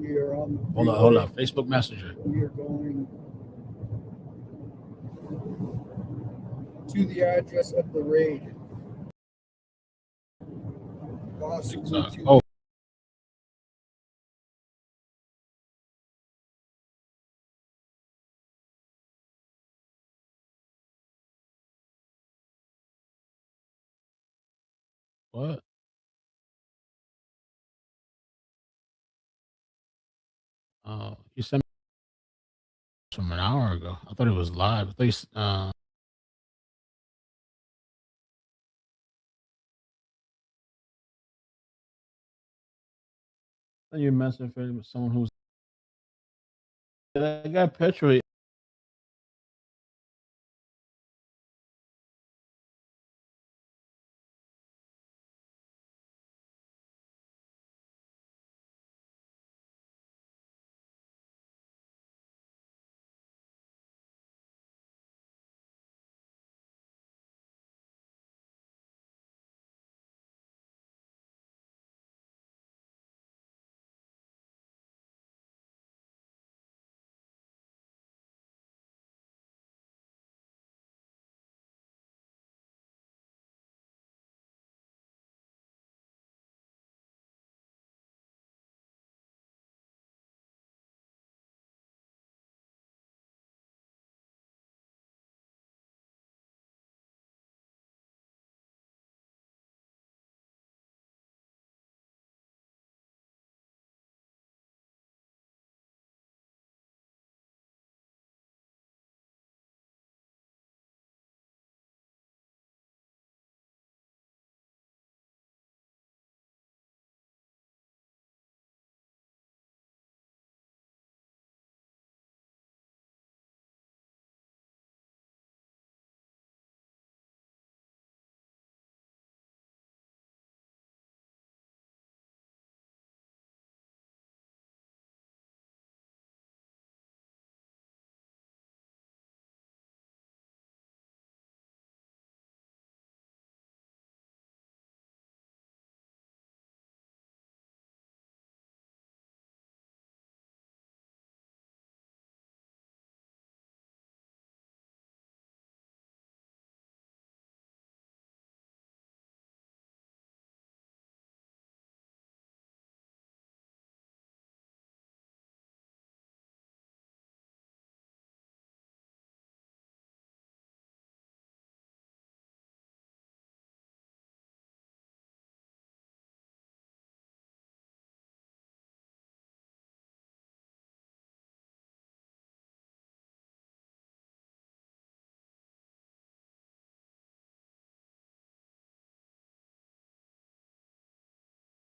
We are on the Hold freeway. on. Facebook Messenger. We are going to the address of the raid. Possibly to Oh. What? You sent me from an hour ago. I thought it was live. I thought you messaged with someone who's that guy Petro.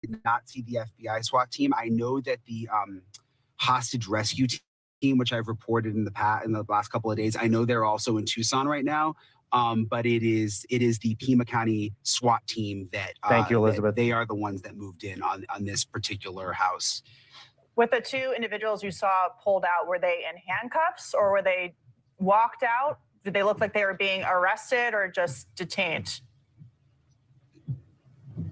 Did not see the FBI SWAT team. I know that the hostage rescue team, which I've reported in the last couple of days, I know they're also in Tucson right now. But it is the Pima County SWAT team that thank you, Elizabeth. They are the ones that moved in on this particular house. With the two individuals you saw pulled out, were they in handcuffs or were they walked out? Did they look like they were being arrested or just detained?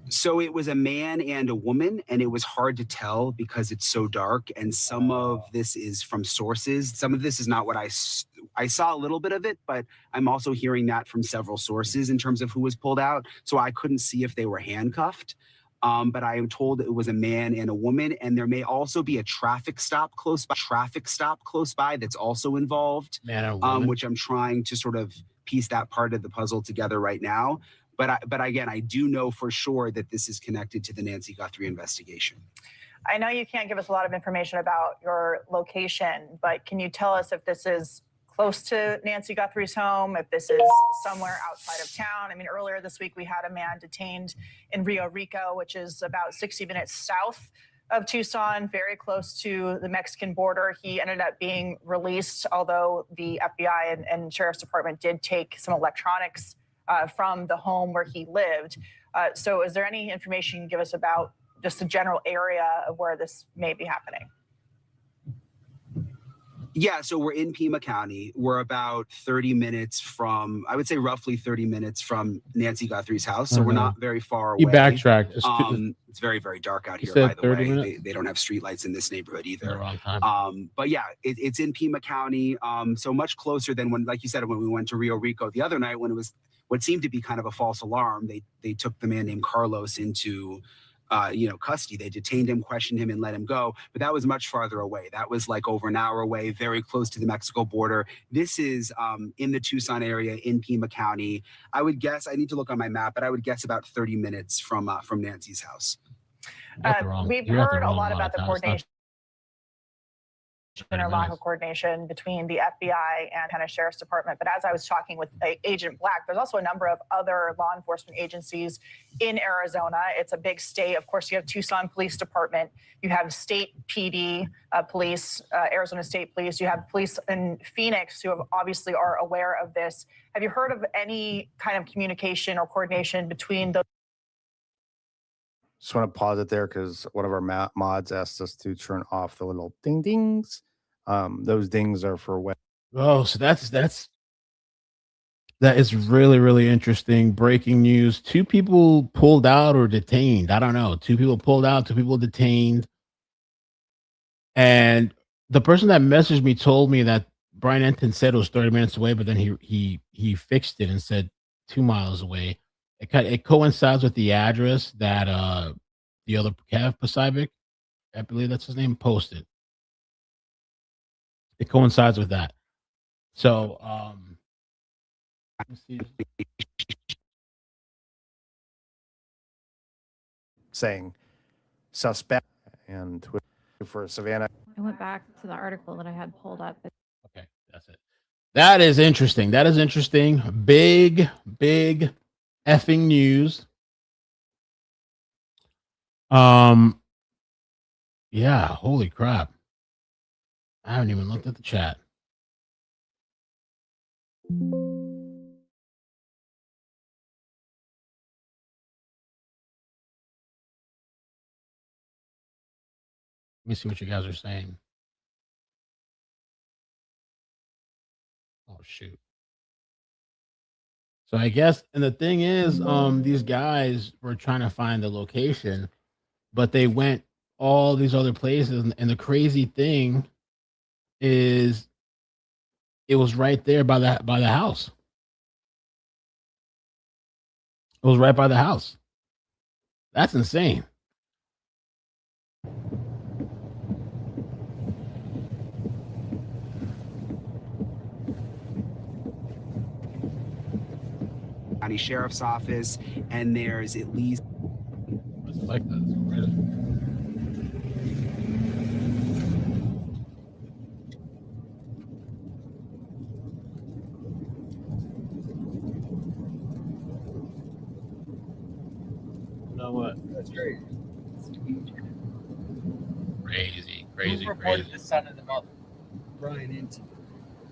So it was a man and a woman, and it was hard to tell because it's so dark. And some of this is from sources. Some of this is not what I saw a little bit of it, but I'm also hearing that from several sources in terms of who was pulled out. So I couldn't see if they were handcuffed. But I am told it was a man and a woman, and there may also be a traffic stop close by that's also involved, which I'm trying to sort of piece that part of the puzzle together right now. But again, I do know for sure that this is connected to the Nancy Guthrie investigation. I know you can't give us a lot of information about your location, but can you tell us if this is close to Nancy Guthrie's home, if this is somewhere outside of town? I mean, earlier this week, we had a man detained in Rio Rico, which is about 60 minutes south of Tucson, very close to the Mexican border. He ended up being released, although the FBI and Sheriff's Department did take some electronics from the home where he lived. So is there any information you can give us about just the general area of where this may be happening? Yeah, so we're in Pima County. We're about 30 minutes from, I would say roughly 30 minutes from Nancy Guthrie's house. So we're not very far He away. backtracked. It's very, very dark out You here, said by the 30 way. minutes? They don't have streetlights in this neighborhood The either. wrong time. But yeah, it's in Pima County. So much closer than when, like you said, when we went to Rio Rico the other night, when it was what seemed to be kind of a false alarm. They took the man named Carlos into custody. They detained him, questioned him, and let him go. But that was much farther away. That was like over an hour away, very close to the Mexico border. This is in the Tucson area in Pima County. I would guess, I need to look on my map, but I would guess about 30 minutes from Nancy's house. We've heard a lot about the coordination or lack of coordination between the FBI and kind of Sheriff's Department. But as I was talking with Agent Black, there's also a number of other law enforcement agencies in Arizona. It's a big state. Of course, you have Tucson Police Department. You have state PD police, Arizona State Police. You have police in Phoenix who obviously are aware of this. Have you heard of any kind of communication or coordination between those? Just want to pause it there because one of our mods asked us to turn off the little ding dings. Those dings are for when. Oh, so that is really, really interesting. Breaking news. 2 people pulled out or detained. I don't know. 2 people pulled out, 2 people detained. And the person that messaged me told me that Brian Enton said it was 30 minutes away, but then he fixed it and said 2 miles away. It coincides with the address that the other Kev Pacific, I believe that's his name, posted. It coincides with that. So let's see. Saying suspect and for Savannah. I went back to the article that I had pulled up. Okay, that's it. That is interesting. That is interesting. Big effing news. Yeah, holy crap. I haven't even looked at the chat. Let me see what you guys are saying. Oh shoot. So I guess, and the thing is, these guys were trying to find the location, but they went all these other places, and the crazy thing is it was right there by the house. It was right by the house. That's insane. County Sheriff's Office, and there's at least. It's like that. It's crazy. You know what? That's great. Crazy. Who reported the son and the mother? Brian into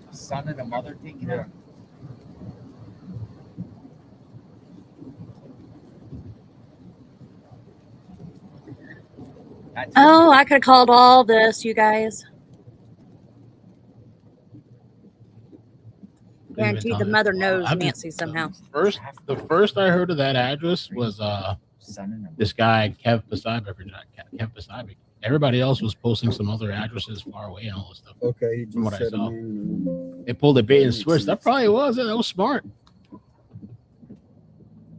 The son and the mother taken Yeah. out? Oh, I could have called all this, you guys. Guarantee the mother knows Nancy somehow. The first I heard of that address was this guy Kev Pacific. Kev Pacific. Everybody else was posting some other addresses far away and all this stuff. Okay, he From just what I said a saw. man and a woman. They pulled a bait and switch. That probably was it. That was smart.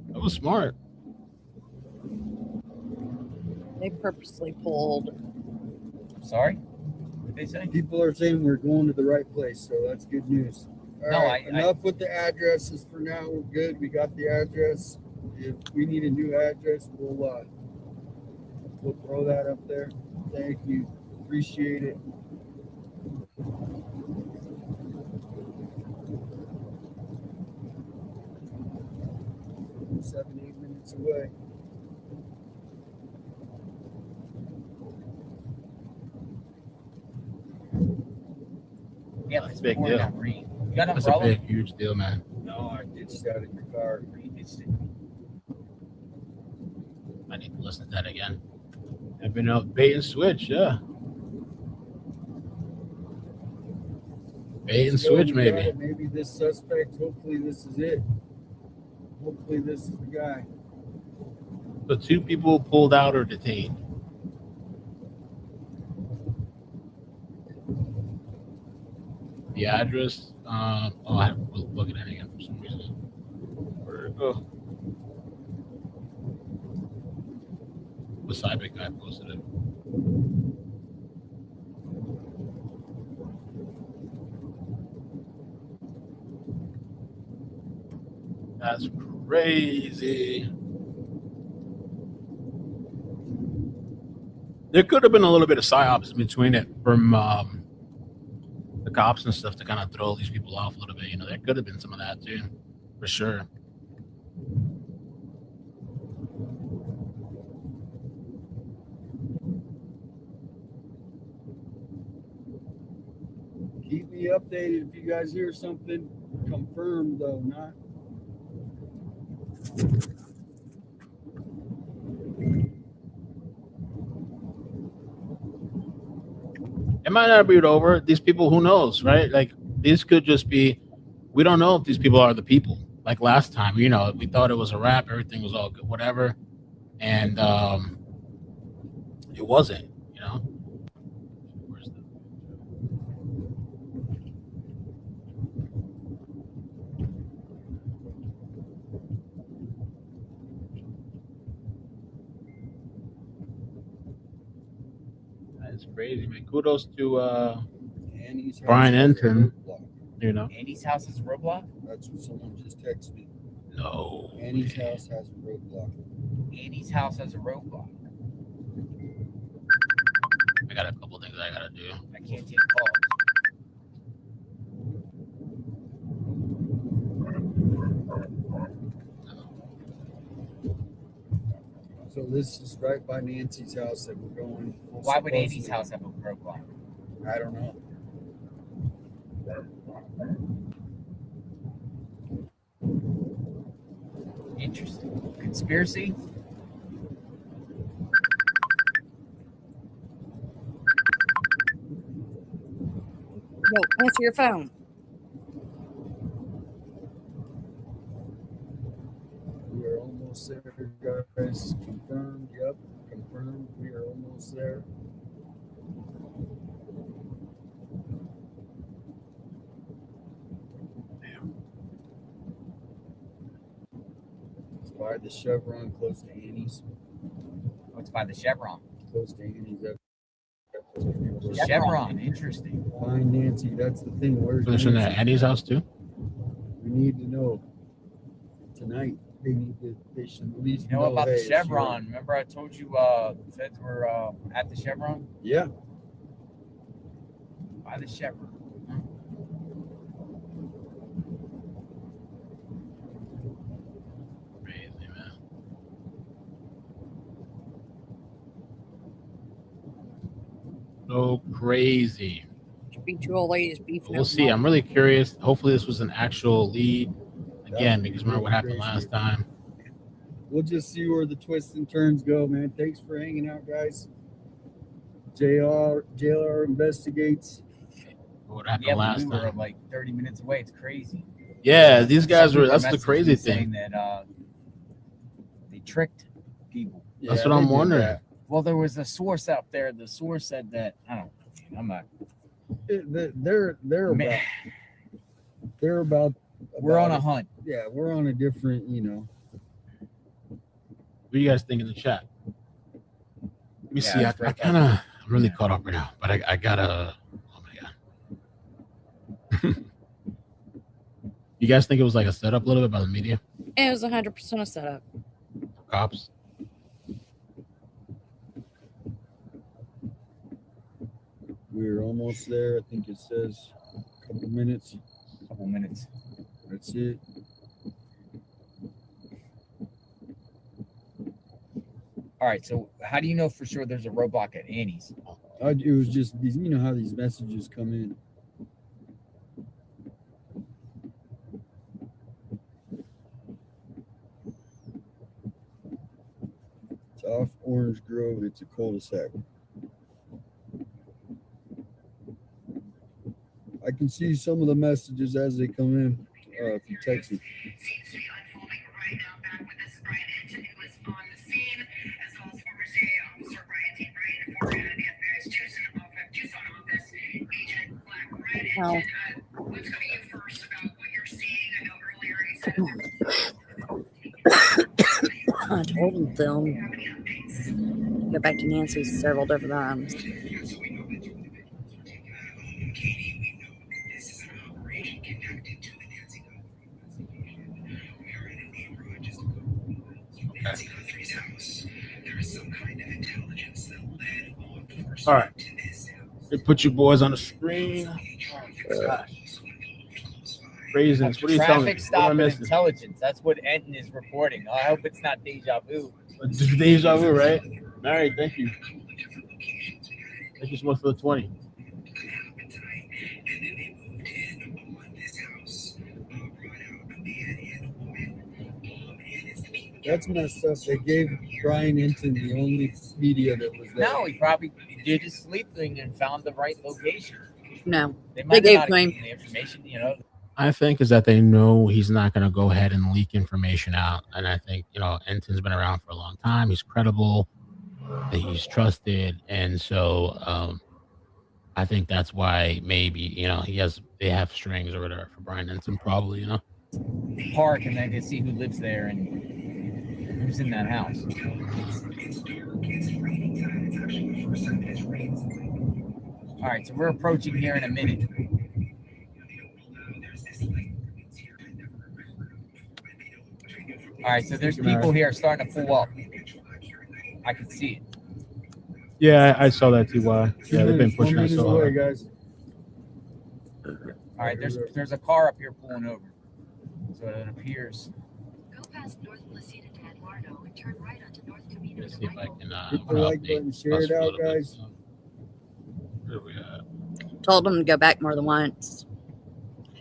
That was smart. They purposely pulled. Sorry? What did they say? People are saying we're going to the right place, so that's good news. All No, right, enough with the addresses for now. We're good. We got the address. If we need a new address, we'll throw that up there. Thank you. Appreciate it. Seven, 8 minutes away. Yeah, That's this a big morning deal. got rain. You got an That's a umbrella? big, huge deal, man. No, I ditched out of your car. I need to listen to that again. I've been out bait and switch, yeah. Bait and Let's go, switch, we got maybe. it. Maybe this suspect, hopefully this is it. Hopefully this is the guy. So 2 people pulled out or detained. The address. I have to look at it again for some reason. Where'd it go? The Cyber guy posted it. That's crazy. There could have been a little bit of psyops between it from the cops and stuff to kind of throw these people off a little bit. You know, there could have been some of that too, for sure. Keep me updated if you guys hear something. Confirmed though, not. It might not be over. These people, who knows, right? Like, these could just be, we don't know if these people are the people. Like last time, you know, we thought it was a wrap, everything was all good, whatever. And it wasn't, you know. Where's the That's crazy, man. Kudos to Annie's house Brian has a Enton. roadblock. You know. Andy's house is a roadblock? That's what someone just texted me. No. Annie's way. house has a roadblock. Andy's house has a roadblock. I got a couple things I gotta do. I can't take calls. So this is right by Nancy's house that we're going. Why would Andy's house have a roadblock? I don't know. Interesting. Conspiracy? No, answer your phone. We are almost there, guys. Confirmed. Yep, confirmed. We are almost there. It's by the Chevron, close to Annie's. Oh, it's by the Chevron. Close to Annie's. Chevron, interesting. Find Nancy. That's the thing. Where's Finish in Nancy? at Andy's house too. We need to know tonight. They should at least You know about hey, the it's Chevron? here. Remember I told you feds were at the Chevron? Yeah. By the Chevron. Crazy, man. So crazy. Should be 2 old ladies beefing. We'll see. I'm really curious. Hopefully, this was an actual lead again, because remember what happened last time. We'll just see where the twists and turns go, man. Thanks for hanging out, guys. JR investigates. What happened Yeah, but last we were time? like 30 minutes away. It's crazy. Yeah, these guys Some were. people That's the messaged crazy me thing. saying that they tricked people. That's Yeah, what I'm they did wondering. that. Well, there was a source out there. The source said that I don't. I'm not. They're Man, about they're about. we're on a it. hunt. Yeah, we're on a different. What do you guys think in the chat? Let me Yeah, see. I it's right kind of. I'm really Yeah. caught up right now, but I gotta. Oh my god. You guys think it was like a setup a little bit by the media, It was 100% a setup. cops? We're almost there. I think it says a couple minutes. Couple minutes. That's it. All right. So, how do you know for sure there's a roadblock at Annie's? It was just these. You know how these messages come in. It's off Orange Grove. It's a cul-de-sac. I can see some of the messages as they come in. If you text me. Well, I told them go back to Nancy several different times. All right. They put you boys on the screen. Raisins. What are you telling me? Traffic What am I stop and missing? intelligence. That's what Enton is reporting. I hope it's not deja vu. Deja vu, right? All right, thank you. Thank you so much for the 20. That's messed up. They gave Brian Hinton the only media that was there. No, he probably did his sleep thing and found the right location. No, They might gave not have him- given the information, you know. I think is that they know he's not going to go ahead and leak information out. And I think, Enton's been around for a long time. He's credible. He's trusted. And so I think that's why maybe, they have strings or whatever for Brian Enton probably, Park, and then they see who lives there and who's in that house. All right, so we're approaching here in a minute. All right, so there's people here starting to pull up. I can see it. Yeah, I saw that too. Yeah, they've been pushing us so away, hard. guys. All right, there's a car up here pulling over. So it appears. Go past North Placida to Eduardo and turn right onto North Camino Let's to see if I Michael. can Hit the like button, share it out, guys. Where are we at? told them to go back more than once.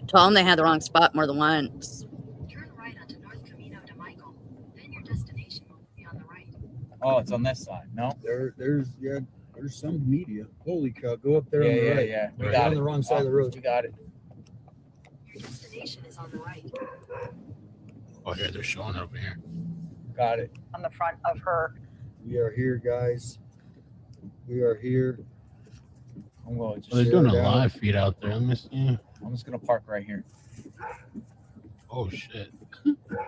Told them they had the wrong spot more than once. Turn right onto North Camino to Michael. Then your destination will be on the right. Oh, it's on this side. No? There's some media. Holy cow! Go up there on the Yeah. right. We Right got on it. the wrong side of the road. We got it. Your destination is on the right. Oh, here they're showing over here. Got it. On the front of her. We are here, guys. We are here. I'm going to Well, they're just, doing a Share it out. live feed out there. Let me see. I'm just gonna park right here. Oh shit!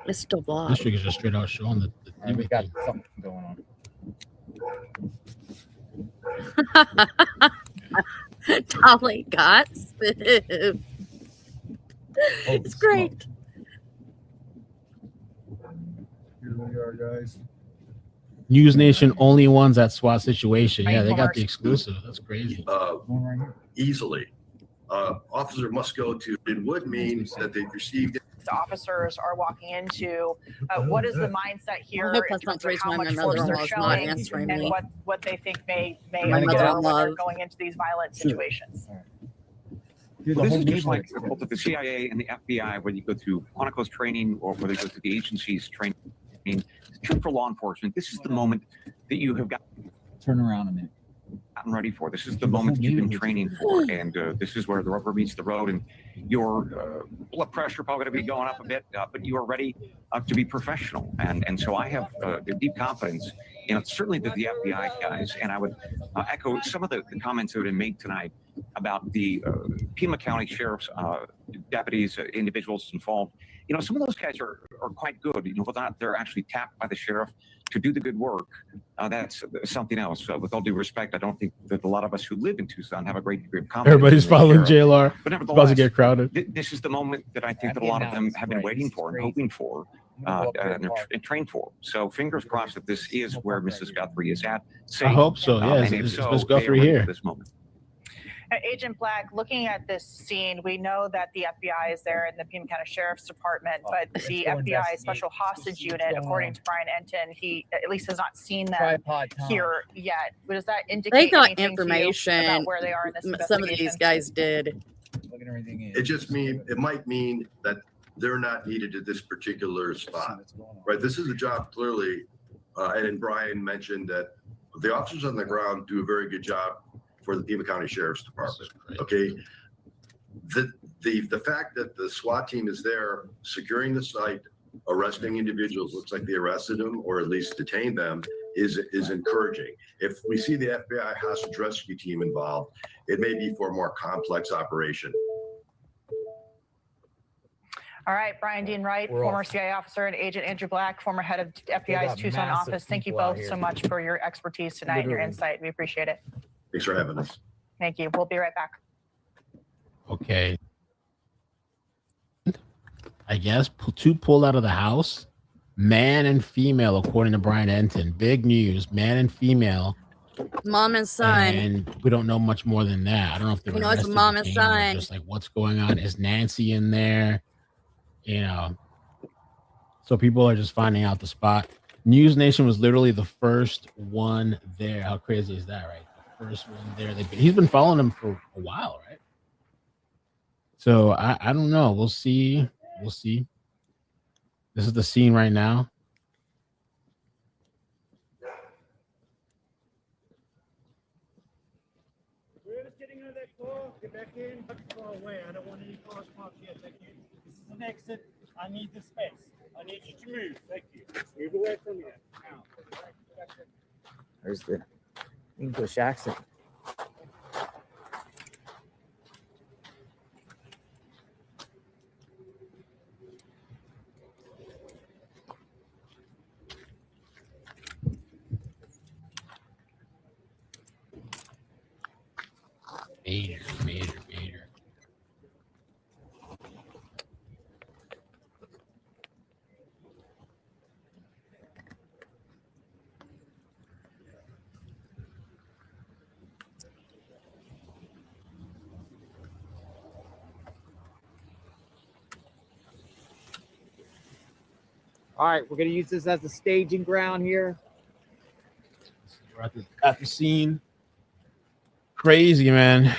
It's still This blocked. chick is just straight out showing the All right, we got everything. something going on. Dolly got spooked. Holy It's great. smokes. Here we are, guys. News Nation only ones at SWAT situation. Yeah, they got Commerce. the exclusive. That's crazy. Going right here. Easily. Officer must go to, it would mean that they've received The officers are walking into what is the mindset here I hope in that's not terms the of reason how why my much force they're mother-in-law's not showing answering and me. what they think may My occur when mother-in-law. they're going into these violent situations. Dude, Well, the this whole is just media- like both of the CIA and the FBI, whether you go to Quantico's training or whether you go to the agency's training. It's true for law enforcement. This is the moment that you have Turn around a minute. gotten ready for. This is the moment that you've been training for, and this is where the rubber meets the road. And your blood pressure probably going to be going up a bit, but you are ready to be professional. And so I have deep confidence in certainly the FBI guys, and I would echo some of the comments that have been made tonight about the Pima County Sheriff's deputies, individuals involved. You know, some of those guys are quite good. You know, whether or not they're actually tapped by the sheriff to do the good work, that's something else. With all due respect, I don't think that a lot of us who live in Tucson have a great degree of confidence. Everybody's in the following sheriff. JLR. But It's about to nevertheless, get crowded. this is the moment that I think I'm that a lot of getting them out. have been It's waiting crazy. for and It's hoping for, I'm gonna go up there and they're park. trained for. So fingers crossed that this is where Mrs. Guthrie is at. I Safe. hope so. Yeah, And if it's so, Miss they are Guthrie ready here. for this moment. Agent Black, looking at this scene, we know that the FBI is there in the Pima County Sheriff's Department, but Let's the go FBI investigate. Special Hostage See what's Unit, going according on. to Brian Enton, he at least has not seen them Tripod time. here yet. Does that indicate They got anything to you information. about where they are in this Some of investigation? these guys did. Look at everything. it might mean that they're not needed at this particular spot, right? This is a job clearly, and then Brian mentioned that the officers on the ground do a very good job for the Pima County Sheriff's This Department. is great. Okay. the fact that the SWAT team is there securing the site, arresting individuals, looks like they arrested them or at least detained them, is encouraging. If we see the FBI hostage rescue team involved, it may be for a more complex operation. All right, Brian Dean Wright, former CIA officer, and Agent Andrew Black, former head of FBI's Tucson office. Thank you both so much for your expertise tonight and your insight. We appreciate it. Thanks for having us. Thank you. We'll be right back. Okay. I guess two pulled out of the house, man and female, according to Brian Enton. Big news, man and female. Mom and son. And we don't know much more than that. I don't know if they're it's a mom and son. Just like what's going on. Is Nancy in there? So people are just finding out the spot. News Nation was literally the first one there. How crazy is that, right? The first one there. He's been following them for a while, right? So I don't know. We'll see. This is the scene right now. Whoever's getting out of that car, get back in. Far away. I don't want any cars parked here. Thank you. This is an exit. I need the space. I need you to move. Thank you. Move away from here. Now. There's the English accent. Major. All right, we're going to use this as a staging ground here. We're at the scene. Crazy, man.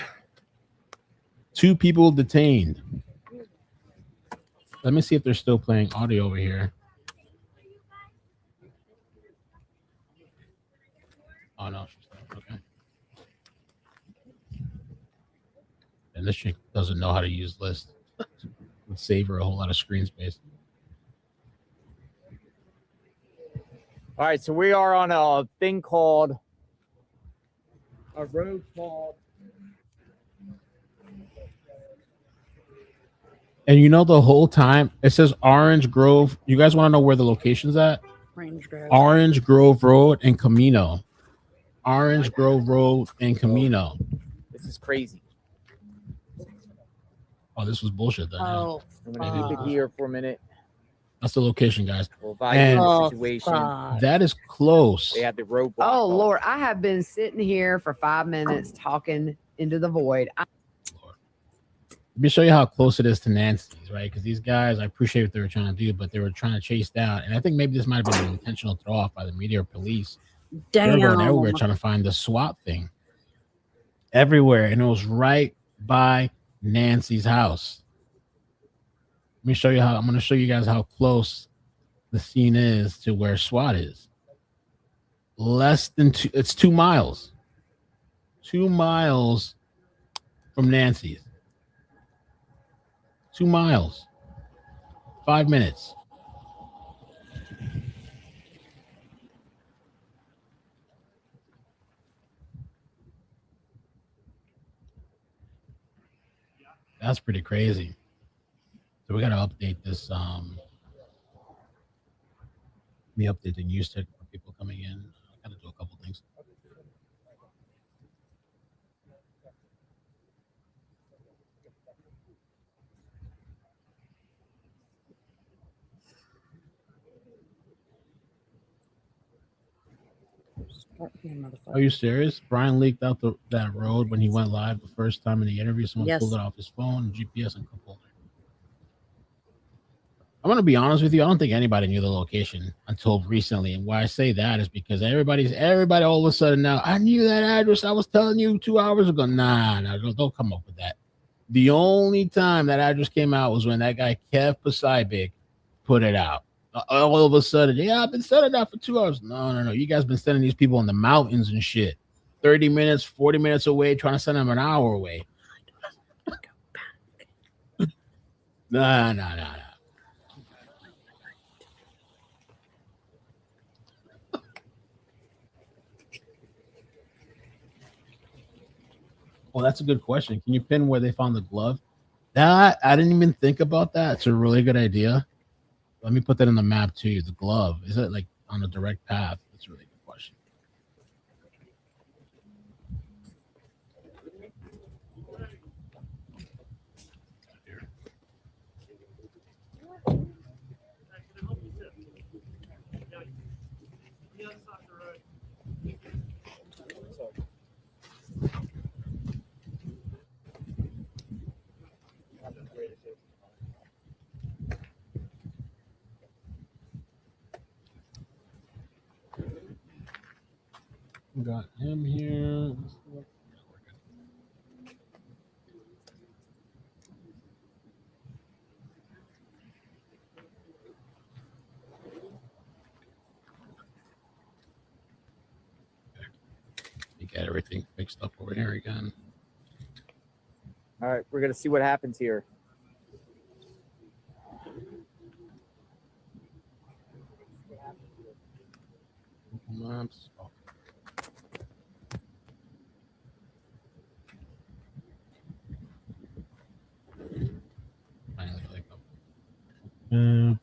2 people detained. Let me see if they're still playing audio over here. Oh, no. Okay. And this chick doesn't know how to use list. Would save her a whole lot of screen space. All right, so we are on a thing called a road called. And the whole time it says Orange Grove. You guys want to know where the location's at? Orange Grove Road and Camino. Orange Grove Road and Camino. This is crazy. Oh, this was bullshit then. Oh, I'm gonna keep it here for a minute. That's the location, guys. We'll evaluate the situation. That is close. They had the roadblock. Oh, Lord. I have been sitting here for 5 minutes talking into the void. Let me show you how close it is to Nancy's, right? Because these guys, I appreciate what they were trying to do, but they were trying to chase down. And I think maybe this might have been an intentional throw off by the media or police. Damn. They're going everywhere trying to find the SWAT thing. Everywhere. And it was right by Nancy's house. Let me show you I'm going to show you guys how close the scene is to where SWAT is. Less than it's 2 miles. 2 miles from Nancy's. 2 miles. 5 minutes. That's pretty crazy. So we got to update this. Let me update the news tech for people coming in. I got to do a couple things. Are you serious? Brian leaked out that road when he went live the first time in the interview. Someone pulled it off his phone, GPS, and cup holder. I'm going to be honest with you. I don't think anybody knew the location until recently. And why I say that is because everybody all of a sudden now, I knew that address. I was telling you 2 hours ago. Nah, don't come up with that. The only time that address came out was when that guy, Kev Poseidon, put it out. All of a sudden, yeah, I've been sending that for 2 hours. No. You guys been sending these people in the mountains and shit. 30 minutes, 40 minutes away, trying to send them an hour away. No. Well, that's a good question. Can you pin where they found the glove? That I didn't even think about that. It's a really good idea. Let me put that in the map too. The glove, is it like on a direct path? That's a really good question. We got him here. You got everything fixed up over here again. All right, we're gonna see what happens here. Maps. Oh. Finally, like, I'm gonna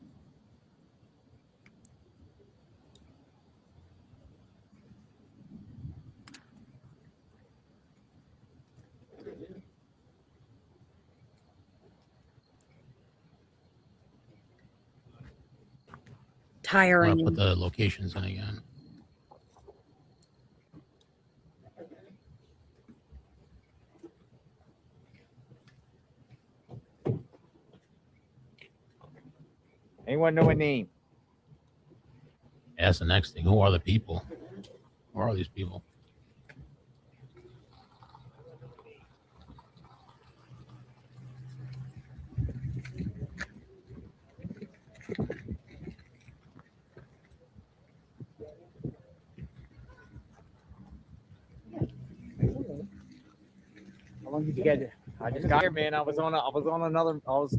Tiring. put the locations in again. Anyone know a name? Yeah, that's the next thing. Who are the people? Who are these people? How long did you get? I just got here, man. I was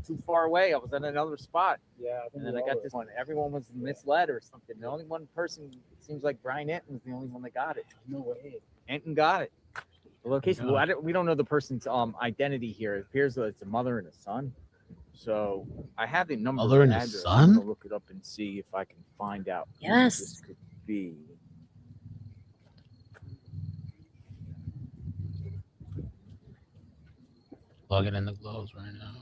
too far away. I was in another spot. Yeah. And then I got this one. Everyone was misled or something. The only one person, it seems like Brian Enton was the only one that got it. No way. Enton got it. The location. Well, we don't know the person's identity here. It appears that it's a mother and a son. So I have the number Mother and and a address. son? I'm gonna look it up and see if I can find out who Yes. this could be. Plugging in the gloves right now.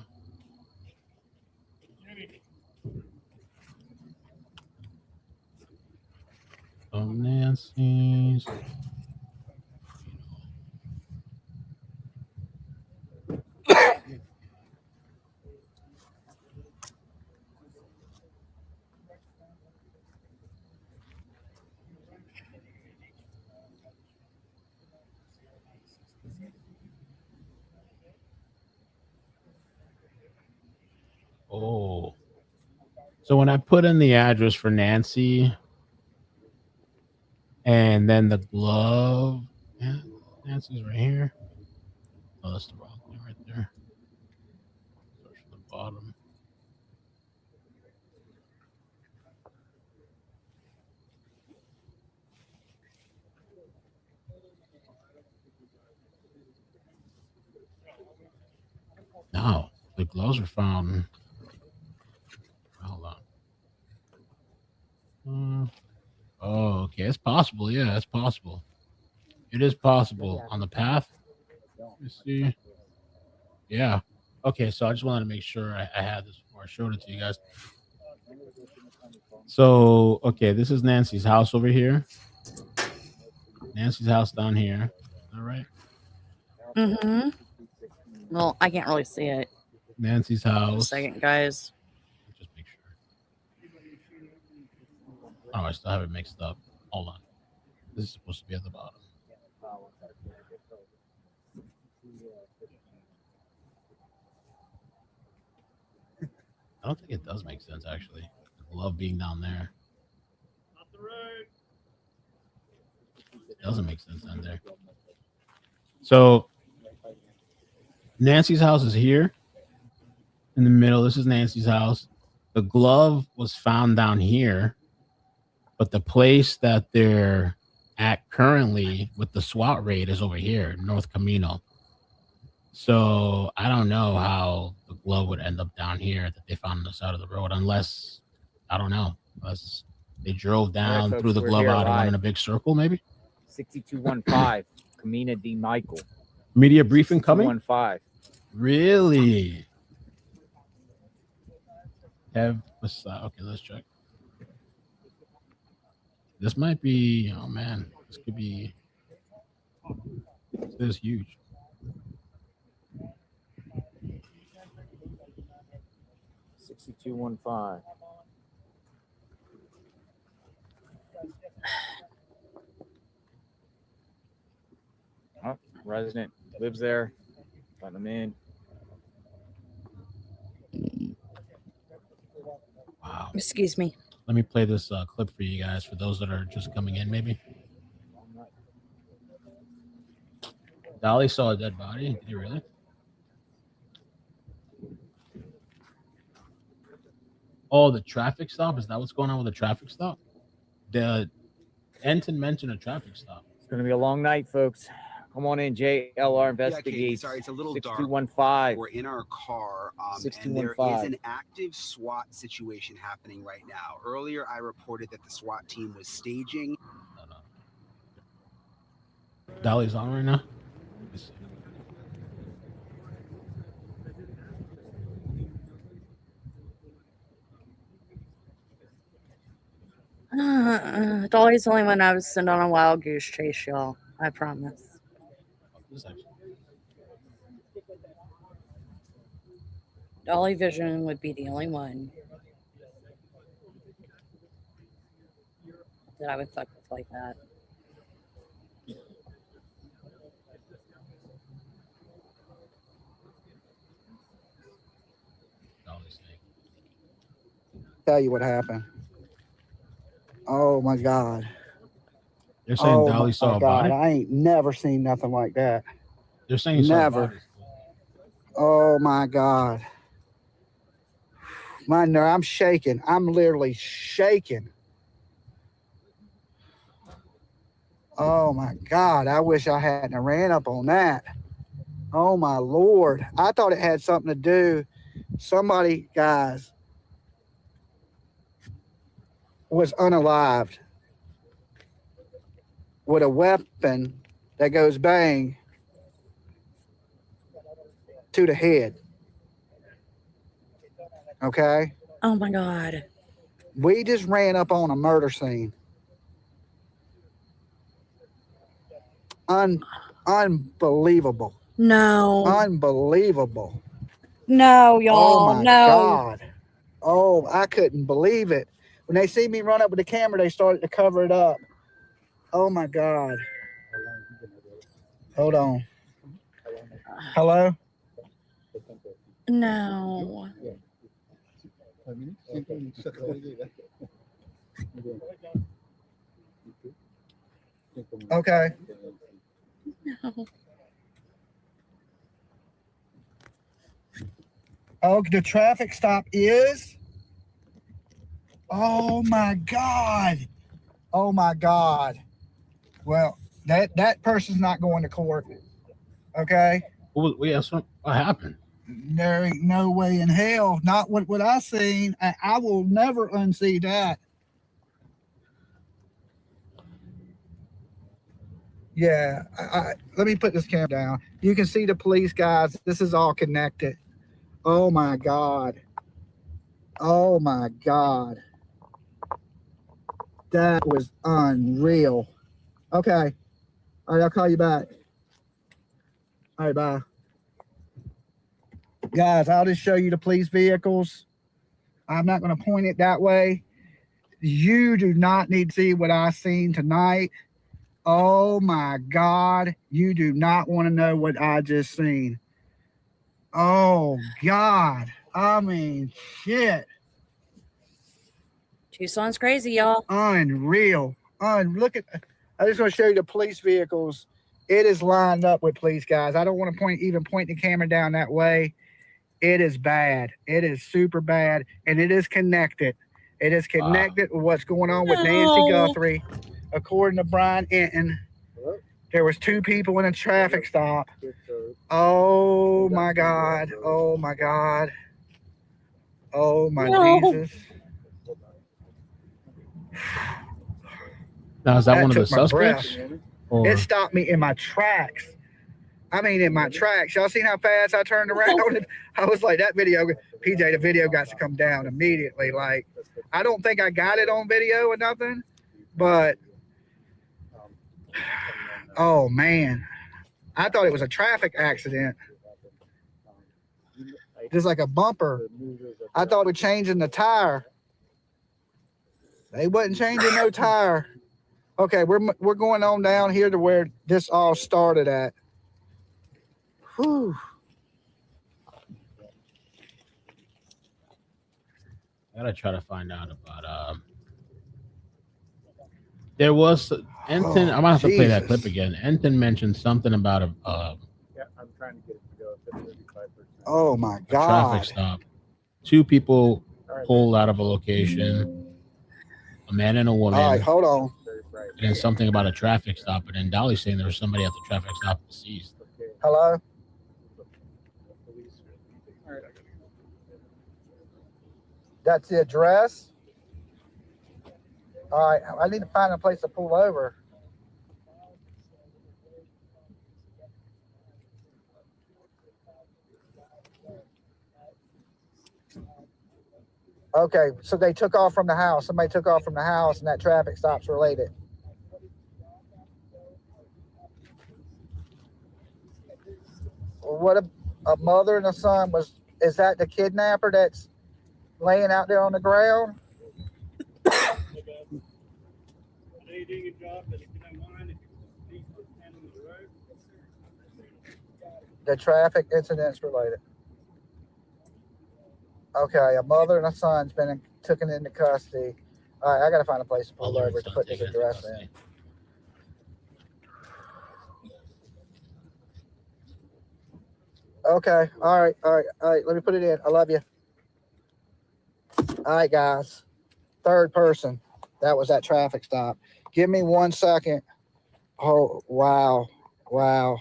Oh, Nancy's. Oh. So when I put in the address for Nancy and then the glove, yeah, Nancy's right here. Oh, that's the wrong thing right there. Start from the bottom. No, the gloves are found. Hold on. Oh, okay. It's possible. Yeah, it's possible. It is possible on the path. Let me see. Yeah. Okay, so I just wanted to make sure I had this before I showed it to you guys. So, okay, this is Nancy's house over here. Nancy's house down here. All right. Mm-hmm. Well, I can't really see it. Nancy's Just a house. second, guys. Just make sure. Oh, I still have it mixed up. Hold on. This is supposed to be at the bottom. I don't think it does make sense, actually. The glove being down there. It doesn't make sense down there. So Nancy's house is here. in the middle. This is Nancy's house. The glove was found down here, but the place that they're at currently with the SWAT raid is over here, North Camino. So I don't know how the glove would end up down here that they found on the side of the road, unless I don't know, unless they drove down, folks, threw the we're glove here out, and went live. in a big circle, maybe. 6215, Camina D. Michael. Media briefing coming. 6215. Really? Okay, let's check. This might be. Oh man, this could be. This is huge. $6215. Oh, resident lives there. Letting them in. Wow. Excuse me. Let me play this clip for you guys, for those that are just coming in, maybe. Dolly saw a dead body. Did you really? Oh, the traffic stop? Is that what's going on with the traffic stop? The Enton mentioned a traffic stop. It's going to be a long night, folks. Come on in, JLR Investigates. Sorry, it's a little dark. 6215. We're in our car, and there is 6215. an active SWAT situation happening right now. Earlier, I reported that the SWAT team was staging. Dolly's on right now. Dolly's only when I was sent on a wild goose chase, y'all. I promise. Dolly Vision would be the only one that I would fuck with like that. Tell you what happened. Oh my God. They're saying Dolly saw a body. I ain't never seen nothing like that. They're saying you saw a never. body. Oh my God. My nerve, I'm shaking. I'm literally shaking. Oh my God. I wish I hadn't ran up on that. Oh my Lord. I thought it had something to do. Somebody, guys, was unalived with a weapon that goes bang to the head. Okay? Oh my God. We just ran up on a murder scene. Unbelievable. No. Unbelievable. No, y'all. Oh my no. God. Oh, I couldn't believe it. When they see me run up with the camera, they started to cover it up. Oh my God. Hold on. Hello? No. Okay. No. Oh, the traffic stop is? Oh my God. Oh my God. Well, that person's not going to court. Okay? What happened? There ain't no way in hell. Not what I seen. I will never unsee that. Yeah. Let me put this camera down. You can see the police guys. This is all connected. Oh my God. Oh my God. That was unreal. Okay. All right, I'll call you back. All right, bye. Guys, I'll just show you the police vehicles. I'm not going to point it that way. You do not need to see what I seen tonight. Oh my God. You do not want to know what I just seen. Oh God. I mean, shit. Tucson's crazy, y'all. Unreal. Look at, I just want to show you the police vehicles. It is lined up with police guys. I don't want to even point the camera down that way. It is bad. It is super bad, and it is connected. It is connected with what's going on with Nancy Guthrie. According to Brian Enton, there was 2 people in a traffic stop. Oh my God. Oh my God. Oh my Jesus. Now, is that one of the took my breath. suspects? Or It stopped me in my tracks. I mean, in my tracks. Y'all seen how fast I turned around? I was like, that video, PJ, the video got to come down immediately. Like, I don't think I got it on video or nothing, but oh man, I thought it was a traffic accident. Just like a bumper. I thought we're changing the tire. They wasn't changing no tire. Okay, we're going on down here to where this all started at. Whew. I gotta try to find out about there was Enton. I might have to play that clip again. Enton mentioned something about a Yeah, I'm trying to get it to go to 35%. Oh my a God. traffic stop. 2 people pulled out of a location. A man and a woman. All right, hold on. And then something about a traffic stop. And then Dolly's saying there was somebody at the traffic stop deceased. Hello? That's the address? All right, I need to find a place to pull over. Okay, so they took off from the house. Somebody took off from the house, and that traffic stop's related. What a mother and a son was. Is that the kidnapper that's laying out there on the ground? The traffic incident's related. Okay, a mother and a son's been taken into custody. All right, I gotta find a place to pull over to put this address in. Okay, all right. Let me put it in. I love you. All right, guys. 3rd person. That was that traffic stop. Give me 1 second. Oh, wow. Wow.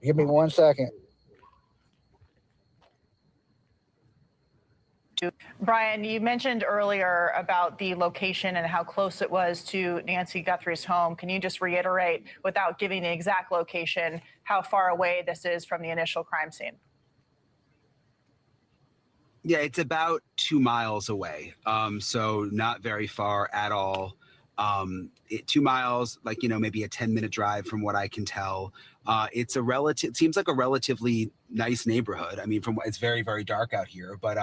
Give me 1 second. Brian, you mentioned earlier about the location and how close it was to Nancy Guthrie's home. Can you just reiterate, without giving the exact location, how far away this is from the initial crime scene? Yeah, it's about 2 miles away. So not very far at all. 2 miles, like, maybe a 10-minute drive from what I can tell. It seems like a relatively nice neighborhood. I mean, it's very, very dark out here, but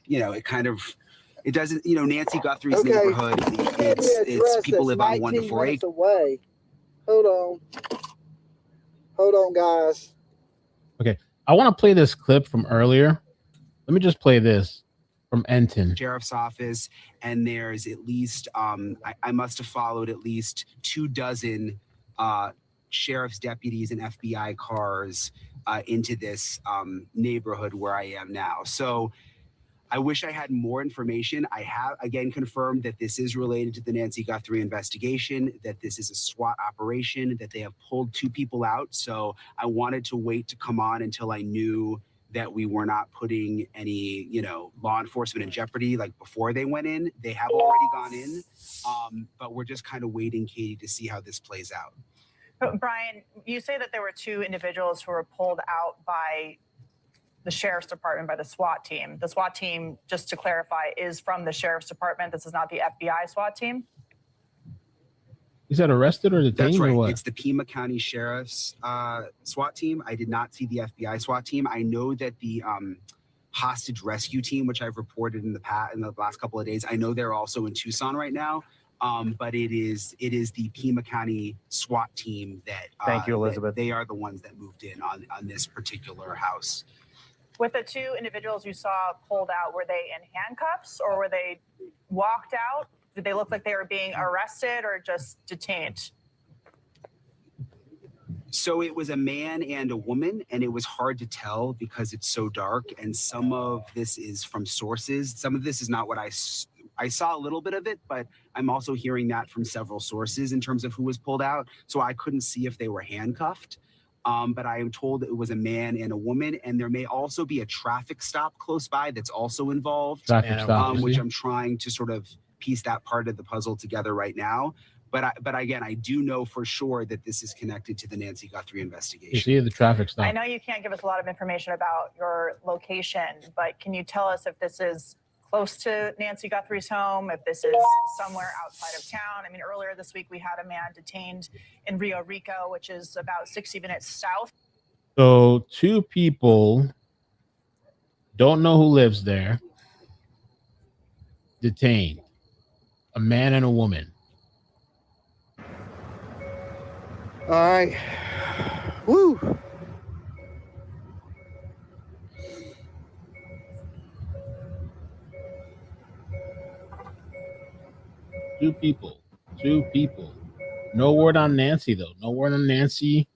it doesn't, Nancy Guthrie's neighborhood, it's people live on 1 to 4 acres. Away. Hold on, guys. Okay. I want to play this clip from earlier. Let me just play this from Enton. Sheriff's office, and there's at least I must have followed at least 24 sheriff's deputies and FBI cars into this neighborhood where I am now. So I wish I had more information. I have again confirmed that this is related to the Nancy Guthrie investigation, that this is a SWAT operation, that they have pulled 2 people out. So I wanted to wait to come on until I knew that we were not putting any, law enforcement in jeopardy, like before they went in. They have already gone in, but we're just kind of waiting, Katie, to see how this plays out. But Brian, you say that there were 2 individuals who were pulled out by the sheriff's department, by the SWAT team. The SWAT team, just to clarify, is from the sheriff's department. This is not the FBI SWAT team. Is that arrested or detained? That's right. Or what? It's the Pima County Sheriff's SWAT team. I did not see the FBI SWAT team. I know that the hostage rescue team, which I've reported in the last couple of days, I know they're also in Tucson right now. But it is the Pima County SWAT team that. Thank you, Elizabeth. They are the ones that moved in on this particular house. With the 2 individuals you saw pulled out, were they in handcuffs or were they walked out? Did they look like they were being arrested or just detained? So it was a man and a woman, and it was hard to tell because it's so dark. And some of this is from sources. Some of this is not what I saw a little bit of it, but I'm also hearing that from several sources in terms of who was pulled out. So I couldn't see if they were handcuffed. But I am told it was a man and a woman, and there may also be a traffic stop close by that's also involved, Traffic stop, you which see? I'm trying to sort of piece that part of the puzzle together right now. But again, I do know for sure that this is connected to the Nancy Guthrie You investigation. see the traffic I stop. know you can't give us a lot of information about your location, but can you tell us if this is close to Nancy Guthrie's home, if this is somewhere outside of town? I mean, earlier this week, we had a man detained in Rio Rico, which is about 60 minutes south. So 2 people don't know who lives there, detained, a man and a woman. All right. Woo. Two people. No word on Nancy, though. No word on Nancy.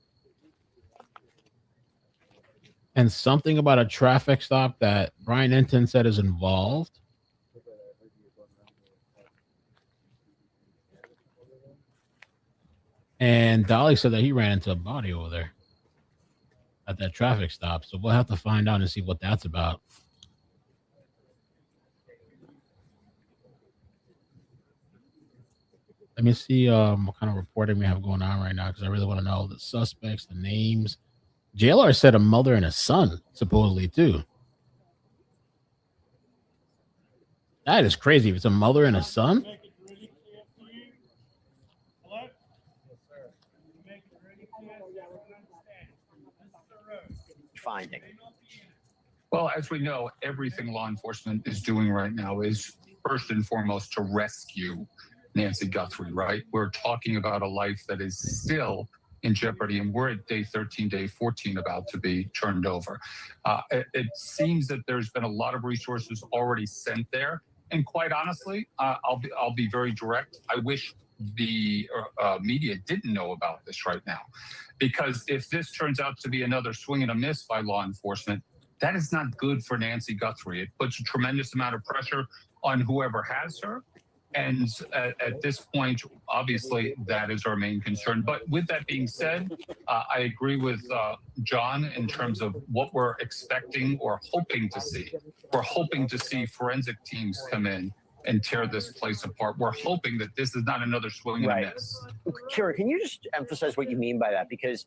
And something about a traffic stop that Brian Enton said is involved. And Dolly said that he ran into a body over there at that traffic stop. So we'll have to find out and see what that's about. Let me see what kind of reporting we have going on right now, because I really want to know the suspects, the names. JLR said a mother and a son, supposedly, too. That is crazy. If it's a mother and a son. Finding. Well, as we know, everything law enforcement is doing right now is first and foremost to rescue Nancy Guthrie, right? We're talking about a life that is still in jeopardy, and we're at day 13, day 14 about to be turned over. It seems that there's been a lot of resources already sent there. And quite honestly, I'll be very direct. I wish the media didn't know about this right now, because if this turns out to be another swing and a miss by law enforcement, that is not good for Nancy Guthrie. It puts a tremendous amount of pressure on whoever has her. And at this point, obviously, that is our main concern. But with that being said, I agree with John in terms of what we're expecting or hoping to see. We're hoping to see forensic teams come in and tear this place apart. We're hoping that this is not another swing and a miss. Kira, can you just emphasize what you mean by that? Because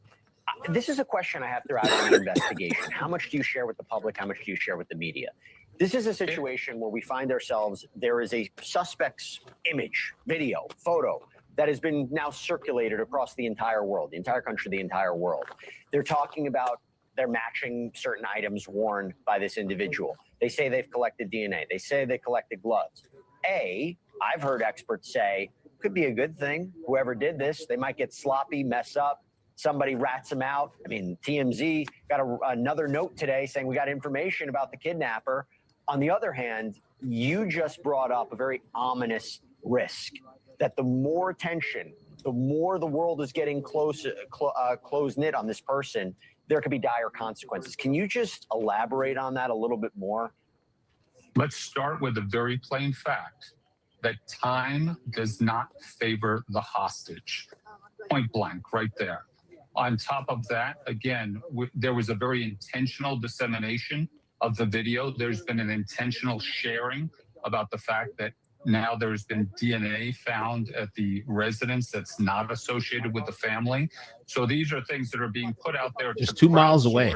this is a question I have throughout any investigation. How much do you share with the public? How much do you share with the media? This is a situation where we find ourselves, there is a suspect's image, video, photo that has been now circulated across the entire world, the entire country, the entire world. They're talking about they're matching certain items worn by this individual. They say they've collected DNA. They say they collected gloves. I've heard experts say, could be a good thing. Whoever did this, they might get sloppy, mess up. Somebody rats them out. I mean, TMZ got another note today saying we got information about the kidnapper. On the other hand, you just brought up a very ominous risk that the more attention, the more the world is getting close-knit on this person, there could be dire consequences. Can you just elaborate on that a little bit more? Let's start with a very plain fact that time does not favor the hostage. Point blank, right there. On top of that, again, there was a very intentional dissemination of the video. There's been an intentional sharing about the fact that now there's been DNA found at the residence that's not associated with the family. So these are things that are being put out there just 2 miles away.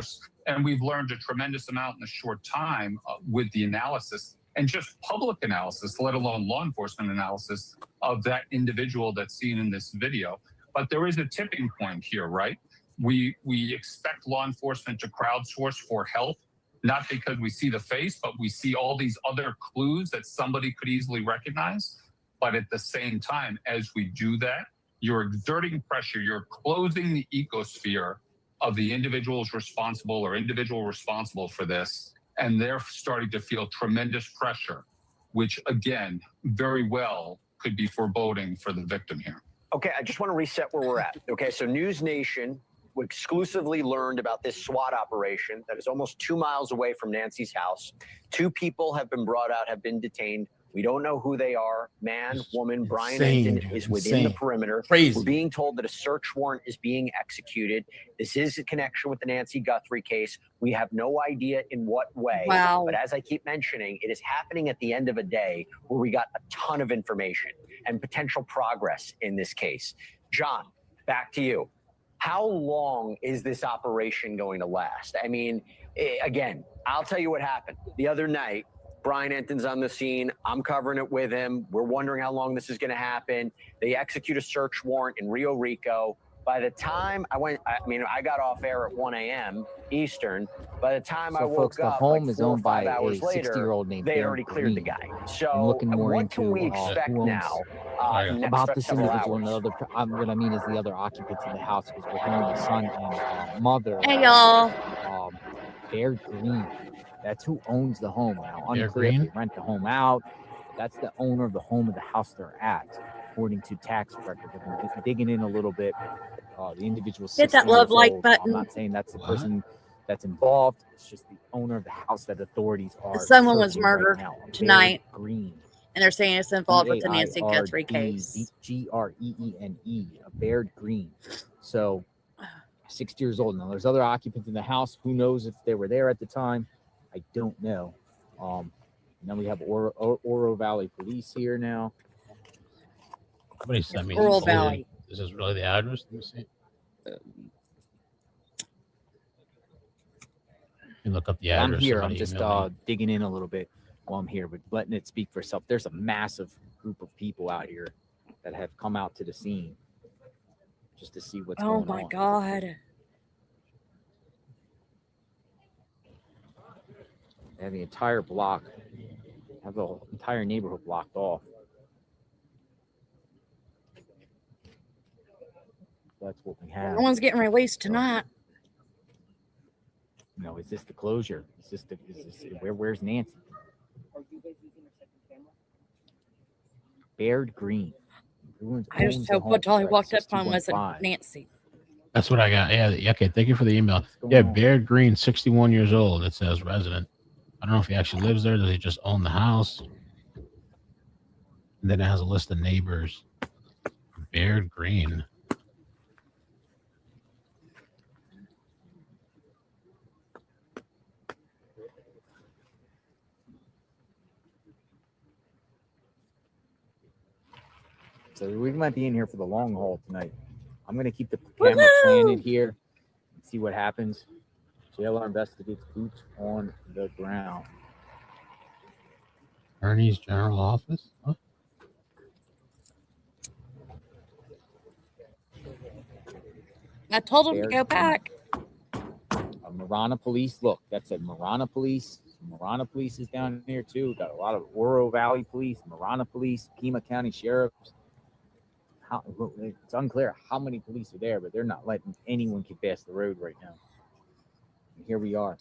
And we've learned a tremendous amount in a short time with the analysis and just public analysis, let alone law enforcement analysis of that individual that's seen in this video. But there is a tipping point here, right? We expect law enforcement to crowdsource for help, not because we see the face, but we see all these other clues that somebody could easily recognize. But at the same time, as we do that, you're exerting pressure, you're closing the ecosphere of the individuals responsible or individual responsible for this, and they're starting to feel tremendous pressure, which again, very well could be foreboding for the victim here. Okay, I just want to reset where we're at. Okay, so News Nation exclusively learned about this SWAT operation that is almost 2 miles away from Nancy's house. 2 people have been brought out, have been detained. We don't know who they are. Man, woman, Brian Enton is within the perimeter. Crazy. We're being told that a search warrant is being executed. This is a connection with the Nancy Guthrie case. We have no idea in what way. Wow. But as I keep mentioning, it is happening at the end of a day where we got a ton of information and potential progress in this case. John, back to you. How long is this operation going to last? I mean, again, I'll tell you what happened. The other night, Brian Enton's on the scene. I'm covering it with him. We're wondering how long this is going to happen. They execute a search warrant in Rio Rico. By the time I got off air at 1 a.m. Eastern. By the time I woke folks, the up, home like is 4 or owned 5 by a hours later, 60-year-old named they Darren already cleared the Green. guy. So I'm looking more what into can we expect who owns, now? Next about this several individual hours? and the other. What I mean is the other occupants in the house, because we're hearing the son and mother. Hey, y'all. Baird Green. That's who owns the home now. Baird Unclear if Green? they rent the home out. That's the owner of the home of the house they're at, according to tax records. I've been digging in a little bit. The individual Hit that 60 love years like old. button. I'm not saying that's the person that's involved. It's just the owner of the house that authorities are. Someone was searching murdered right now. tonight. Baird Green. And they're saying it's involved with the Nancy Guthrie case. Greene, Baird Green. So 60 years old. Now there's other occupants in the house. Who knows if they were there at the time? I don't know. Then we have Oro Valley Police here now. Somebody sent me Oro this. Valley. This is really the address. Let me see. You look up the address. I'm here. I'm somebody just emailed me. digging in a little bit while I'm here, but letting it speak for itself. There's a massive group of people out here that have come out to the scene just to see what's going on. Oh my God. They have the entire block, have the entire neighborhood blocked off. That's what we have. Everyone's getting released tonight. You know, is this the closure? Is this where's Nancy? Baird Green. I just hope what all he walked up on wasn't Nancy. That's what I got. Yeah. Okay. Thank you for the email. Yeah. Baird Green, 61 years old. It says resident. I don't know if he actually lives there. Does he just own the house? And then it has a list of neighbors. Baird Green. So we might be in here for the long haul tonight. I'm going to keep the camera planted here and see what happens. JLR investigates boots on the ground. Ernie's general office? Huh? I told him to go back. Marana Police. Look, that said Marana Police. Marana Police is down here too. Got a lot of Oro Valley Police, Marana Police, Pima County Sheriffs. It's unclear how many police are there, but they're not letting anyone get past the road right now. And here we are.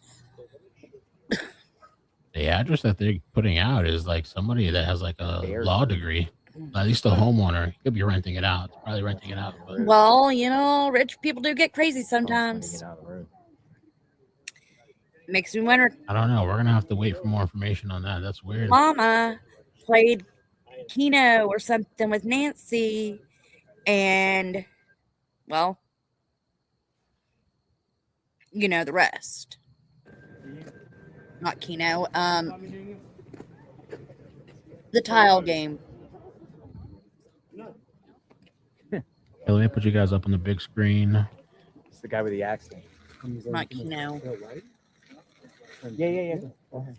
The address that they're putting out is like somebody that has like a law degree. At least a homeowner. He could be renting it out. Probably renting it out. But Well, you know, rich people do get crazy sometimes. Makes me wonder. I don't know. We're going to have to wait for more information on that. That's weird. Mama played Keno or something with Nancy, and well, you know the rest. Not Keno. The tile game. Hey, let me put you guys up on the big screen. It's the guy with the accent. Not Keno. Yeah. Go ahead.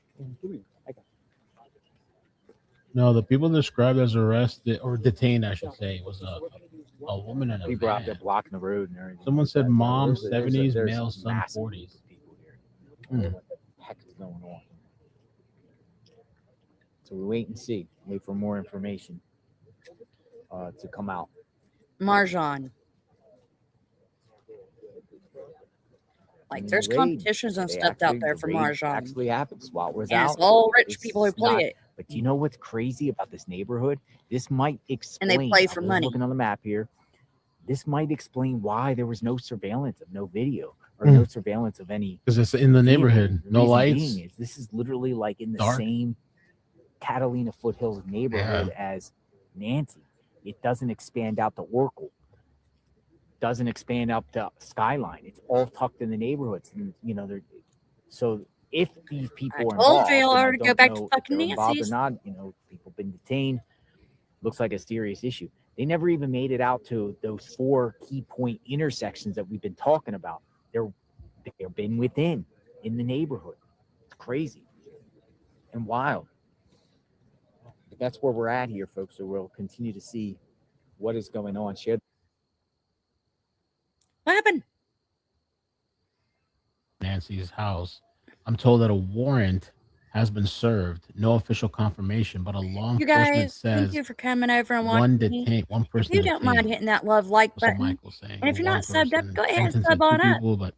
No, the people described as arrested or detained, I should say, was a woman and a People out there man. blocking the road and everything. Someone said mom, There's 70s, there's male, some son, massive 40s. people here. Hmm. What the heck is going on? So we wait and see. Wait for more information to come out. Marjan. Like there's Raid. competitions and They stuff out actually- there for the raid Mahjong. Actually happened. SWAT was And out. it's all rich It's people who play not- it. But do you know what's crazy about this neighborhood? This might explain. play I for was money. Looking on the map here, this might explain why there was no surveillance of no video or no surveillance of any. Because it's in the neighborhood, The no reason lights. being is this is literally like in the Dark. same Catalina Foothills neighborhood as Nancy. It doesn't expand out to Oracle. Doesn't expand up to Skyline. It's all tucked in the neighborhoods, and you know they're so. If these people are told involved, JLR and to I go don't back to know if fucking they're involved or Nancy's. not, you know, people been detained. Looks like a serious issue. They never even made it out to those 4 key point intersections that we've been talking about. They've been within in the neighborhood. It's crazy and wild. But that's where we're at here, folks. So we'll continue to see what is going on. Share. What happened? Nancy's house. I'm told that a warrant has been served. No official confirmation, but a law You enforcement guys, thank says you for coming over and one watching me. one If person you don't mind detained. hitting that love like That's what button, Michael's saying. and if you're One not subbed up, person go ahead and sentenced sub two on up. people, but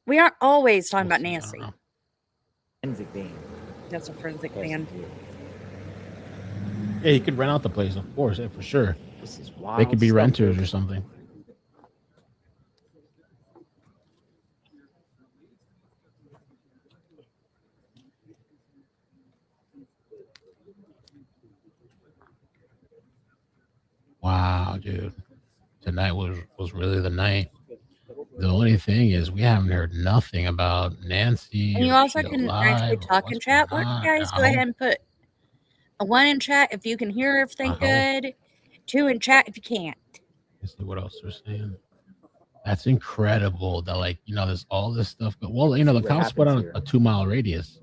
We aren't always talking we'll about see. I don't Nancy. know. Forensic ban. That's a forensic ban. Yeah, you could rent out the place, of course, yeah, for sure. This is They wild could be stuff, renters or folks. something. Wow, dude. Tonight was really the night. The only thing is we haven't heard nothing about Nancy. And you Or also is she can alive, actually or talk what's in chat. Why going don't you on? guys I go ahead hope- and put a 1 in chat if you can hear everything I hope. good, 2 in chat if you can't. Let's see what else they're saying. That's incredible that, like, you know, there's all this stuff. Well, you know, the What cops put happens on here? a 2-mile radius.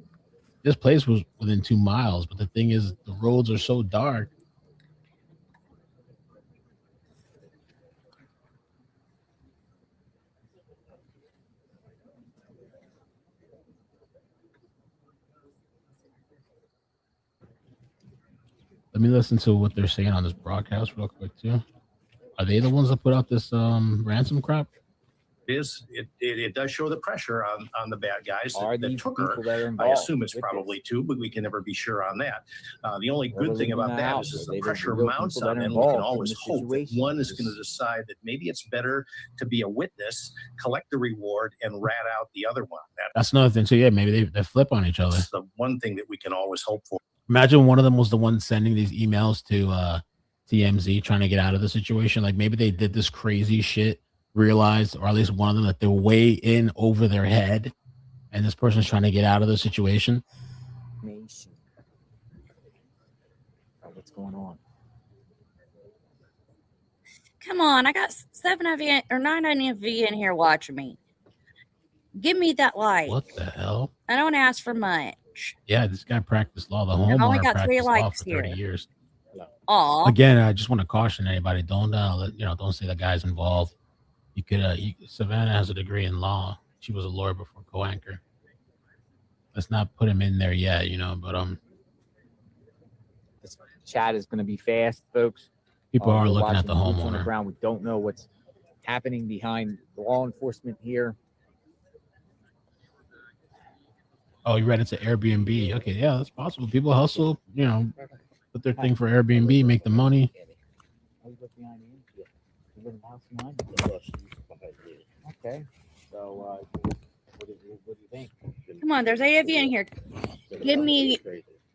This place was within 2 miles, but the thing is, the roads are so dark. Let me listen to what they're saying on this broadcast real quick too. Are they the ones that put out this ransom crap? It does show the pressure on the bad guys Are that these took people her. that are I involved assume it's with probably two, but we can never be sure on that. The only Whoever good thing lived in about the that house, is are the they the pressure real mounts people that on are them. We can involved in always this hope that situation? one is going to decide that maybe it's better to be a witness, collect the reward, and rat out the other one. That's another thing. So yeah, maybe they flip on each other. That's the one thing that we can always hope for. Imagine one of them was the one sending these emails to TMZ trying to get out of the situation. Like maybe they did this crazy shit, realized, or at least one of them, that they're way in over their head, and this person's trying to get out of the situation. Nation. What's going on? Come on, I got 7 of you or 9 of you in here watching me. Give me that like. What the hell? I don't ask for much. Yeah, this guy practiced law. The I've only homeowner got 3 practiced law likes for 30 here. years. Aw. Again, I just want to caution anybody: don't don't say the guy's involved. You could. Savannah has a degree in law. She was a lawyer before co-anchor. Let's not put him in there yet, but This chat is going to be fast, folks. people are We're looking at watching the boots on the homeowner. ground. We don't know what's happening behind law enforcement here. Oh, you read it's an Airbnb. Okay, yeah, that's possible. People hustle, put their thing for Airbnb, make the money. Okay. So, what do you think? Come on, there's 8 of you in here. Give me.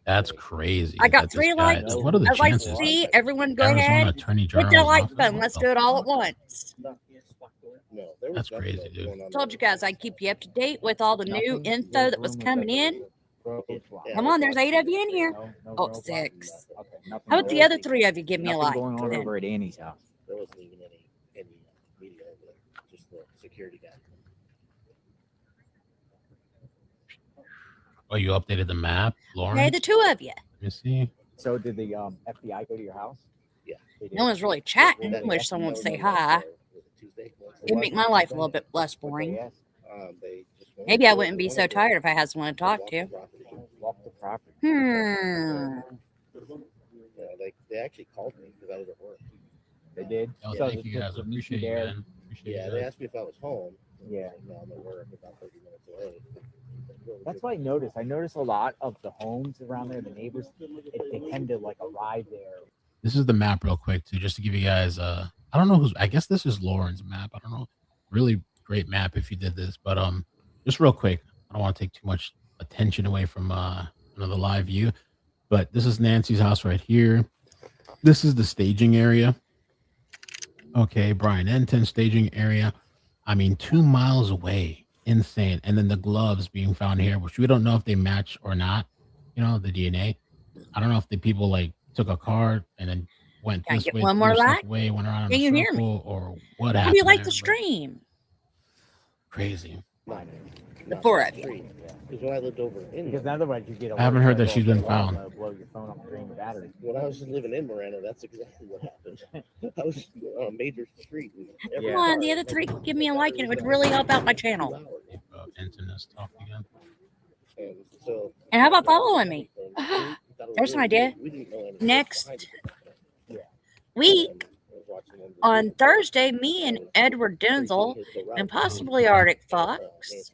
That's crazy. I got that this 3 guy- likes. What are the I'd like to chances? see everyone go Arizona ahead. Attorney Hit General's that like office? button. What Let's the do it all at fuck? once. That's crazy, dude. Told you guys I'd keep you up to date with all the new info that was coming in. Come on, there's 8 of you in here. Oh, 6. How about the other 3 of you give me a Nothing like? going on then? over at Annie's house. There wasn't even any media over there, just the security guy. Oh, you updated the map, Lauren? Okay, the 2 of you. Let me see. So did the FBI go to your house? Yeah. No one's really chatting. Wish someone would say hi. It'd make my life a little bit less boring. Maybe I wouldn't be so tired if I had someone to talk to. Walk the property. Yeah, they actually called me because I was at work. They did. Oh, So thank you the guys. I permission appreciate you, there. man. Appreciate Yeah, you they guys. asked me if I was home. Yeah. No, I'm at work about 30 minutes away. That's what I noticed. I noticed a lot of the homes around there, the neighbors, they tend to like arrive there This is the map real quick too, just to give you guys I don't know who's, I guess this is Lauren's map. I don't know. Really great map if you did this, but just real quick, I don't want to take too much attention away from another live view, but this is Nancy's house right here. This is the staging area. Okay, Brian Enton staging area. I mean, 2 miles away. Insane. And then the gloves being found here, which we don't know if they match or not, you know, the DNA. I don't know if the people like took a car and then went Can I this get way, one threw more stuff like? away, went around in Can a you hear me? circle, or what How do you happened like there, the but stream? crazy. The four of you. Because when I lived over in Because otherwise you get. I haven't heard that alert she's been saying, "Oh, found. blow your phone up, drain the battery." when I was living in Miranda, that's exactly what happened. I was on a major street. And Come on, the other three could give me a like and it would really help out my channel. Internet's talk again. And so, And how about following me? thought it was There's an really idea. good. We didn't know anything Next behind it. week, I was watching them on Thursday, me and Edward Denzel and possibly Arctic Fox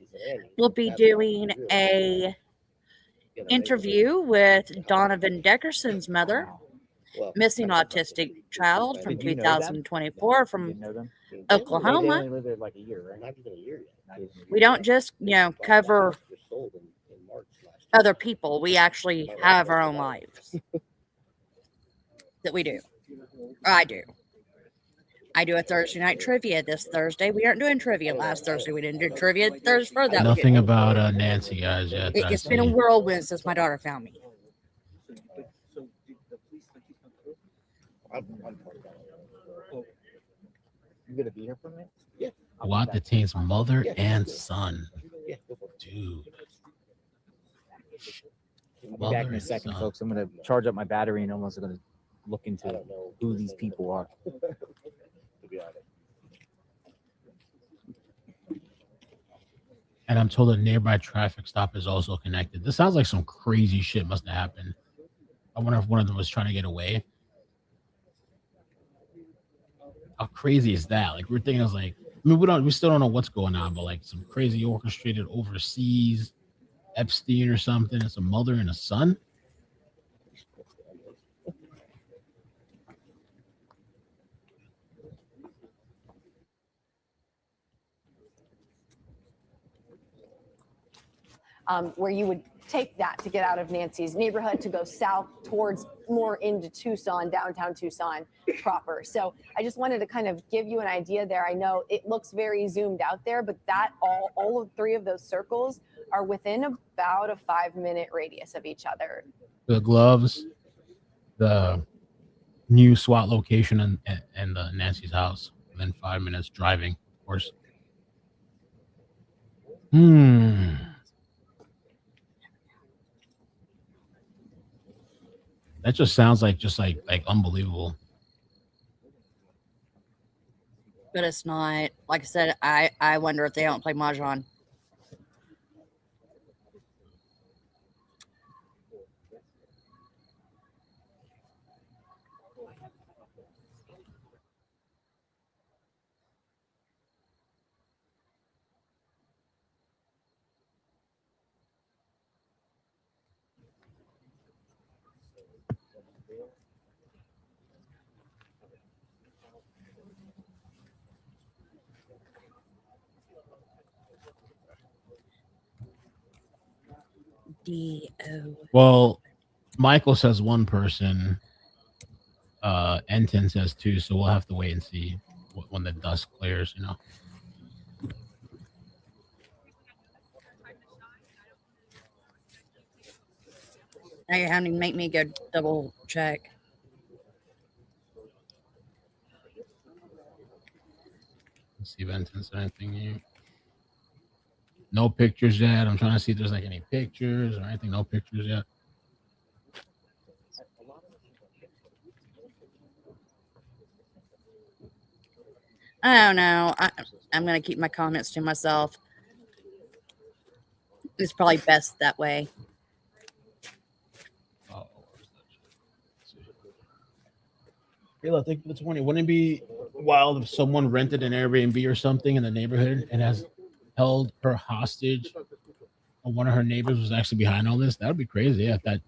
will be doing a interview with Donovan Deckerson's mother, missing autistic child from Did you know them? 2024 You from know them? They Oklahoma. only lived there like a year, right? Not even a year yet. We don't just, cover other people. We actually have our own lives that we do. I do. I do a Thursday night trivia this Thursday. We aren't doing trivia last Thursday. We didn't do trivia Thursday for that. Nothing about Nancy, guys, yet. It's been a whirlwind since my daughter found me. I'm part of that. You gonna be here for a minute? Yeah. What detains mother and son? Yeah, go for it. Dude. I'll be back in a second, folks. I'm gonna charge up my battery and almost gonna look into who these people are. To be honest. And I'm told a nearby traffic stop is also connected. This sounds like some crazy shit must have happened. I wonder if one of them was trying to get away. How crazy is that? Like, we're thinking, I was like, I mean, we still don't know what's going on, but like some crazy orchestrated overseas Epstein or something. It's a mother and a son. Where you would take that to get out of Nancy's neighborhood to go south towards more into Tucson, downtown Tucson proper. So I just wanted to kind of give you an idea there. I know it looks very zoomed out there, but that all of three of those circles are within about a 5-minute radius of each other. The gloves, the new SWAT location, and the Nancy's house within 5 minutes driving, of course. That just sounds like unbelievable. But it's not. Like I said, I wonder if they don't play Mahjong. D-O. Well, Michael says one person. N10 says two, so we'll have to wait and see when the dust clears, you know. Now you're having to make me go double check. Let's see if N10 said anything here. No pictures yet. I'm trying to see if there's like any pictures or anything. No pictures yet. I don't know. I'm going to keep my comments to myself. It's probably best that way. Kayla, thank you for the 20. Wouldn't it be wild if someone rented an Airbnb or something in the neighborhood and has held her hostage, and one of her neighbors was actually behind all this? That would be crazy. Yeah, if that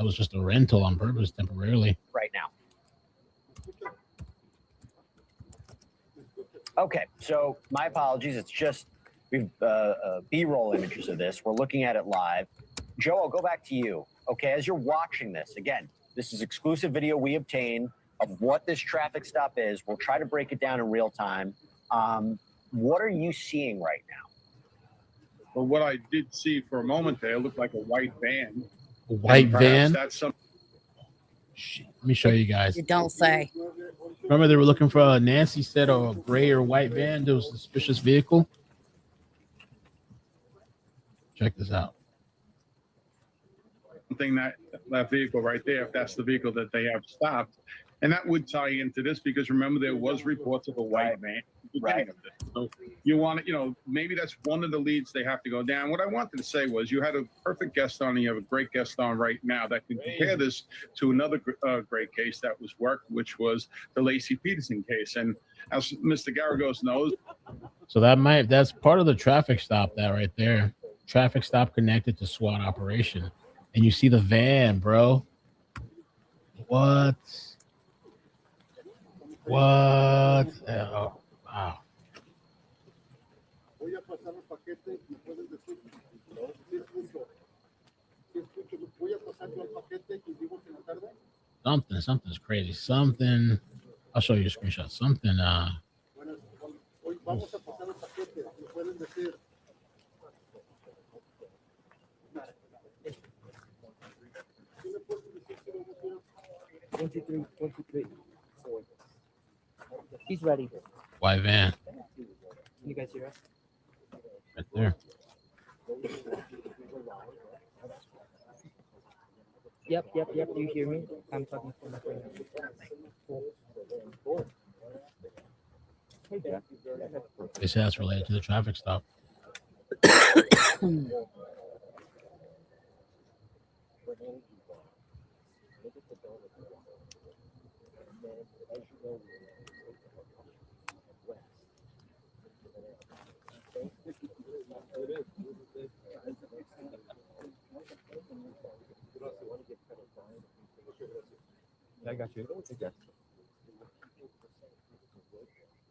was just a rental on purpose temporarily. Right now. Okay, so my apologies. It's just we've B-roll images of this. We're looking at it live. Joe, I'll go back to you. Okay, as you're watching this, again, this is exclusive video we obtained of what this traffic stop is. We'll try to break it down in real time. What are you seeing right now? But what I did see for a moment there looked like a white van. A white And perhaps van? That's some. Let me show you guys. You don't say. Remember they were looking for Nancy said a gray or white van. There was a suspicious vehicle. Check this out. Something that vehicle right there, if that's the vehicle that they have stopped. And that would tie into this because remember there was reports of a white van. Right. So you want to, maybe that's one of the leads they have to go down. What I wanted to say was you had a perfect guest on and you have a great guest on right now that can compare this to another great case that was worked, which was the Lacey Peterson case. And as Mr. Garagos knows. So that's part of the traffic stop that right there. Traffic stop connected to SWAT operation. And you see the van, bro. What? Oh, wow. Something's crazy. Something. I'll show you a screenshot. Something. He's ready. White van. You guys hear us? Right there. Yep. Do you hear me? I'm talking to my friend. Hey, Jeff. They say that's related to the traffic stop. I got you.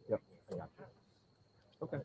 Yep, I got you. Okay.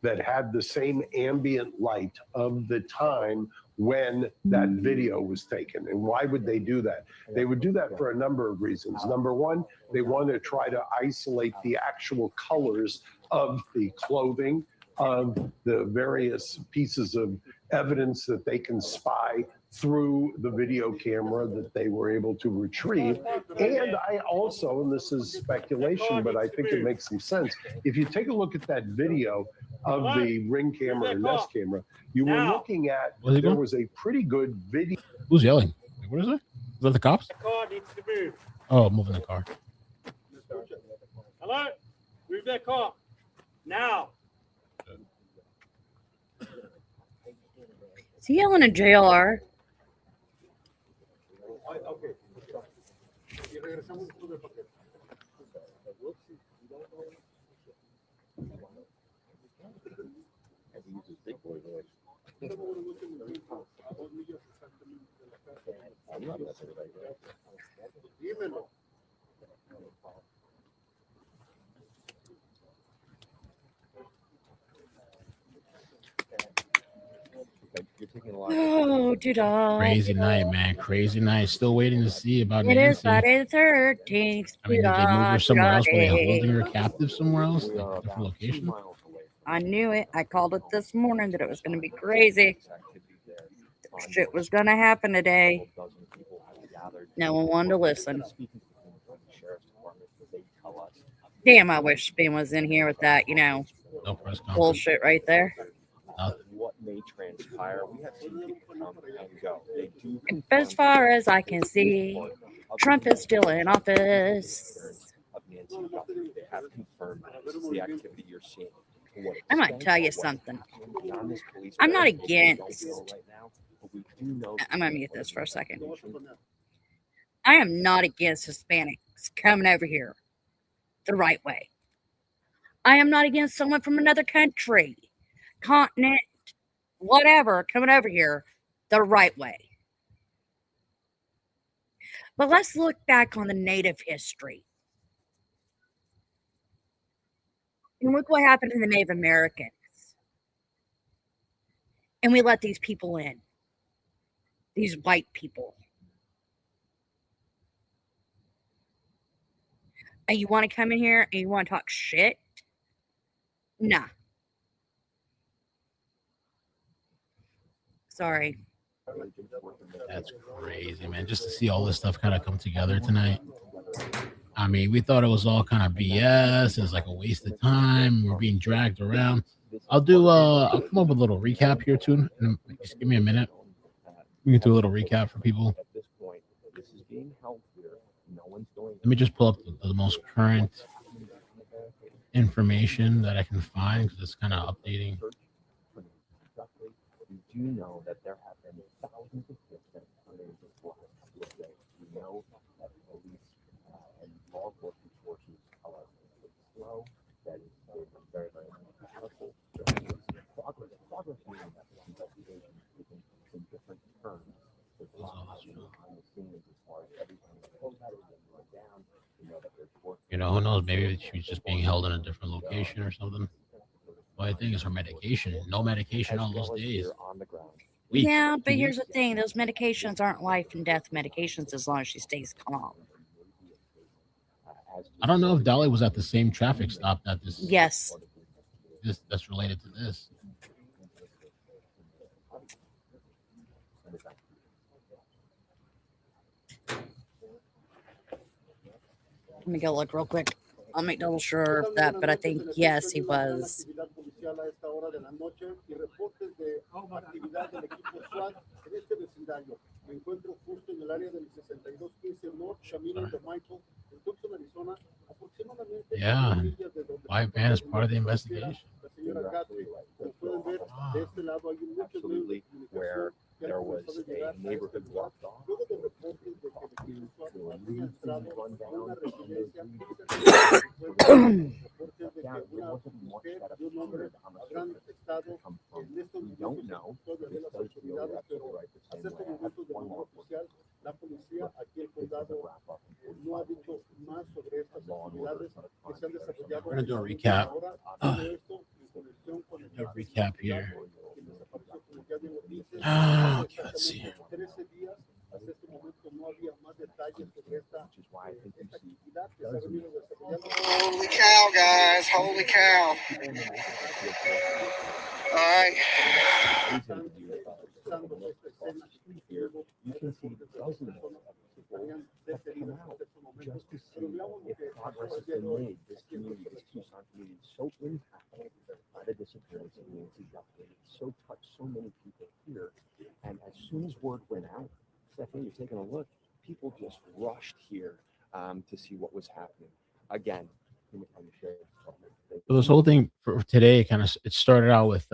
That had the same ambient light of the time when that video was taken. And why would they do that? They would do that for a number of reasons. Number one, they want to try to isolate the actual colors of the clothing, of the various pieces of evidence that they can spy through the video camera that they were able to retrieve. And I also, and this is speculation, but I think it makes some sense, if you take a look at that video of the Ring camera and Nest camera, you were looking at, there was a pretty good video. Who's yelling? What is it? Is that the cops? The car needs to move. Oh, moving the car. Hello? Move that car. Now. Is he yelling at JLR? Oh, doo-dah. Crazy night, man. Crazy night. Still waiting to see about It is Nancy. Friday the 13th. I mean, did they move her somewhere else? Were they holding her captive somewhere else? Like different location? I knew it. I called it this morning that it was going to be crazy. Shit was going to happen today. No one wanted to listen. Damn, I wish Spin was in here with that, No press conference. bullshit right there. What may transpire, we have seen people come and go. They do And as far as I can see, Trump is still in office. of Nancy Guthrie. They have confirmed that this is the activity you're seeing. I might tell you something. I'm not against. I'm going to mute this for a second. I am not against Hispanics coming over here the right way. I am not against someone from another country, continent, whatever, coming over here the right way. But let's look back on the Native history. And look what happened to the Native Americans. And we let these people in, these white people. And you want to come in here and you want to talk shit? Nah. Sorry. That's crazy, man. Just to see all this stuff kind of come together tonight. I mean, we thought it was all kind of BS. It's like a waste of time. We're being dragged around. I'll come up with a little recap here too. Just give me a minute. We can do a little recap for people. At this point, this is being held here. No one's going. Let me just pull up the most current information that I can find because it's kind of updating. We do know that there have been thousands of victims in the last couple of days. We know that police and law enforcement forces are slow. That is very, very powerful. Progress in that investigation is in different terms. There's a lot happening behind the scenes as far as everything that's going down. We know that there's work. You know, who knows? Maybe she was just being held in a different location or something. Well, I think it's her medication. No medication all those days. Weeks, Yeah, but 2 here's weeks. the thing. Those medications aren't life and death medications as long as she stays calm. I don't know if Dolly was at the same traffic stop that Yes. That's related to this. Let me go look real quick. I'll make double sure of that, but I think, yes, he was. Yeah, white van is part of the investigation. Absolutely, where there was a neighborhood blocked off. We don't know. La policía aquí el condado no ha dicho más sobre estas actividades que se han desarrollado. We're gonna do a recap. Do a recap here. Okay, let's see. 13 días hasta este momento no había más detalles sobre esta actividad que se ha venido desarrollando. Holy cow, guys! Holy cow! All right. You can see dozens of people have come out just to see if progress has been made. This community, this Tucson community, is so impacted by the disappearance of Nancy Guthrie. It so touched so many people here. And as soon as word went out, Stephanie, you're taking a look, people just rushed here to see what was happening. Again, So this whole thing for today it started out with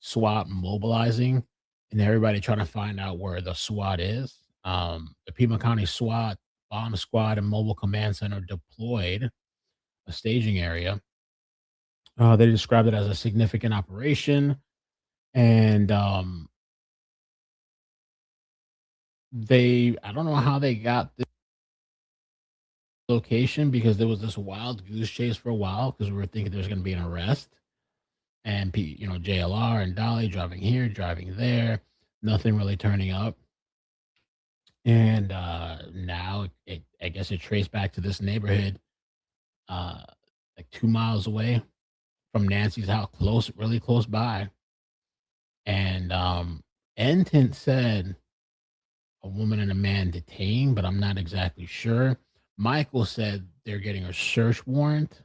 SWAT mobilizing and everybody trying to find out where the SWAT is. The Pima County SWAT bomb squad and mobile command center deployed a staging area. They described it as a significant operation, and I don't know how they got this location because there was this wild goose chase for a while because we were thinking there's going to be an arrest. And JLR and Dolly driving here, driving there, nothing really turning up. And now I guess it traced back to this neighborhood, like 2 miles away from Nancy's house, really close by. And Entent said a woman and a man detained, but I'm not exactly sure. Michael said they're getting a search warrant,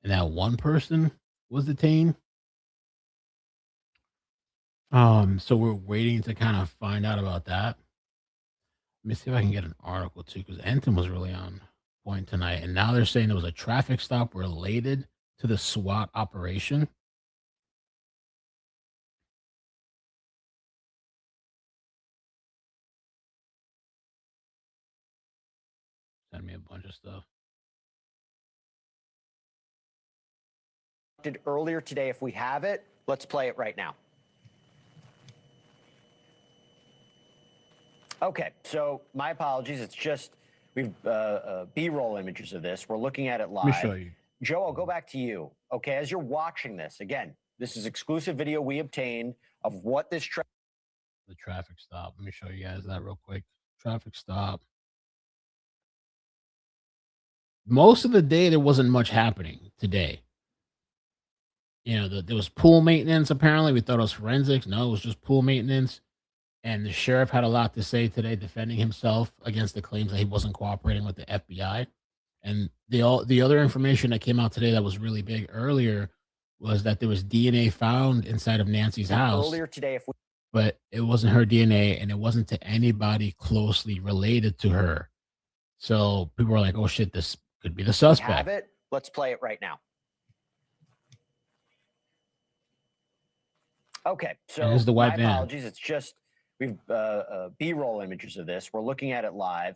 and that one person was detained. So we're waiting to kind of find out about that. Let me see if I can get an article too, because Enton was really on point tonight. And now they're saying there was a traffic stop related to the SWAT operation. Send me a bunch of stuff. conducted earlier today. If we have it, let's play it right now. Okay, so my apologies. It's just we've B-roll images of this. We're looking at it live. Let me show you. Joe, I'll go back to you. Okay, as you're watching this, again, this is exclusive video we obtained of what this The traffic stop. Let me show you guys that real quick. Traffic stop. Most of the day, there wasn't much happening today. You know, there was pool maintenance, apparently. We thought it was forensics. No, it was just pool maintenance. And the sheriff had a lot to say today, defending himself against the claims that he wasn't cooperating with the FBI. And the other information that came out today that was really big earlier was that there was DNA found inside of Nancy's house. earlier today. If we But it wasn't her DNA, and it wasn't to anybody closely related to her. So people were like, "Oh shit, this could be the have suspect." it, let's play it right now. Okay, so And this is the white my van. apologies. It's just we've B-roll images of this. We're looking at it live.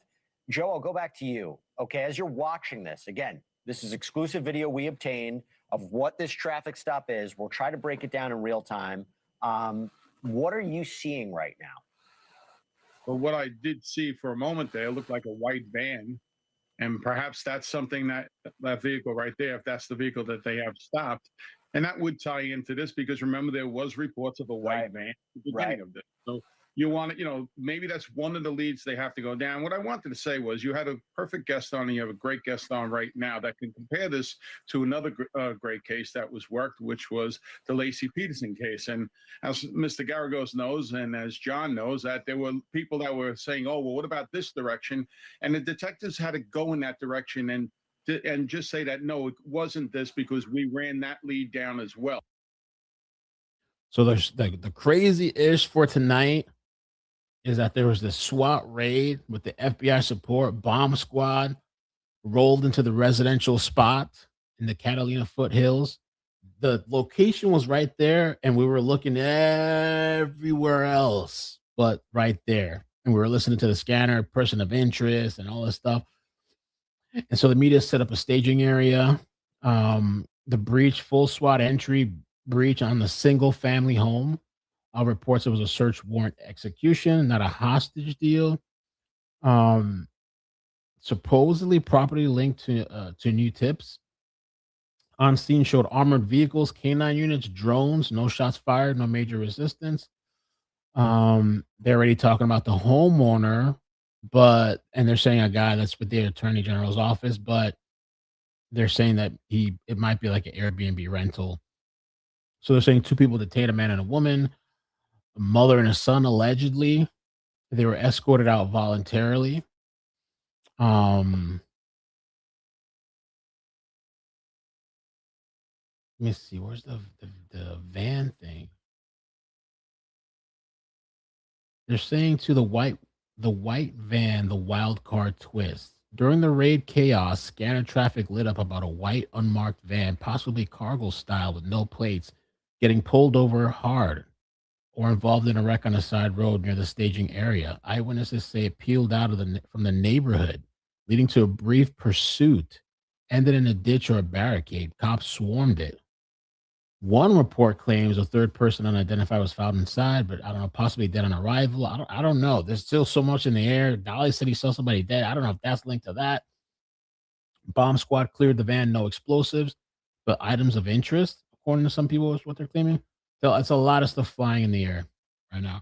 Joe, I'll go back to you. Okay, as you're watching this, again, this is exclusive video we obtained of what this traffic stop is. We'll try to break it down in real time. What are you seeing right now? But what I did see for a moment there looked like a white van. And perhaps that's something that vehicle right there, if that's the vehicle that they have stopped. And that would tie into this because remember, there was reports of a white van at the beginning of this. So you want to, you know, maybe that's one of the leads they have to go down. What I wanted to say was you had a perfect guest on and you have a great guest on right now that can compare this to another great case that was worked, which was the Lacey Peterson case. And as Mr. Garagos knows, and as John knows, that there were people that were saying, oh, well, what about this direction? And the detectives had to go in that direction and just say that, no, it wasn't this because we ran that lead down as well. So there's the crazy ish for tonight is that there was this SWAT raid with the FBI support. Bomb squad rolled into the residential spot in the Catalina foothills. The location was right there, and we were looking everywhere else but right there. And we were listening to the scanner, person of interest, and all this stuff. And so the media set up a staging area. The breach, full SWAT entry breach on the single family home. Reports it was a search warrant execution, not a hostage deal. Supposedly property linked to new tips. On scene showed armored vehicles, canine units, drones, no shots fired, no major resistance. They're already talking about the homeowner, and they're saying a guy that's with the attorney general's office, but they're saying that it might be like an Airbnb rental. So they're saying two people detained, a man and a woman, a mother and a son, allegedly. They were escorted out voluntarily. Let me see. Where's the van thing? They're saying to the white van, the wild card twist. During the raid chaos, scanner traffic lit up about a white unmarked van, possibly cargo style with no plates, getting pulled over hard or involved in a wreck on a side road near the staging area. Eyewitnesses say it peeled out from the neighborhood, leading to a brief pursuit, ended in a ditch or a barricade. Cops swarmed it. One report claims a third person unidentified was found inside, but I don't know, possibly dead on arrival. I don't know. There's still so much in the air. Dolly said he saw somebody dead. I don't know if that's linked to that. Bomb squad cleared the van, no explosives, but items of interest, according to some people, is what they're claiming. So it's a lot of stuff flying in the air right now.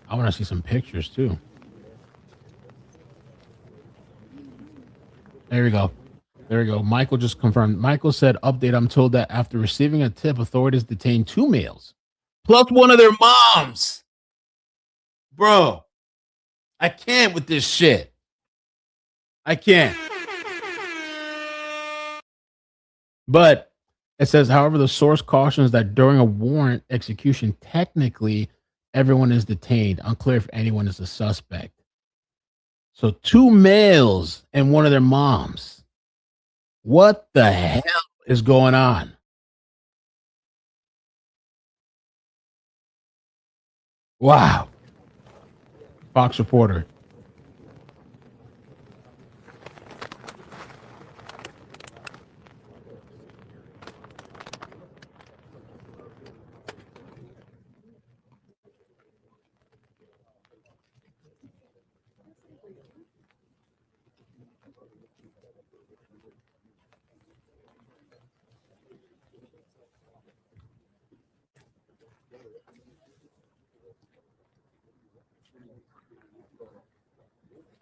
I want to see some pictures too. There we go. There we go. Michael just confirmed. Michael said, update, I'm told that after receiving a tip, authorities detained 2 males plus one of their moms. Bro, I can't with this shit. I can't. But it says, however, the source cautions that during a warrant execution, technically, everyone is detained. Unclear if anyone is a suspect. So 2 males and one of their moms. What the hell is going on? Wow. Fox reporter.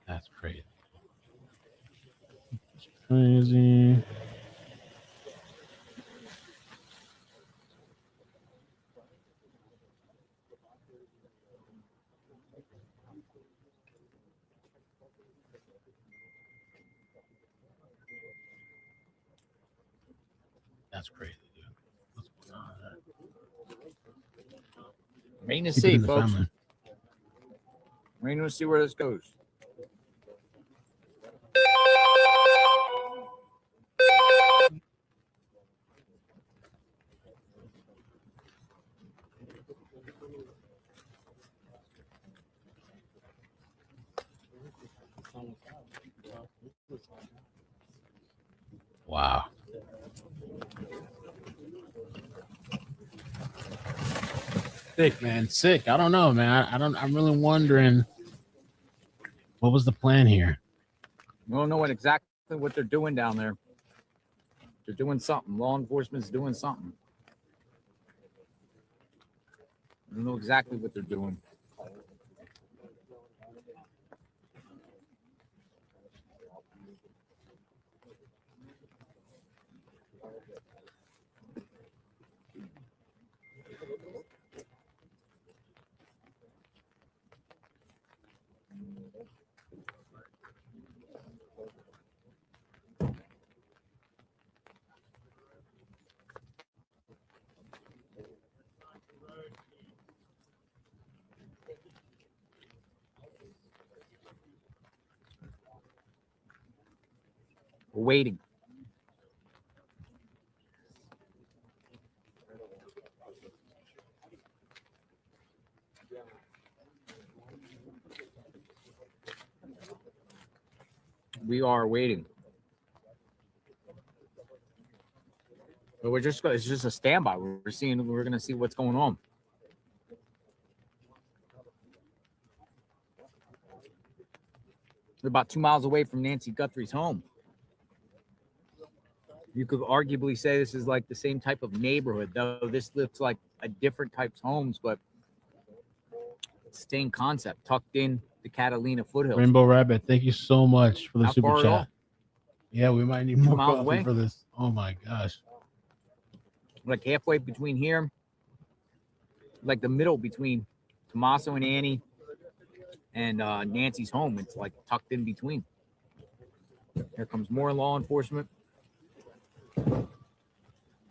That's crazy. That's crazy. That's crazy, dude. What's going on there? Waiting to Keep it see, in the folks. family. Waiting to see where this goes. Wow. Sick, man. Sick. I don't know, man. I'm really wondering what was the plan here. We don't know exactly what they're doing down there. They're doing something. Law enforcement's doing something. I don't know exactly what they're doing. We're waiting. We are waiting. But it's just a standby. We're going to see what's going on. We're about 2 miles away from Nancy Guthrie's home. You could arguably say this is like the same type of neighborhood, though this looks like a different types of homes, but same concept, tucked in the Catalina foothills. Rainbow Rabbit, thank you so much for the Not super far at chat. all. Yeah, we might need more miles coffee away. for this. Oh my gosh. Like halfway between here, like the middle between Tommaso and Annie and Nancy's home. It's like tucked in between. Here comes more law enforcement.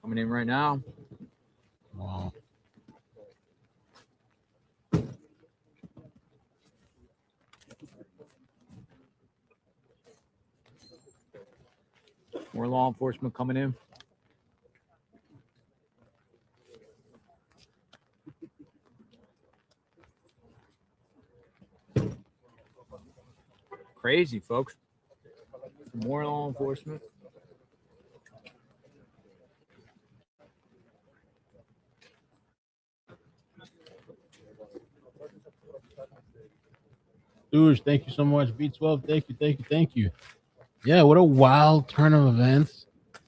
Coming in right now. Wow. More law enforcement coming in. Crazy, folks. More law enforcement. Dude, thank you so much. B12, thank you. Yeah, what a wild turn of events.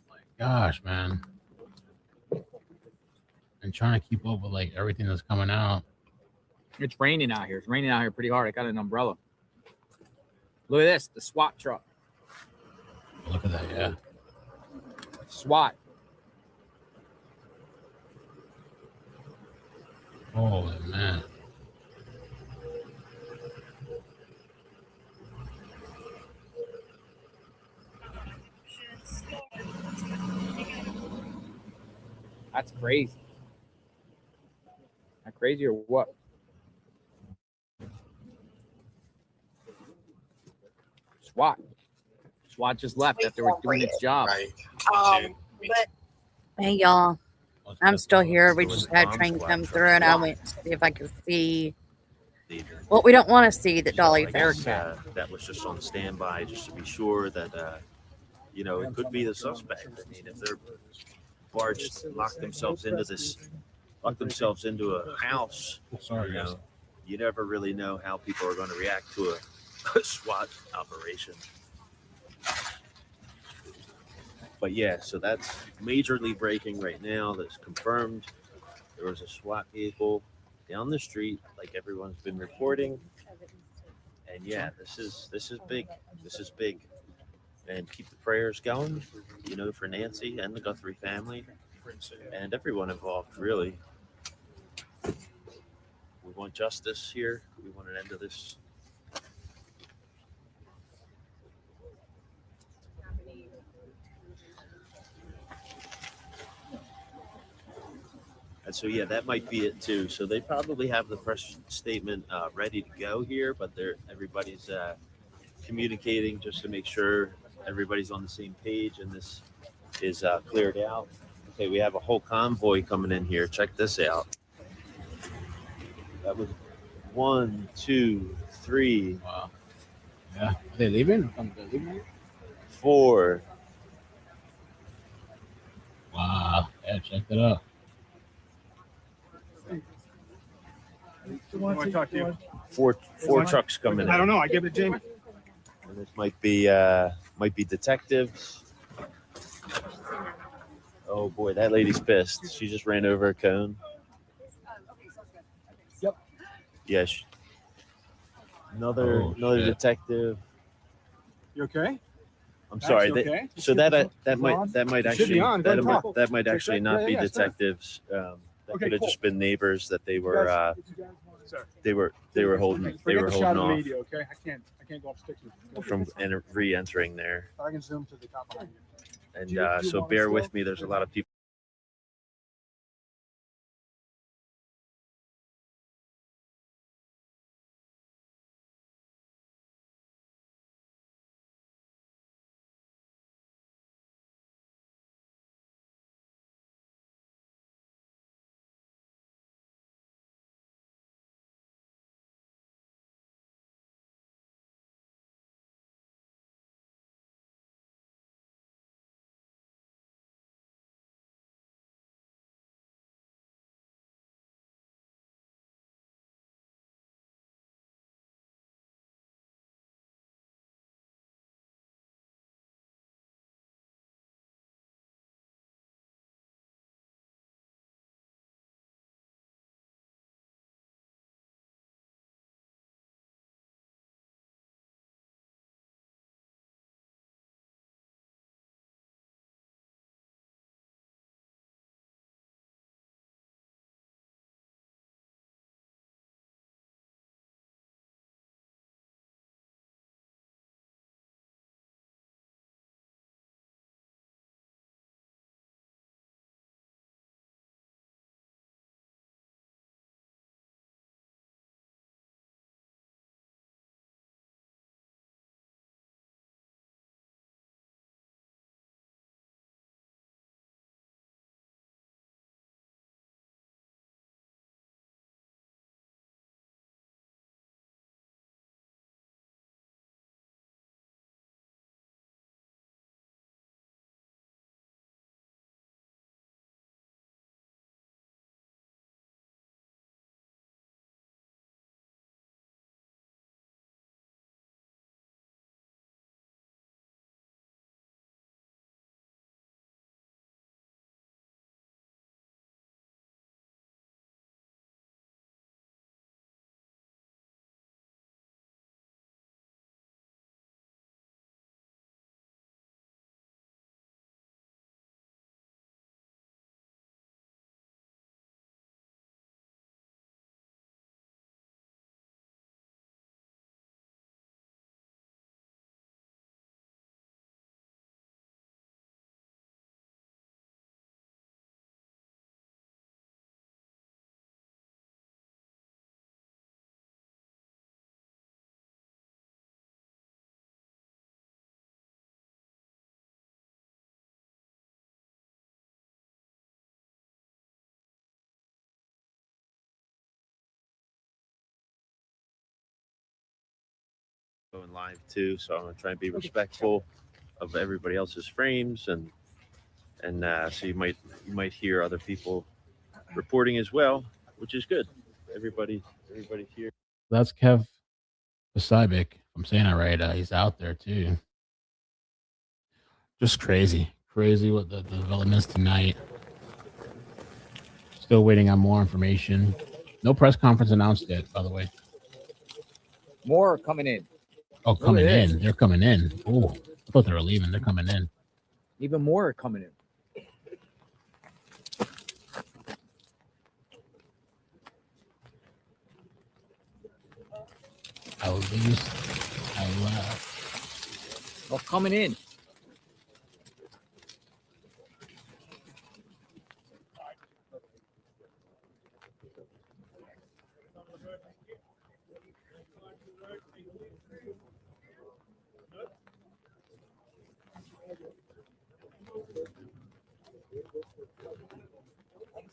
My gosh, man. And trying to keep up with like everything that's coming out. It's raining out here. It's raining out here pretty hard. I got an umbrella. Look at this, the SWAT truck. Look at that, yeah. SWAT. Holy man. That's crazy. Not crazy or what? SWAT. SWAT just left after we're doing its job. Hey, y'all. I'm still here. We just had a train come through, and I went to see if I could see what we don't want to see that Dolly found. That was just on standby, just to be sure that it could be the suspect. I mean, if they're locked themselves into a house, you never really know how people are going to react to a SWAT operation. But yeah, so that's majorly breaking right now. That's confirmed. There was a SWAT vehicle down the street, like everyone's been reporting. And yeah, this is big. This is big. And keep the prayers going, for Nancy and the Guthrie family and everyone involved, really. We want justice here. We want an end to this. And so, yeah, that might be it too. So they probably have the press statement ready to go here, but everybody's communicating just to make sure everybody's on the same page and this is cleared out. Okay, we have a whole convoy coming in here. Check this out. That was 1, 2, 3. Wow. Yeah. Are they leaving? 4. Wow. Yeah, check it out. Four trucks coming in. I don't know. I give it to Jamie. And this might be detectives. Oh boy, that lady's pissed. She just ran over a cone. Yep. Yes. Another detective. You okay? I'm sorry. Okay. So that might actually not be Yeah, detectives. That Okay, could have cool. just been neighbors that they were holding off Media, okay? I can't go up sticks with you. from re-entering there. I can zoom to the top behind you. And Do you so want bear us with to- me. There's a lot of people. going live too, so I'm gonna try and be respectful of everybody else's frames, and so you might hear other people reporting as well, which is good. Everybody here. That's Kev Pacific. If I'm saying it right. He's out there too. Just crazy what the developments tonight. Still waiting on more information. No press conference announced yet, by the way. More are coming in. Oh, Look coming at this. in. They're coming in. Oh, I thought they were leaving. They're coming in. Even more are coming in. At least I laugh. Well, coming in.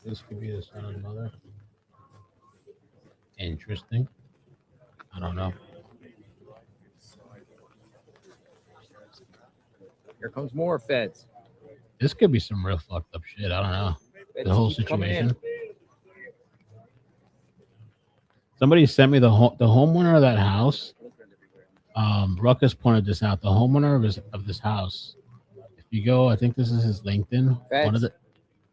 This could be the son and mother. Interesting. I don't know. Here comes more feds. This could be some real fucked up shit. I don't know. The whole situation. Somebody sent me the homeowner of that house. Ruckus pointed this out. The homeowner of this house. If you go, I think this is his LinkedIn.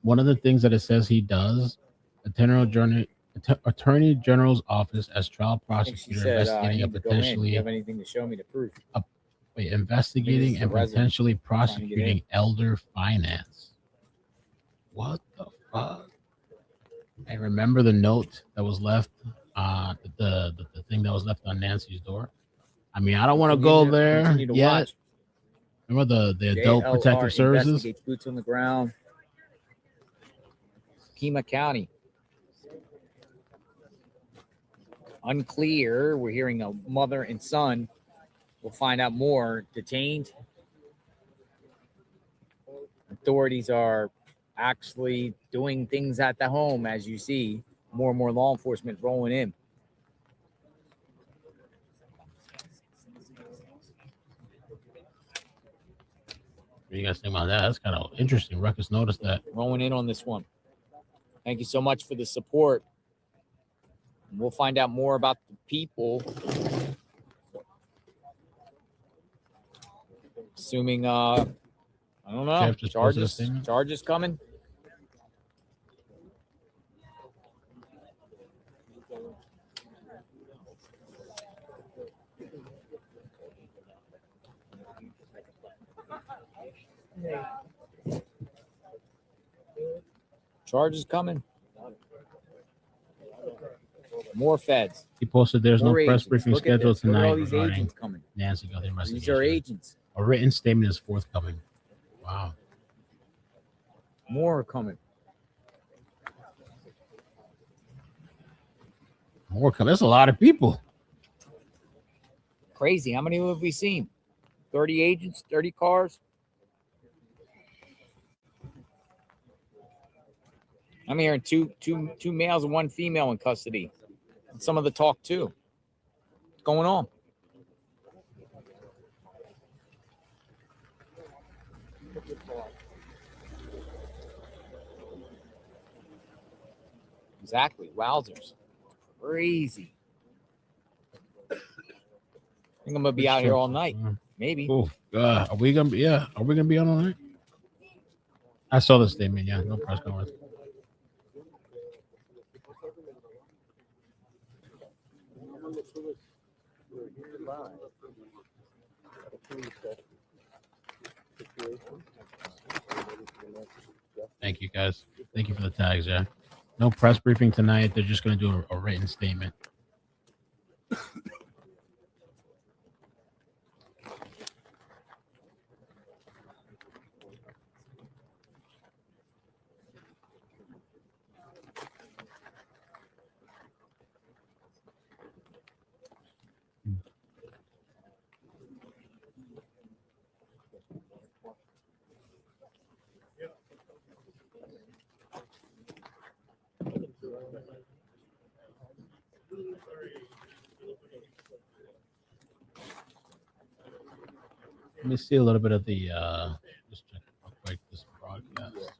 One of the things that it says he does, Attorney General's office as trial prosecutor investigating a potentially. Do you have anything to show me to prove? Investigating and potentially prosecuting elder finance. What the fuck? I remember the note that was left, the thing that was left on Nancy's door. I mean, I don't want to go there yet. Remember the Adult Protective Services? Investigates boots on the ground. Pima County. Unclear. We're hearing a mother and son. We'll find out more. Detained. Authorities are actually doing things at the home, as you see. More and more law enforcement rolling in. What do you guys think about that? That's kind of interesting. Ruckus noticed that. Rolling in on this one. Thank you so much for the support. We'll find out more about the people. Assuming, I don't know, charges coming. Charges coming. More feds. He posted there's no press briefing scheduled tonight. Look at all these regarding agents coming. Nancy got the investigation. These are agents. A written statement is forthcoming. Wow. More are coming. More coming. That's a lot of people. Crazy. How many have we seen? 30 agents, 30 cars. I'm hearing two males and one female in custody. And some of the talk too. What's going on? Exactly. Wowzers. Crazy. I think I'm gonna be out here all night. Maybe. Oh God. Are we gonna be on all night? I saw the statement, yeah. No press conference. Thank you guys. Thank you for the tags, yeah. No press briefing tonight. They're just gonna do a written statement. Let me see a little bit of the just check real quick this broadcast.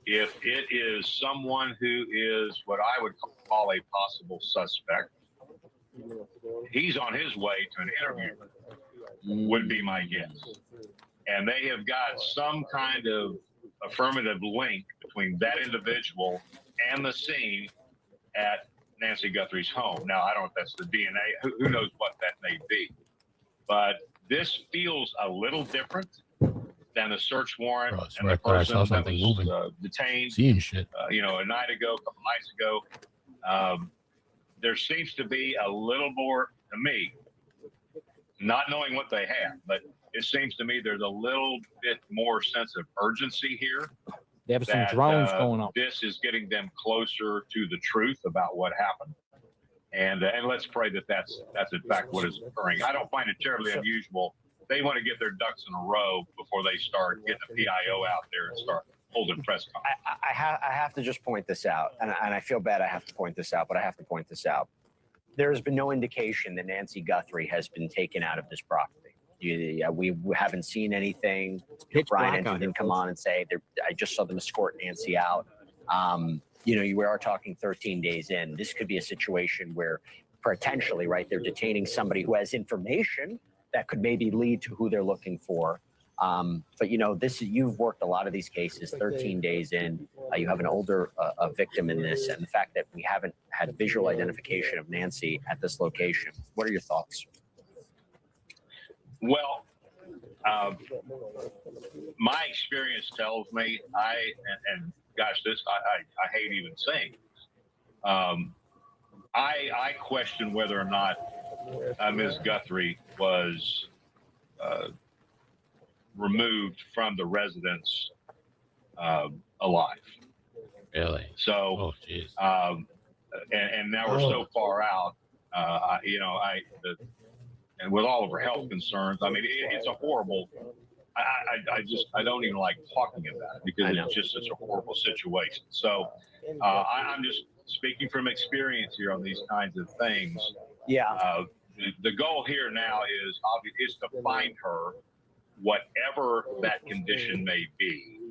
If it is someone who is what I would call a possible suspect, he's on his way to an interview, would be my guess. And they have got some kind of affirmative link between that individual and the scene at Nancy Guthrie's home. Now, I don't know if that's the DNA. Who knows what that may be. But this feels a little different than the search warrant and the person that was detained, seeing shit. A night ago, a couple nights ago. There seems to be a little more, to me, not knowing what they have, but it seems to me there's a little bit more sense of urgency here. They have some drones going up. This is getting them closer to the truth about what happened. And let's pray that that's in fact what is occurring. I don't find it terribly unusual. They want to get their ducks in a row before they start getting the PIO out there and start holding press conferences. I have to just point this out, and I feel bad I have to point this out, but I have to point this out. There has been no indication that Nancy Guthrie has been taken out of this property. We haven't seen anything. Brian didn't come on and say, I just saw them escort Nancy out. We are talking 13 days in. This could be a situation where potentially, right, they're detaining somebody who has information that could maybe lead to who they're looking for. But you've worked a lot of these cases, 13 days in. You have an older victim in this, and the fact that we haven't had visual identification of Nancy at this location. What are your thoughts? Well, my experience tells me, and gosh, this I hate even saying. I question whether or not Ms. Guthrie was removed from the residence alive. Really? So, and now we're so far out. And with all of her health concerns, I mean, it's a horrible. I don't even like talking about it because it's just such a horrible situation. So, I'm just speaking from experience here on these kinds of things. Yeah. The goal here now is to find her, whatever that condition may be,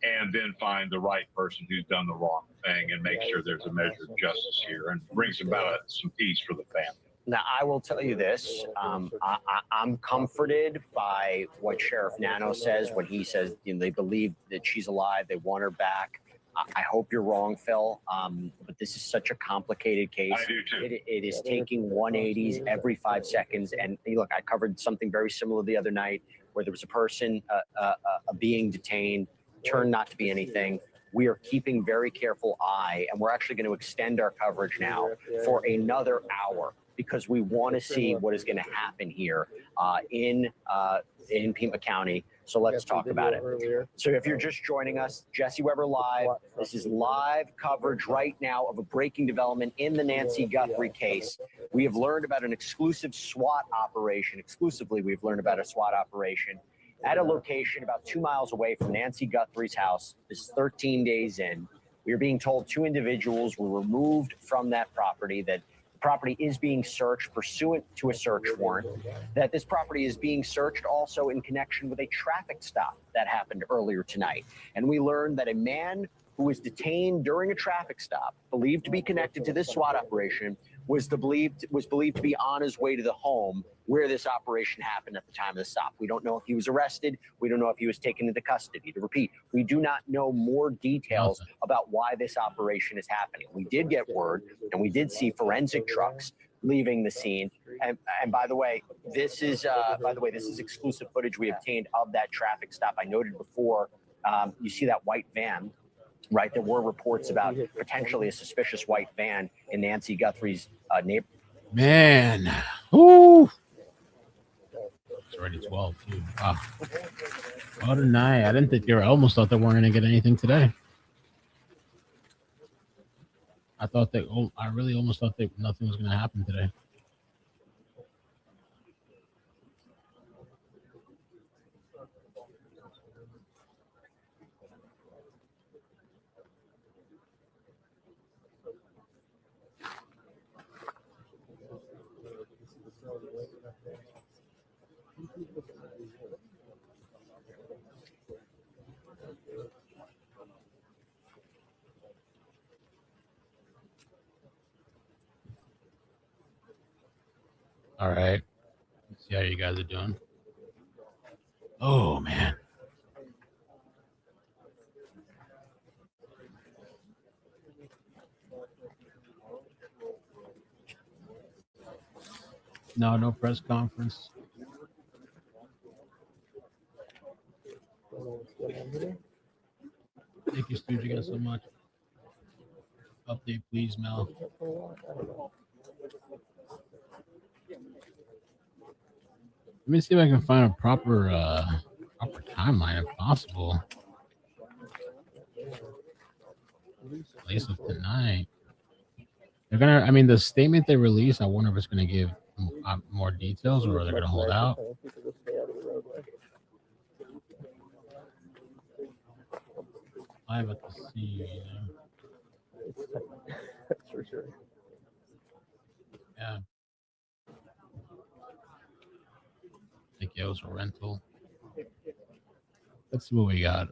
and then find the right person who's done the wrong thing and make sure there's a measure of justice here and brings about some peace for the family. Now, I will tell you this. I'm comforted by what Sheriff Nano says when he says they believe that she's alive. They want her back. I hope you're wrong, Phil. But this is such a complicated case. I do too. It is taking 180s every 5 seconds. And look, I covered something very similar the other night where there was a person being detained, turned not to be anything. We are keeping very careful eye, and we're actually going to extend our coverage now for another hour because we want to see what is going to happen here in Pima County. So let's talk about it. So if you're just joining us, Jesse Weber Live. This is live coverage right now of a breaking development in the Nancy Guthrie case. We have learned about an exclusive SWAT operation. Exclusively, we've learned about a SWAT operation at a location about 2 miles away from Nancy Guthrie's house. This is 13 days in. We are being told 2 individuals were removed from that property, that the property is being searched pursuant to a search warrant, that this property is being searched also in connection with a traffic stop that happened earlier tonight. And we learned that a man who was detained during a traffic stop, believed to be connected to this SWAT operation, was believed to be on his way to the home where this operation happened at the time of the stop. We don't know if he was arrested. We don't know if he was taken into custody. To repeat, we do not know more details about why this operation is happening. We did get word, and we did see forensic trucks leaving the scene. And by the way, this is exclusive footage we obtained of that traffic stop. I noted before, you see that white van. Right, there were reports about potentially a suspicious white van in Nancy Guthrie's neighborhood. Man, whoo! It's already 12 too. Wow. What a night! I didn't think I almost thought they weren't going to get anything today. I really almost thought that nothing was going to happen today. All right. Let's see how you guys are doing. Oh, man. No press conference. Thank you, Stooge, again so much. Update, please, Mel. Let me see if I can find a proper timeline if possible. Release of tonight. They're gonna. I mean, the statement they released. I wonder if it's gonna give more details or they're gonna hold out. Live at the scene. That's for sure. Yeah. I think it was a rental. Let's see what we got.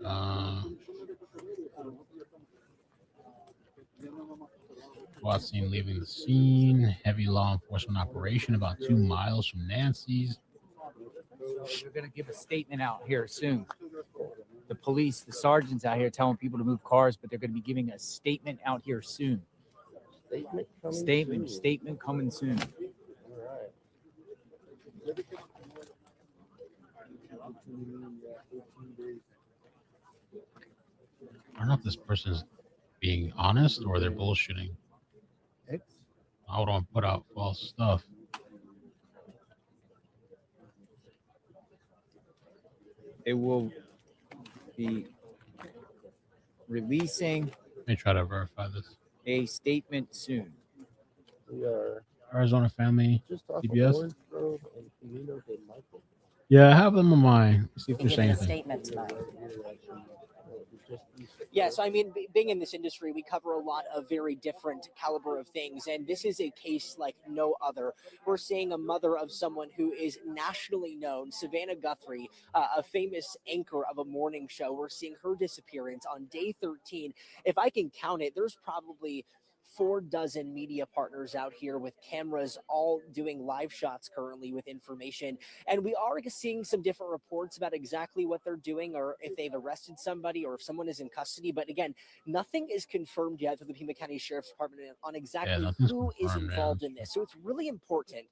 SWAT scene leaving the scene. Heavy law enforcement operation about 2 miles from Nancy's. They're going to give a statement out here soon. The police, the sergeants out here telling people to move cars, but they're going to be giving a statement out here soon. Statement coming soon. I don't know if this person's being honest or they're bullshitting. I don't put out false stuff. They will be releasing. Let me try to verify this. A statement soon. We are Arizona Family just off CBS. of Orange Grove and Camino de Michael. Yeah, I have them on mine. See if they're saying anything. Statement tonight. Yeah, so I mean, being in this industry, we cover a lot of very different caliber of things, and this is a case like no other. We're seeing a mother of someone who is nationally known, Savannah Guthrie, a famous anchor of a morning show. We're seeing her disappearance on day 13. If I can count it, there's probably 4 dozen media partners out here with cameras all doing live shots currently with information. And we are seeing some different reports about exactly what they're doing or if they've arrested somebody or if someone is in custody. But again, nothing is confirmed yet through the Pima County Sheriff's Department on exactly who is involved in this. So it's really important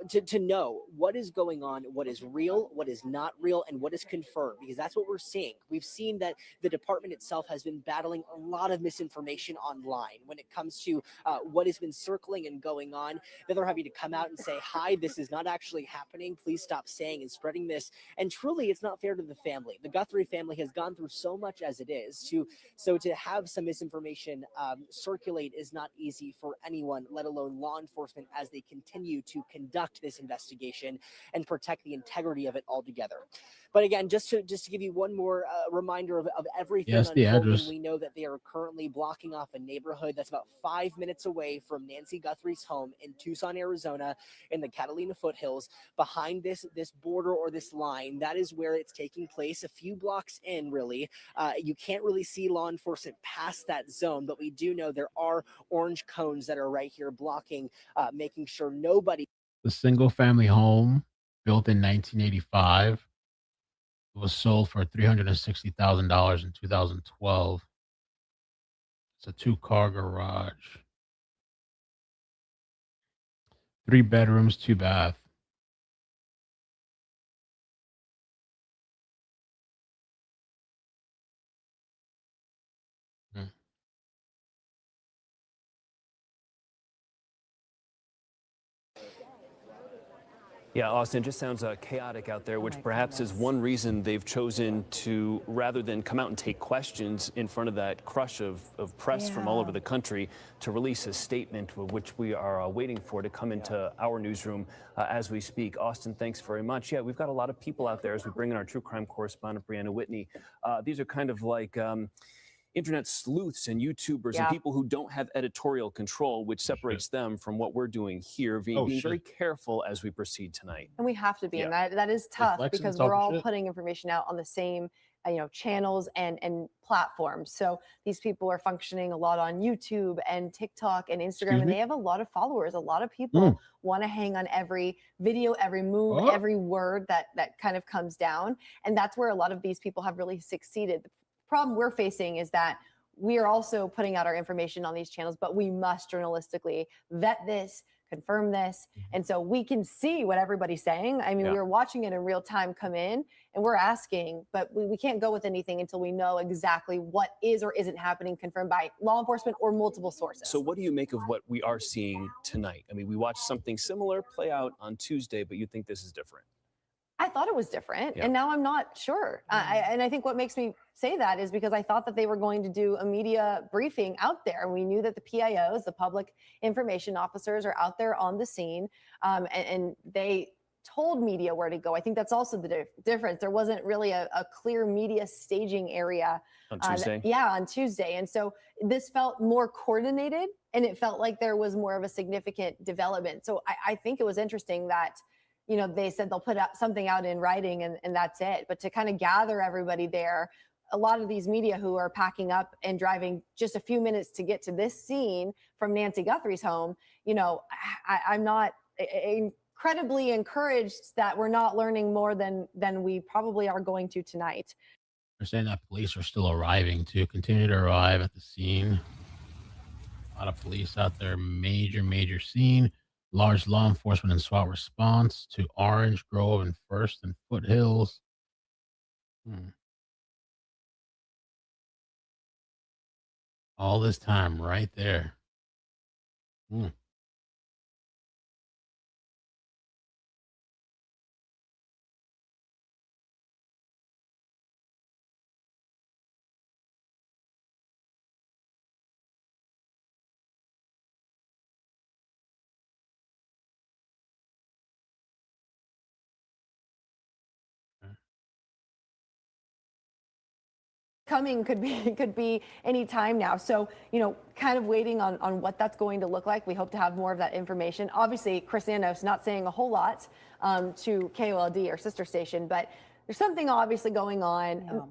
to know what is going on, what is real, what is not real, and what is confirmed, because that's what we're seeing. We've seen that the department itself has been battling a lot of misinformation online when it comes to what has been circling and going on. Then they're having to come out and say, hi, this is not actually happening. Please stop saying and spreading this. And truly, it's not fair to the family. The Guthrie family has gone through so much as it is. So to have some misinformation circulate is not easy for anyone, let alone law enforcement, as they continue to conduct this investigation and protect the integrity of it altogether. But again, just to give you one more reminder of everything the unfolding, address. we know that they are currently blocking off a neighborhood that's about 5 minutes away from Nancy Guthrie's home in Tucson, Arizona, in the Catalina foothills. Behind this border or this line, that is where it's taking place. A few blocks in, really, you can't really see law enforcement past that zone, but we do know there are orange cones that are right here blocking, making sure nobody. The single family home built in 1985 was sold for $360,000 in 2012. It's a 2-car garage, 3 bedrooms, 2 bath. Yeah, Austin, it just sounds chaotic out there, which perhaps is one reason they've chosen to, rather than come out and take questions in front of that crush of press from all over the country, to release a statement, which we are waiting for to come into our newsroom as we speak. Austin, thanks very much. Yeah, we've got a lot of people out there as we bring in our true crime correspondent, Brianna Whitney. These are kind of like internet sleuths and YouTubers and people who don't have editorial control, which separates them from what we're doing here, being very careful as we proceed tonight. And we have to be, and that is tough flexing, because talking we're all shit. putting information out on the same channels and platforms. So these people are functioning a lot on YouTube and TikTok and Instagram, and they have a lot of followers. A lot of people want to hang on every video, every move, every word that kind of comes down. And that's where a lot of these people have really succeeded. The problem we're facing is that we are also putting out our information on these channels, but we must journalistically vet this, confirm this. And so we can see what everybody's saying. I mean, we were watching it in real time come in and we're asking, but we can't go with anything until we know exactly what is or isn't happening, confirmed by law enforcement or multiple sources. So what do you make of what we are seeing tonight? I mean, we watched something similar play out on Tuesday, but you think this is different? I thought it was different, and now I'm not sure. And I think what makes me say that is because I thought that they were going to do a media briefing out there. We knew that the PIOs, the public information officers, are out there on the scene, and they told media where to go. I think that's also the difference. There wasn't really a clear media staging area on Tuesday. On Tuesday. And so this felt more coordinated, and it felt like there was more of a significant development. So I think it was interesting that they said they'll put something out in writing and that's it. But to kind of gather everybody there, a lot of these media who are packing up and driving just a few minutes to get to this scene from Nancy Guthrie's home, I'm not incredibly encouraged that we're not learning more than we probably are going to tonight. They're saying that police are still arriving to continue to arrive at the scene. A lot of police out there, major scene. Large law enforcement and SWAT response to Orange Grove and First and Foothills. All this time right there. Coming could be any time now. So, kind of waiting on what that's going to look like. We hope to have more of that information. Obviously, Chris Anos not saying a whole lot to KOLD, our sister station, but there's something obviously going on.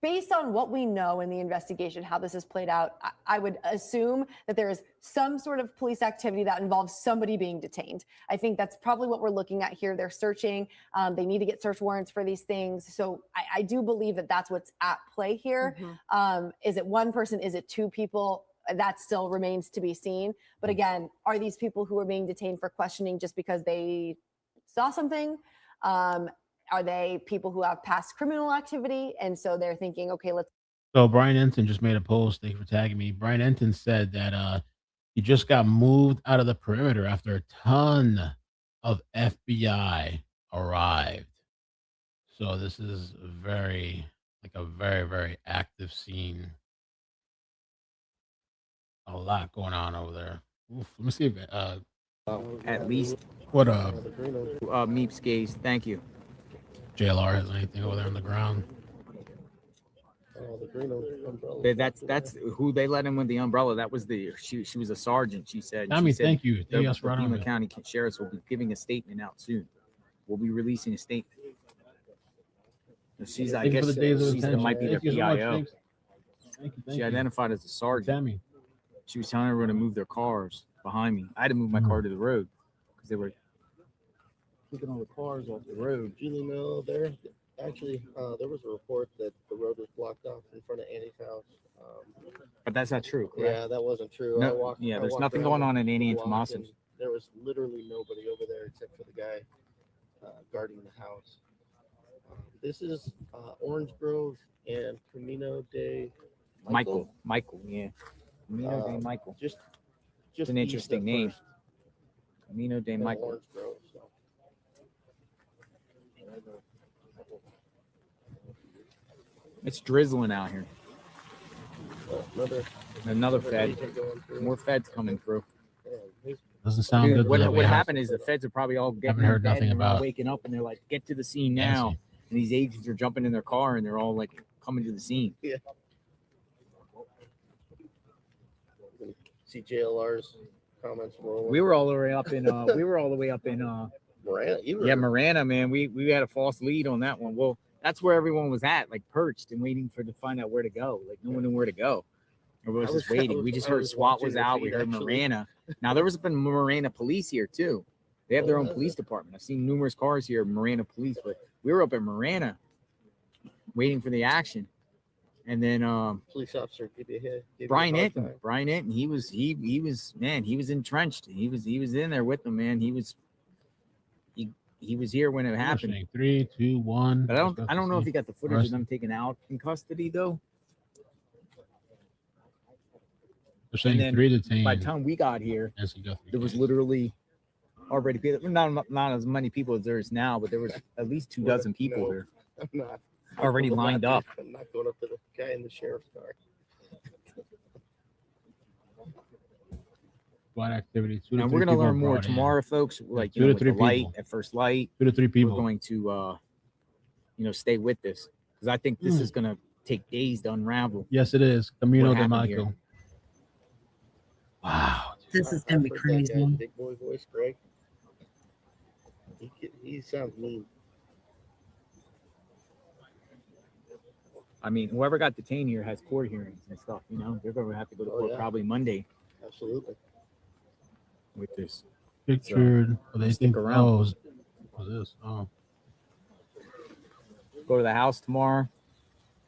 Based on what we know in the investigation, how this has played out, I would assume that there is some sort of police activity that involves somebody being detained. I think that's probably what we're looking at here. They're searching. They need to get search warrants for these things. So I do believe that that's what's at play here. Is it one person? Is it two people? That still remains to be seen. But again, are these people who are being detained for questioning just because they saw something? Are they people who have past criminal activity? And so they're thinking, okay, let's. So Brian Enton just made a post. Thank you for tagging me. Brian Enton said that he just got moved out of the perimeter after a ton of FBI arrived. So this is a very active scene. A lot going on over there. Oof, let me see if At least what Meeps Gaze. Thank you. JLR has anything over there on the ground. That's who they let in with the umbrella. That was she was a sergeant. She said. Tommy, she said thank you. The Yes, right on Pima it. County Sheriffs will be giving a statement out soon. We'll be releasing a statement. She's, I Thank you guess, for the days of she's attention. might be their Thank you so much, PIO. thanks. Thank She you. identified as a sergeant. Tammy. She was telling everyone to move their cars behind me. I had to move my car to the road because they were taking all the cars off the road. Julie Mill, there actually there was a report that the road was blocked off in front of Annie's house. But that's not true, correct? Yeah, that wasn't true. No, I there's walked nothing around going on in the Annie and block Tomas's. There was literally nobody over there except for the guy guarding the house. This is Orange Grove and Camino de Michael, yeah. Camino de Michael. Just It's an interesting name. Camino de Michael. Orange Grove. So. It's drizzling out here. Another fed. More feds coming through. Doesn't sound Dude, good. what happened is the feds are probably all getting Haven't heard in bed nothing and they're all about waking up and they're like, get to the scene Nancy. now. And these agents are jumping in their car and they're all like coming to the scene. Yeah. See JLR's comments rolling. We were all the way up in Marana. Yeah, Marana, man. We had a false lead on that one. Well, that's where everyone was at, like perched and waiting to find out where to go. Like no one knew where to go. Everyone was just waiting. We just heard SWAT was out. We heard Marana. Now there was been Marana police here too. They have their own police department. I've seen numerous cars here, Marana police, but we were up at Marana waiting for the action. And then Police officer give you a hit. Brian Inton, he was entrenched. He was in there with them, man. He was here when it happened. 3, 2, 1. But I don't know if he got the footage of them taken out in custody though. They're saying 3 detained. By the time we got here, there was literally already not as many people as there is now, but there was at least 24 people there. I'm not already lined up. I'm not going up to the guy in the sheriff's car. SWAT activity. Now we're going to learn more tomorrow, folks. Like 2 to 3 the light people. at first light. 2 to 3 people. We're going to, stay with this because I think this is going to take days to unravel. Yes, it is. Camino What de happened Maco. here. Wow. This is gonna be crazy. Big boy voice, Greg. He sounds mean. I mean, whoever got detained here has court hearings and stuff. They're going to have to go to court probably Monday Absolutely. with this. Pictured. They stick think around. what's this? Oh. Go to the house tomorrow.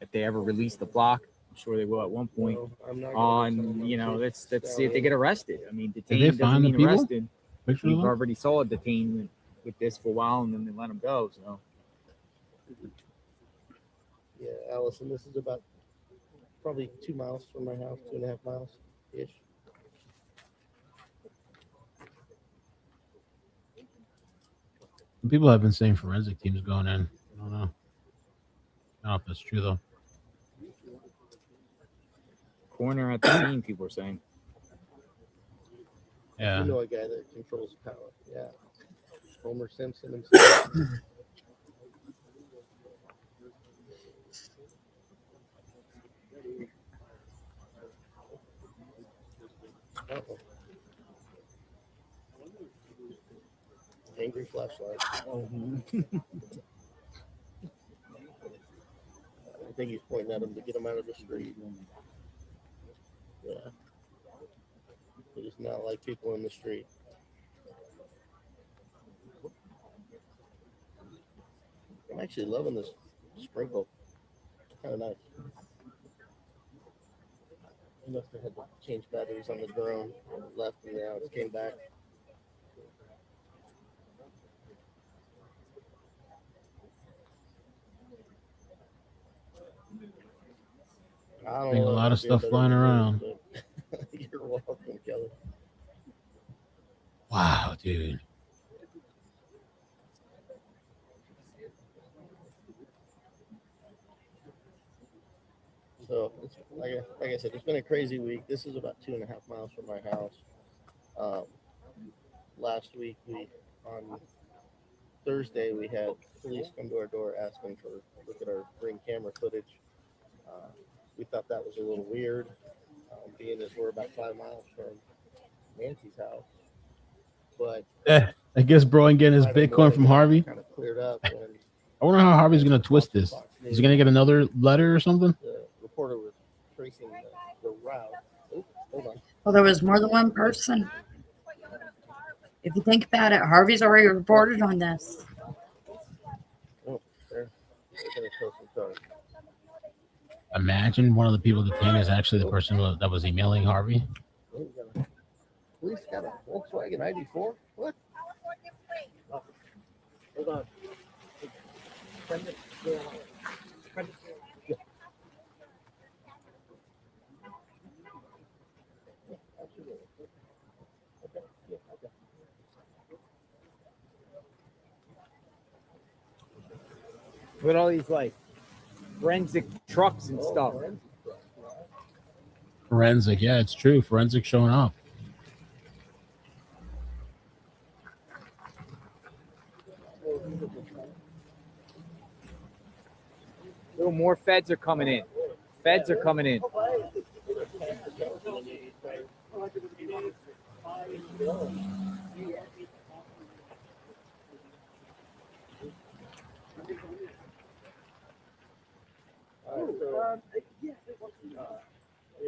If they ever release the block, I'm sure they will at one point. I'm not Let's see if they get arrested. I mean, they detained doesn't find the mean people? arrested. Picture We've of them? already saw a detained with this for a while, and then they let them go. So Yeah, Allison, this is about probably 2 miles from my house, 2.5 miles ish. People have been saying forensic teams going in. I don't know. I don't know if that's true though. corner at the scene, people are saying. Yeah. You know a guy that controls power. Yeah. Homer Simpson himself. Uh-oh. Angry flashlight. I think he's pointing at him to get him out of the street. Yeah. He does not like people in the street. I'm actually loving this sprinkle. Kind of nice. He must have had to change batteries on the drone. Left and now it came back. I don't Think a know lot of if I'll stuff be flying able to do around. it, but You're welcome, Kelly. Wow, dude. So, it's, like I said, it's been a crazy week. This is about 2.5 miles from my house. Last week, on Thursday, we had police come to our door asking for look at our ring camera footage. We thought that was a little weird, being as we're about 5 miles from Nancy's house. But I guess bro ain't getting his Bitcoin from Harvey. kind of cleared up when I wonder how Harvey's gonna twist this. Is he gonna get another letter or something? the reporter was tracing the route. Oh, hold on. Well, there was more than one person. If you think about it, Harvey's already reported on this. Oh, there. They're gonna tow some cars. Imagine one of the people detained is actually the person that was emailing Harvey. Oh, we got a- Police got a Volkswagen ID4? What? Oh, hold on. Send it. Yeah. Absolutely. Okay. Yeah, okay. With all these like forensic trucks and stuff. Forensic, yeah, it's true. Forensic showing up. Little more feds are coming in. Feds are coming in.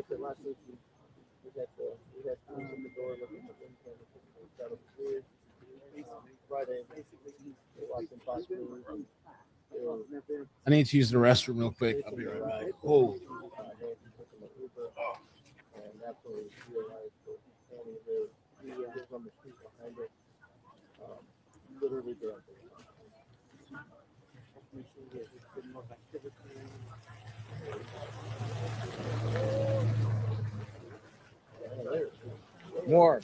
if it last week we had police in the door looking for them that was clear. Friday, they walked in possibly. I need to use the restroom real quick. I'll be right back. Oh. And that's where we realized that Annie lived. He lives on the street behind it. Literally directly. More.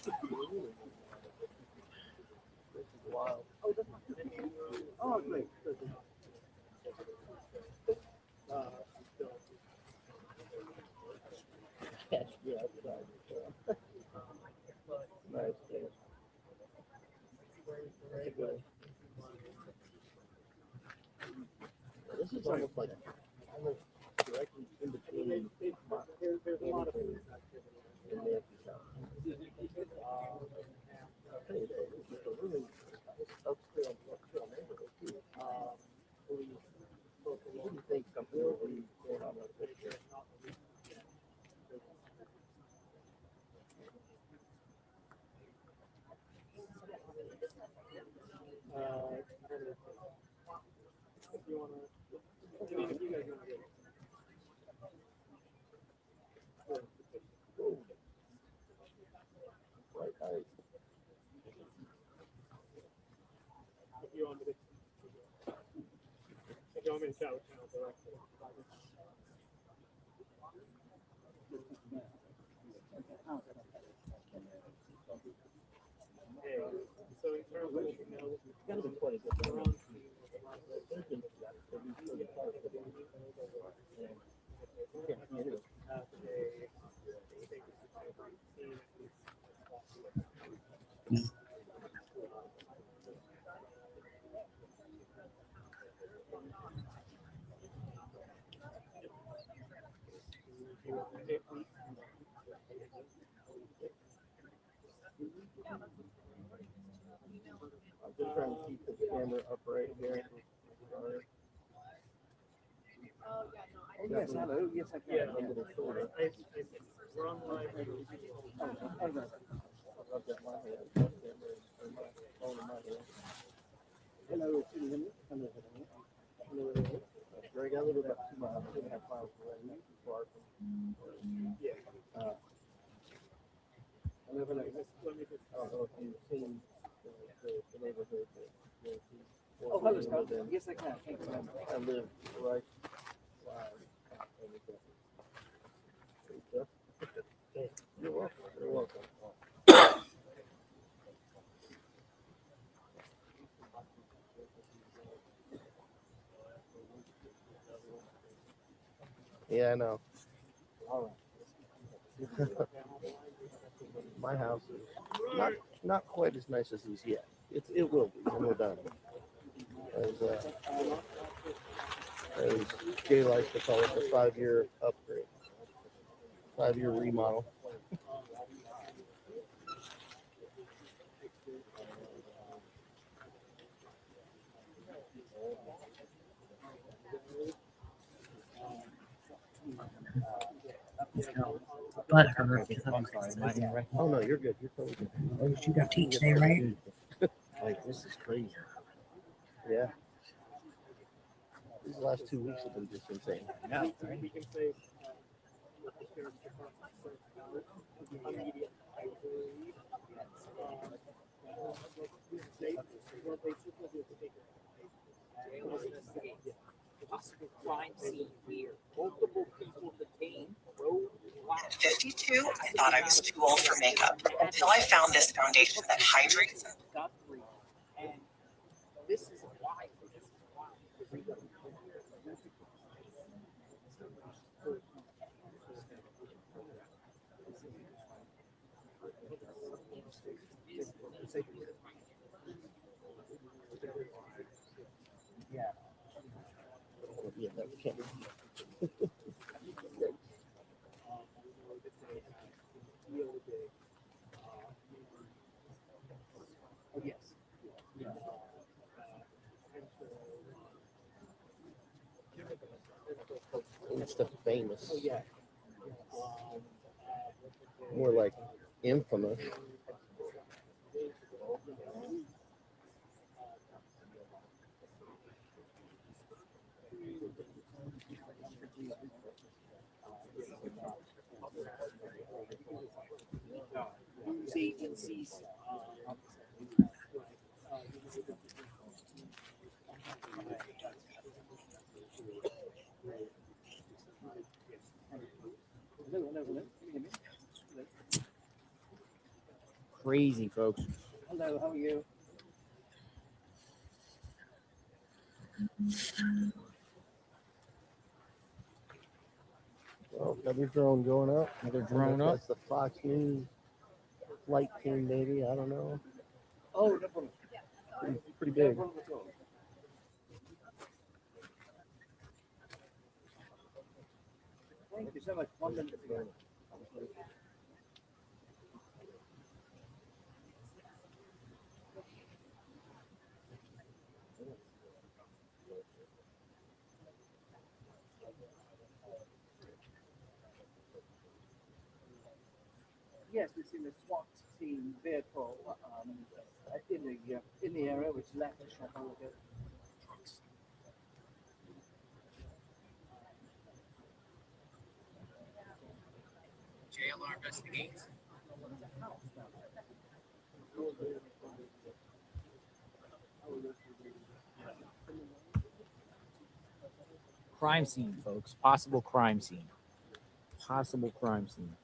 Wild. Oh, great. Catch me outside. Nice. This is almost like directly in between. There's a lot of things in there. I'll tell you, it's a really upscale neighborhood too. You wouldn't think something would be going on like this here. If you want to, you guys want to get it. Right, nice. If you want me to chat with you directly. So in terms of, gotta be quite a good one. I'm just trying to keep the camera up right here. Oh, yes, hello. Yes, I can. Yeah. Under the shoulder. We're on live. I've got my hand. My phone in my hand. Hello, can you hear me? Hello. Greg, I live about 2.5 miles away. Not too far from. Yeah. I live in a. I don't know if you've seen the neighborhood. Oh, hello, Scott. Yes, I can. Thank you. I live right. You're welcome. You're welcome. Yeah, I know. All right. My house is not quite as nice as these yet. It will be when we're done. As Jay likes to call it, the 5-year upgrade, 5-year remodel. Butt hurt. Oh no, you're good. You're totally good. Oh, you got teach today, right? Like this is crazy. Yeah. These last 2 weeks have been just insane. Yeah, right. Crime scene here. Multiple people detained. At 52, I thought I was too old for makeup until I found this foundation that hydrates. And this is why. Yeah. Yeah, that can't. Yes. Insta famous. Oh yeah. more like infamous. Agencies. Crazy, folks. Hello, how are you? Well, another drone going up. Another drone up. That's the Fox News flight team, maybe. I don't know. Oh, no problem. Pretty big. No problem at all. Thank you so much. 1 minute ago. Yes, we've seen a SWAT team vehicle in the area which left a short while ago. JLR investigates. Crime scene, folks. Possible crime scene. Possible crime scene.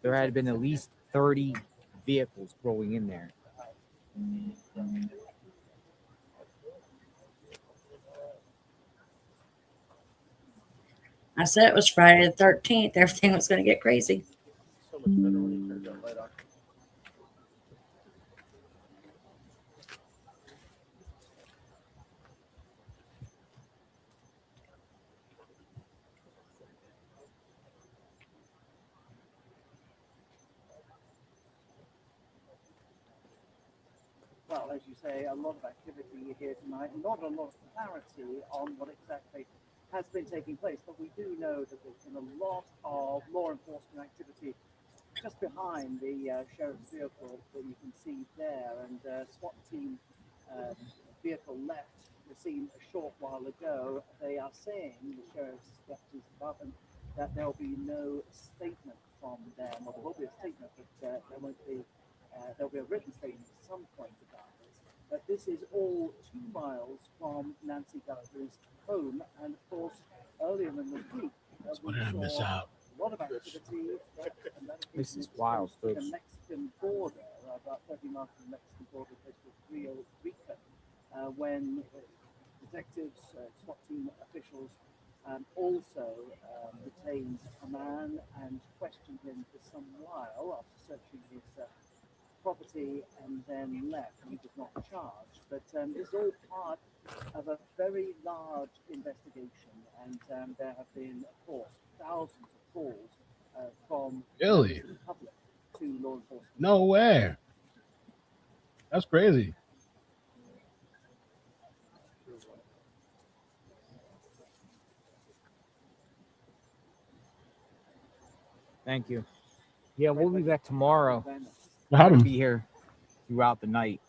There had been at least 30 vehicles rolling in there. I said it was Friday the 13th. Everything was going to get crazy. So much better when he turns that light off. Well, as you say, a lot of activity here tonight, not a lot of clarity on what exactly has been taking place, but we do know that there's been a lot of law enforcement activity just behind the sheriff's vehicle that you can see there, and SWAT team vehicle left the scene a short while ago. They are saying, the sheriff's deputy's department, that there'll be no statement from them. Well, there will be a statement, but there won't be. There'll be a written statement at some point about this. But this is all 2 miles from Nancy Guthrie's home, and of course, earlier in the week, we saw a lot of activity. This is wild, The folks. Mexican border, about 30 miles from the Mexican border, place called Rio Rico, when detectives, SWAT team officials, also detained a man and questioned him for some while after searching his property and then left. He was not charged, but it's all part of a very large investigation, and there have been, of course, thousands of calls from Really? the public to law enforcement. No way. That's crazy. Thank you. Yeah, we'll be back tomorrow. What happened? We'll be here throughout the night,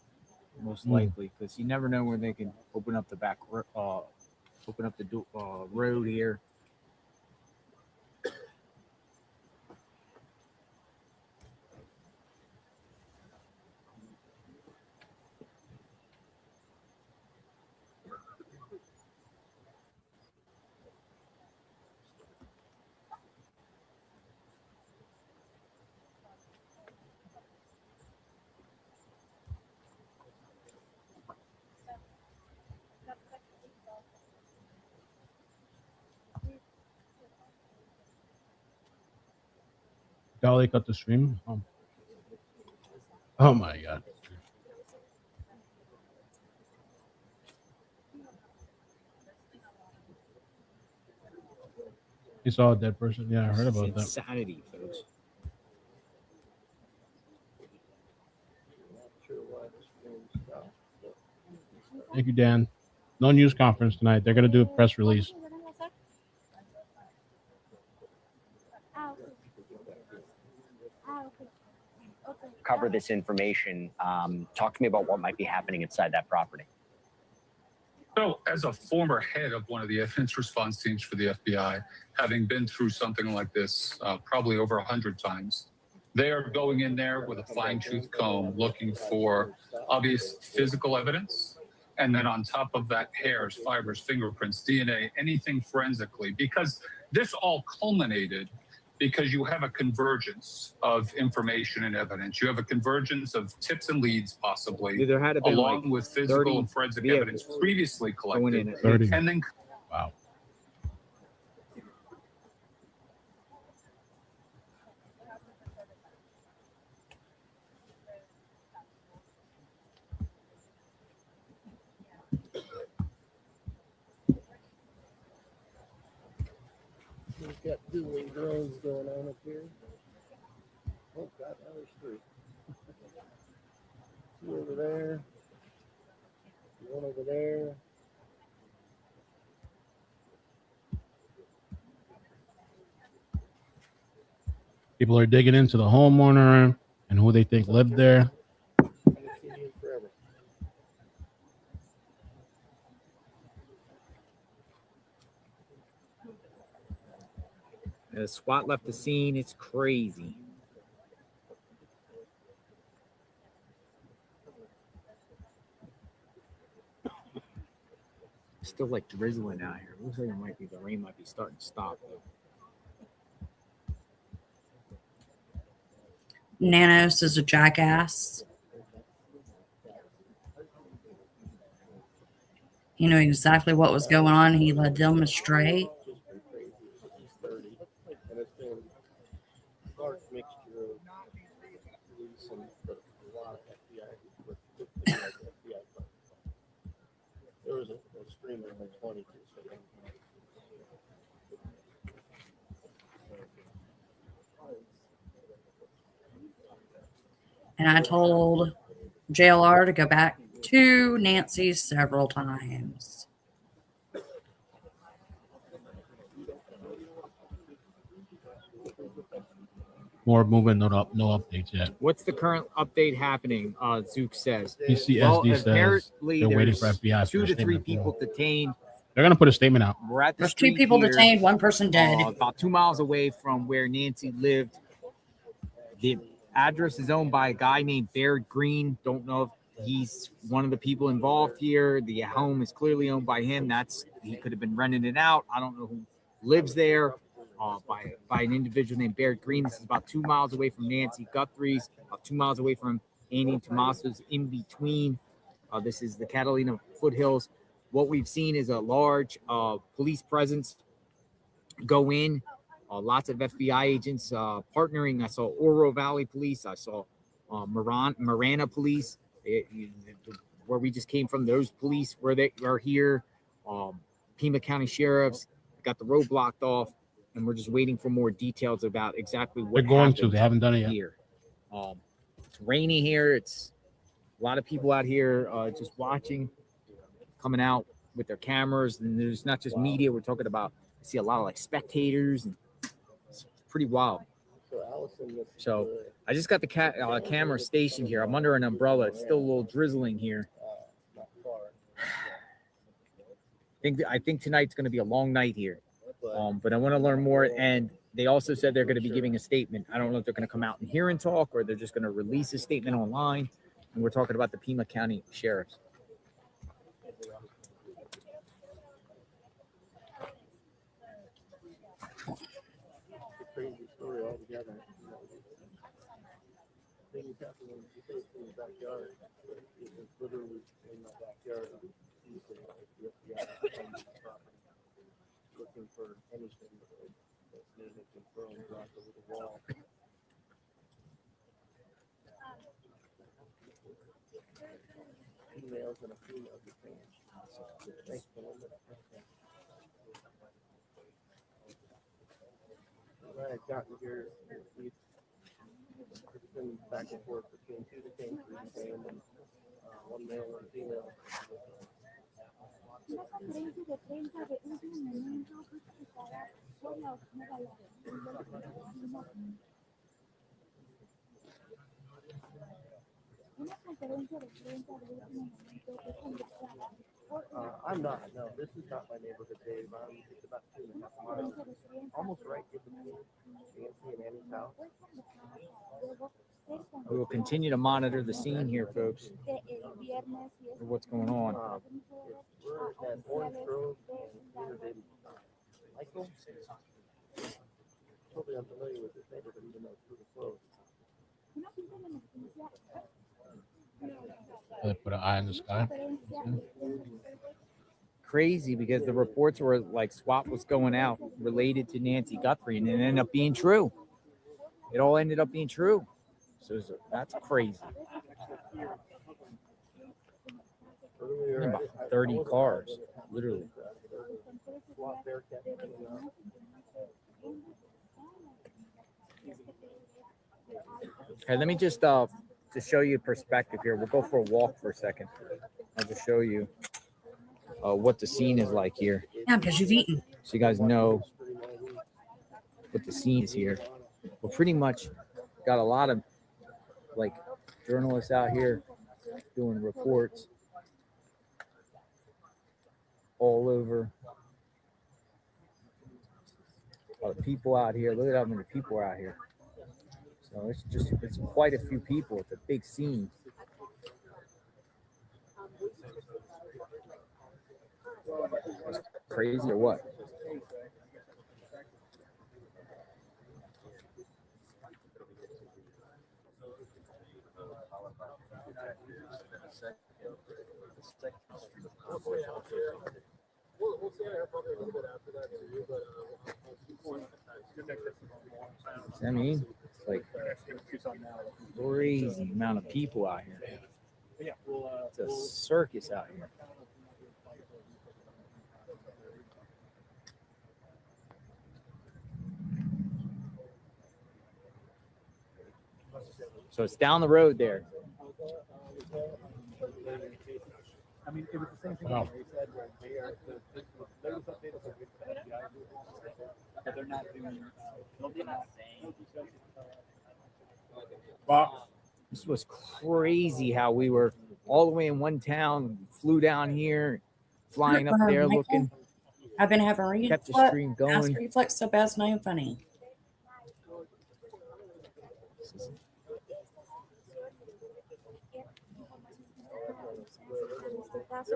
most Mm. likely, because you never know when they can open up the road here. Dolly cut the stream. Oh my god. You saw a dead person? Yeah, I heard This is about that. insanity, folks. Thank you, Dan. No news conference tonight. They're gonna do a press release. cover this information. Talk to me about what might be happening inside that property. So, as a former head of one of the evidence response teams for the FBI, having been through something like this probably over 100 times, they are going in there with a fine-tooth comb looking for obvious physical evidence. And then on top of that, hairs, fibers, fingerprints, DNA, anything forensically, because this all culminated because you have a convergence of information and evidence. You have a convergence of tips and leads, possibly, There had to been along like with physical and forensic evidence previously collected. 30. And then Wow. We've got dueling drones going on up here. Oh God, now there's three. Two over there. One over there. People are digging into the homeowner and who they think lived there. Haven't seen you forever. The SWAT left the scene. It's crazy. It's still like drizzling out here. Looks like the rain might be starting to stop though. Nanos is a jackass. He knew exactly what was going on. He led them astray. He's 30, and it's been a large mixture of police and a lot of FBI. There was a streamer in the 20s. And I told JLR to go back to Nancy several times. More movement, no updates yet. What's the current update happening? Zook says. PCSD says apparently they're waiting for there's FBI for 2 a to 3 statement. people detained. They're gonna put a statement out. We're at the There's 2 street people here, detained, 1 person dead. about 2 miles away from where Nancy lived. The address is owned by a guy named Baird Green. Don't know if he's one of the people involved here. The home is clearly owned by him. He could have been renting it out. I don't know who lives there. By an individual named Baird Green. This is about 2 miles away from Nancy Guthrie's, about 2 miles away from Annie and Tomaso's, in between. This is the Catalina foothills. What we've seen is a large police presence go in. Lots of FBI agents partnering. I saw Oro Valley Police. I saw Marana Police, where we just came from. Those police where they are here. Pima County Sheriffs got the road blocked off, and we're just waiting for more details about exactly what They're going to. happened They haven't done it yet. here. It's rainy here. It's a lot of people out here just watching, coming out with their cameras. And there's not just media. We're talking about, I see a lot of like spectators, and it's pretty wild. So I just got the camera stationed here. I'm under an umbrella. It's still a little drizzling here. I think tonight's going to be a long night here. But I want to learn more. And they also said they're going to be giving a statement. I don't know if they're going to come out and here and talk, or they're just going to release a statement online. And we're talking about the Pima County Sheriffs. Crazy story altogether. Things happen in the backyard. It was literally in my backyard on Tuesday. The FBI on the property looking for anything that may have been thrown dropped over the wall. Females and a female detained. Thanks, gentlemen. When I've gotten here, we've been back and forth between 2 detained, 3 detained, and 1 male and female. I'm not. No, this is not my neighborhood, Dave. It's about 2.5 miles, almost right in between Nancy and Annie's house. We will continue to monitor the scene here, folks, for what's going on. We're at Orange Grove and Greener Baby. Michael? Totally unfamiliar with this neighborhood, even though it's really close. They put an eye in the sky. Crazy, because the reports were like swap was going out related to Nancy Guthrie, and it ended up being true. It all ended up being true. So that's crazy. About 30 cars, literally. Okay, let me just to show you perspective here. We'll go for a walk for a second. I'll just show you what the scene is like here. Yeah, because you've eaten. So you guys know what the scene is here. We're pretty much got a lot of like journalists out here doing reports all over. A lot of people out here. Look at how many people are out here. So it's quite a few people. It's a big scene. It's crazy or what? I mean, it's like crazy amount of people out here. It's a circus out here. So it's down the road there. I mean, it was the same thing Wow. they said where they are the latest update is with the FBI, but they're not doing. They're not saying. This was crazy how we were all the way in one town, flew down here, flying up there, Michael, looking. I've been having Kept the stream going. Acid reflux so bad, it's not even funny.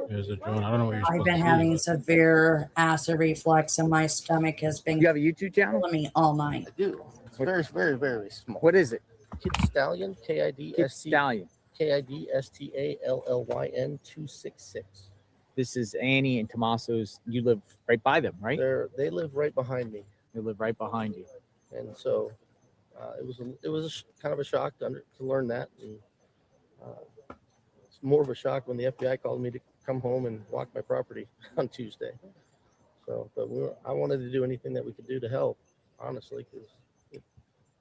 There's a drone. I don't know what you're I've supposed been to having see. severe acid reflux, and my stomach has been. You have a YouTube channel? Killing me all night. I do. It's very, very, very small. What is it? Kid Stallion, Kid Stallion. KIDSTALLYN 266. This is Annie and Tommaso's. You live right by them, right? They live right behind me. They live right behind you. And so it was kind of a shock to learn that. And it's more of a shock when the FBI called me to come home and walk my property on Tuesday. So, but I wanted to do anything that we could do to help, honestly, because it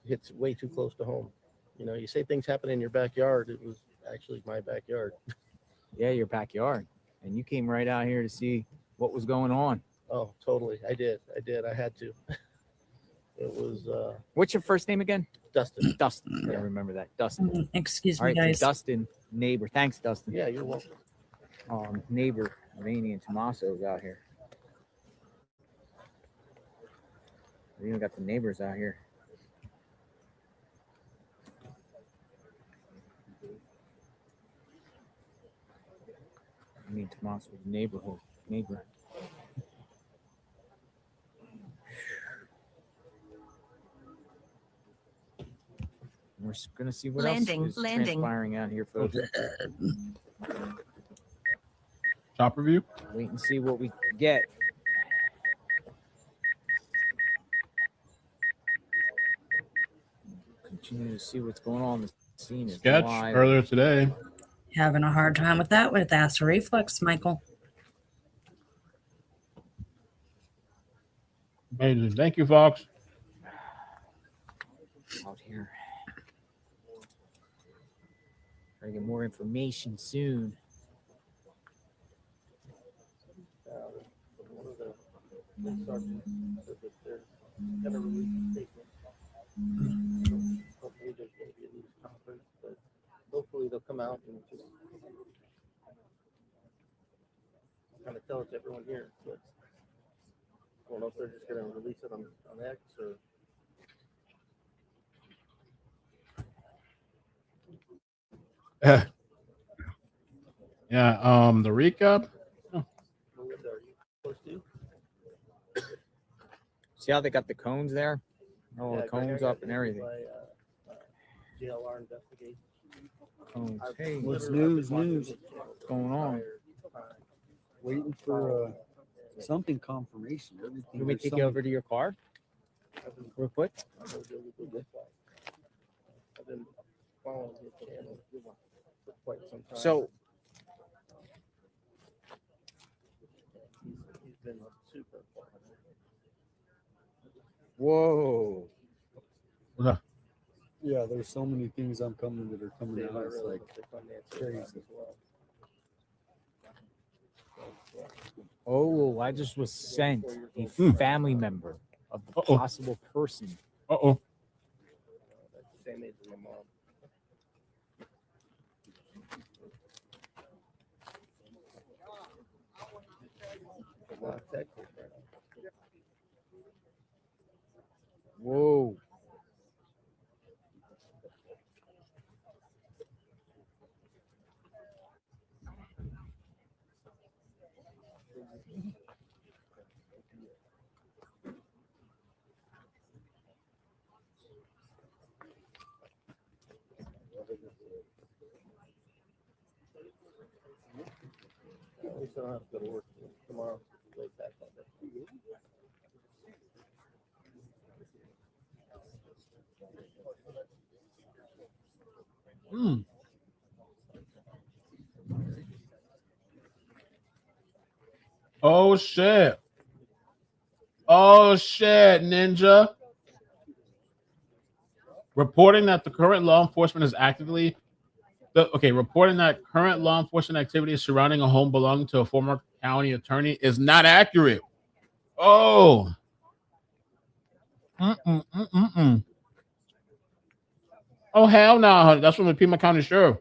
hits way too close to home. You know, you say things happen in your backyard. It was actually my backyard. Yeah, your backyard. And you came right out here to see what was going on. Oh, totally. I did. I had to. It was. What's your first name again? Dustin. Dustin. I remember that. Dustin. Excuse All me, right, guys. so Dustin, neighbor. Thanks, Dustin. Yeah, you're welcome. Neighbor of Annie and Tommaso's out here. We even got the neighbors out here. I mean, Tommaso's neighbor. We're gonna see what else is transpiring out here, folks. Top review. Wait and see what we get. Continue to see what's going on. The scene is Sketch live. earlier today. Having a hard time with that with acid reflux, Michael. Amazing. Thank you, Fox. Out here. Try to get more information soon. One of the sergeants said that they're going to release a statement. Hopefully there's going to be a news conference, but hopefully they'll come come out and just kind of tell it to everyone here. But I don't know if they're just going to release it on X or. Yeah. The recap. Oh. See how they got the cones there? Oh, Yeah, the cones Greg, I up and everything. JLR investigation. Cones. I've Hey, what's news? What's going on? Waiting for something confirmation. Everything. Can we take you over to your car real quick? I've been following his channel for quite some time. So he's been super. whoa. Yeah, there's so many things that are coming out. It's like crazy. Oh, I just was sent a family member of the possible person. Uh-oh. Same age as my mom. Whoa. At least I don't have to go to work tomorrow. Late back that day. Oh shit. Oh shit, Ninja. Reporting that the current law enforcement is actively reporting that current law enforcement activities surrounding a home belonging to a former county attorney is not accurate. Oh. Oh hell no, honey. That's from the Pima County Sheriff.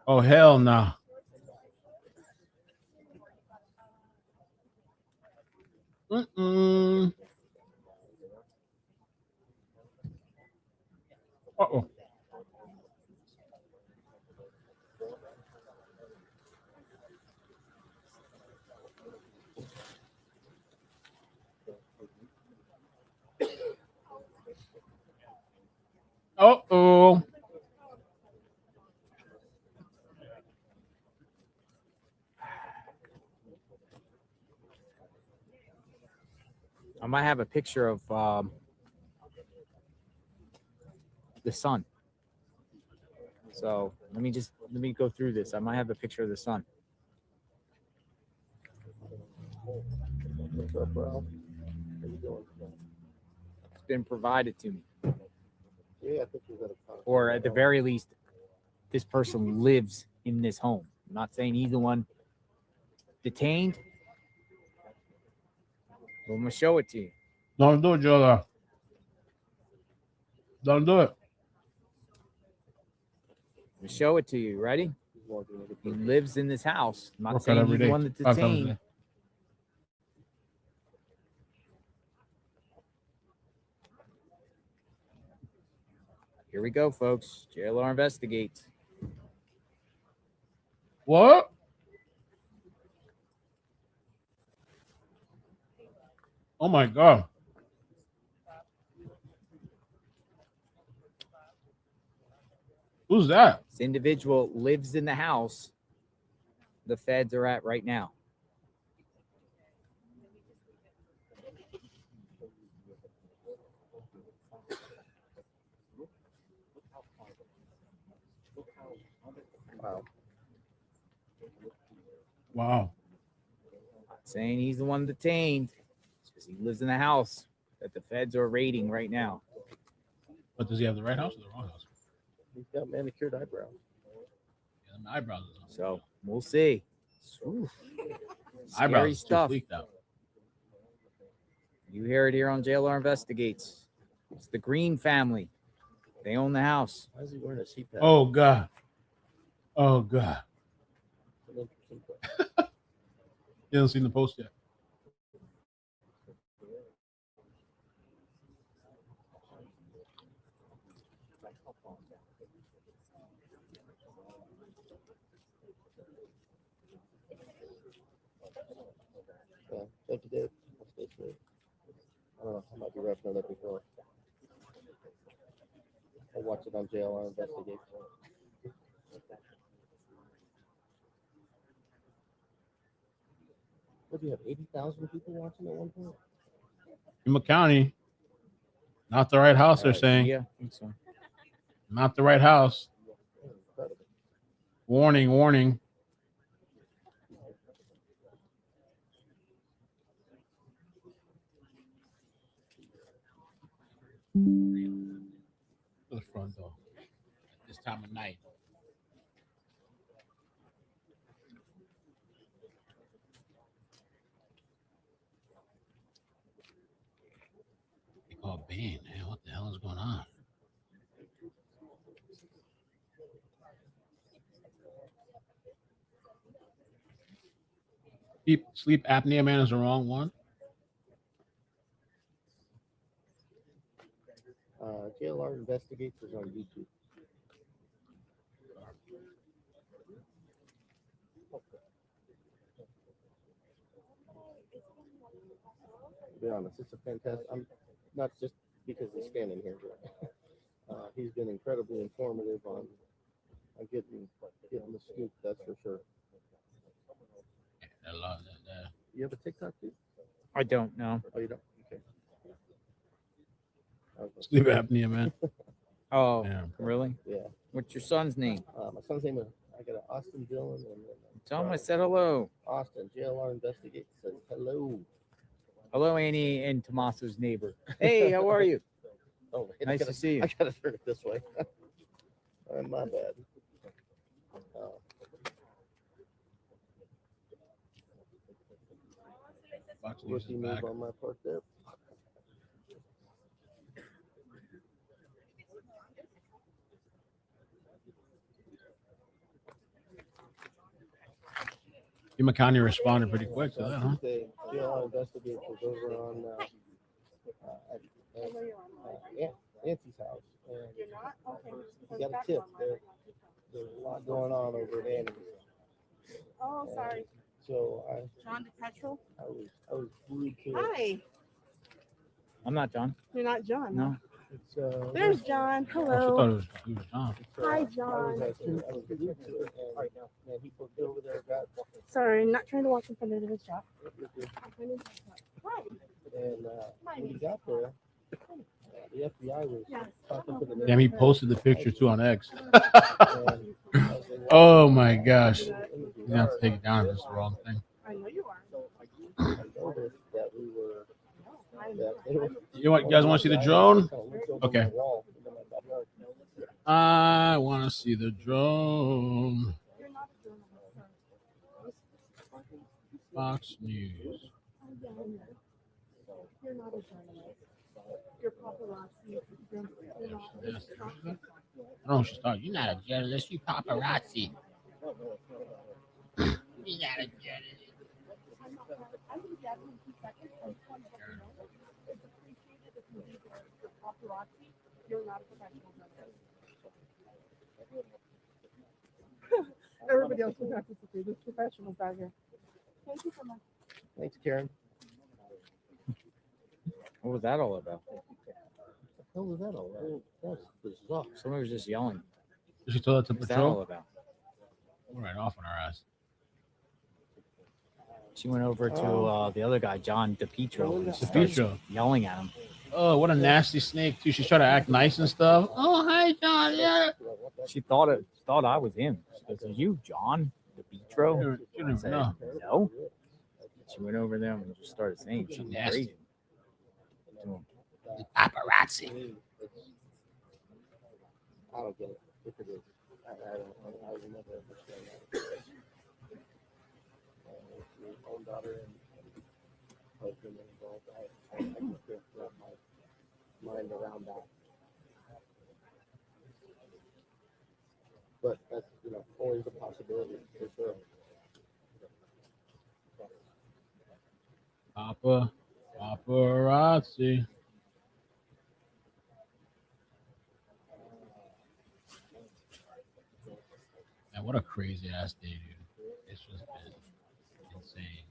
Oh hell no. Uh-oh. Uh-oh. I might have a picture of the sun. So let me go through this. I might have a picture of the sun. What's up, Ralph? How you doing? It's been provided to me. Yeah, I think we've got a Or at the very least, this person lives in this home. I'm not saying he's the one detained. But I'm gonna show it to you. Don't do it, Jola. Don't do it. I'm gonna show it to you. Ready? He lives in this house. I'm not Work out saying every he's the day. one that's 5 times a detained. day. Here we go, folks. JLR investigates. What? Oh my god. Who's that? This individual lives in the house the feds are at right now. Wow. Wow. Not saying he's the one detained. It's because he lives in the house that the feds are raiding right now. But does he have the right house or the wrong house? He's got manicured eyebrows. Yeah, the eyebrows. So we'll see. Oof. Scary Eyebrows stuff. too fleeked out. You hear it here on JLR Investigates. It's the Green family. They own the house. Why is he wearing a CPAP? Oh God. Oh God. You haven't seen the post yet. Thank you, Dave. I'll stay safe. I don't know. I might be wrapping it up before. I'll watch it on JLR Investigate. What do you have? 80,000 people watching at one point? Yuma County. Not the right house, they're saying. Yeah, I think so. Not the right house. Warning, warning. To the front door at this time of night. Oh, Ben, man, what the hell is going on? Sleep apnea man is the wrong one. JLR Investigates is on YouTube. To be honest, it's a fantastic. I'm not just because he's standing here, but he's been incredibly informative on getting the scoop. That's for sure. I love that. You have a TikTok too? I don't know. Oh, you don't? Okay. Sleep apnea man. Oh, Yeah. really? Yeah. What's your son's name? My son's name is, I got Austin Dillon. And Tell him I said hello. Austin, JLR Investigates says hello. Hello, Annie and Tommaso's neighbor. Hey, how are you? Oh, man, Nice to see you. I gotta turn it this way. My bad. Rookie move on my part there. Yuma County responded pretty quick to that, huh? Tuesday, JLR Investigates was over on Nancy's house. And he got a tip. There's a lot going on over at Annie's. Oh, sorry. So John DePetro. I was glued to it. Hi. I'm not John. You're not John. No. It's, There's John. I thought Hello. he was John. Hi, John. I was glued to it, and he put over there, got Sorry, I'm not trying to walk in front of his shop. Hi. and when he got there, the FBI was talking to the Damn, he posted the picture too on X. Oh my gosh. You have to take it down if it's the wrong thing. I know you are. I noticed that we were. You guys want to see the drone? Okay. I want to see the drone. Fox News. You're not a journalist. You're paparazzi. You're not I don't know what she's talking. You're not a journalist. You paparazzi. You're not a journalist. I would gather in 2 seconds. I just want to let you know it's appreciated if you leave your paparazzi. You're not a professional journalist. Everybody else would have to disagree. There's professionals out here. Thank you so much. Thanks, Karen. What was that all about? What the hell was that all about? That's bizarre. Somebody was just yelling. Did she tell that to What's that all patrol? about? We're right off on our ass. She went over to the other guy, John DePetro, and started DePetro. yelling at him. Oh, what a nasty snake, too. She's trying to act nice and stuff. Oh, hi, John. Yeah. She thought I was him. She goes, "Are you John DePetro?" You don't I even said, know. No. She went over there and just started saying something Nasty. crazy to him. Paparazzi. I don't get it. If it is, I will never understand that. Your own daughter and husband involved. I just can't wrap my mind around that. But that's, you know, always a possibility for sure. Paparazzi. Man, what a crazy ass day, dude. It's just been insane.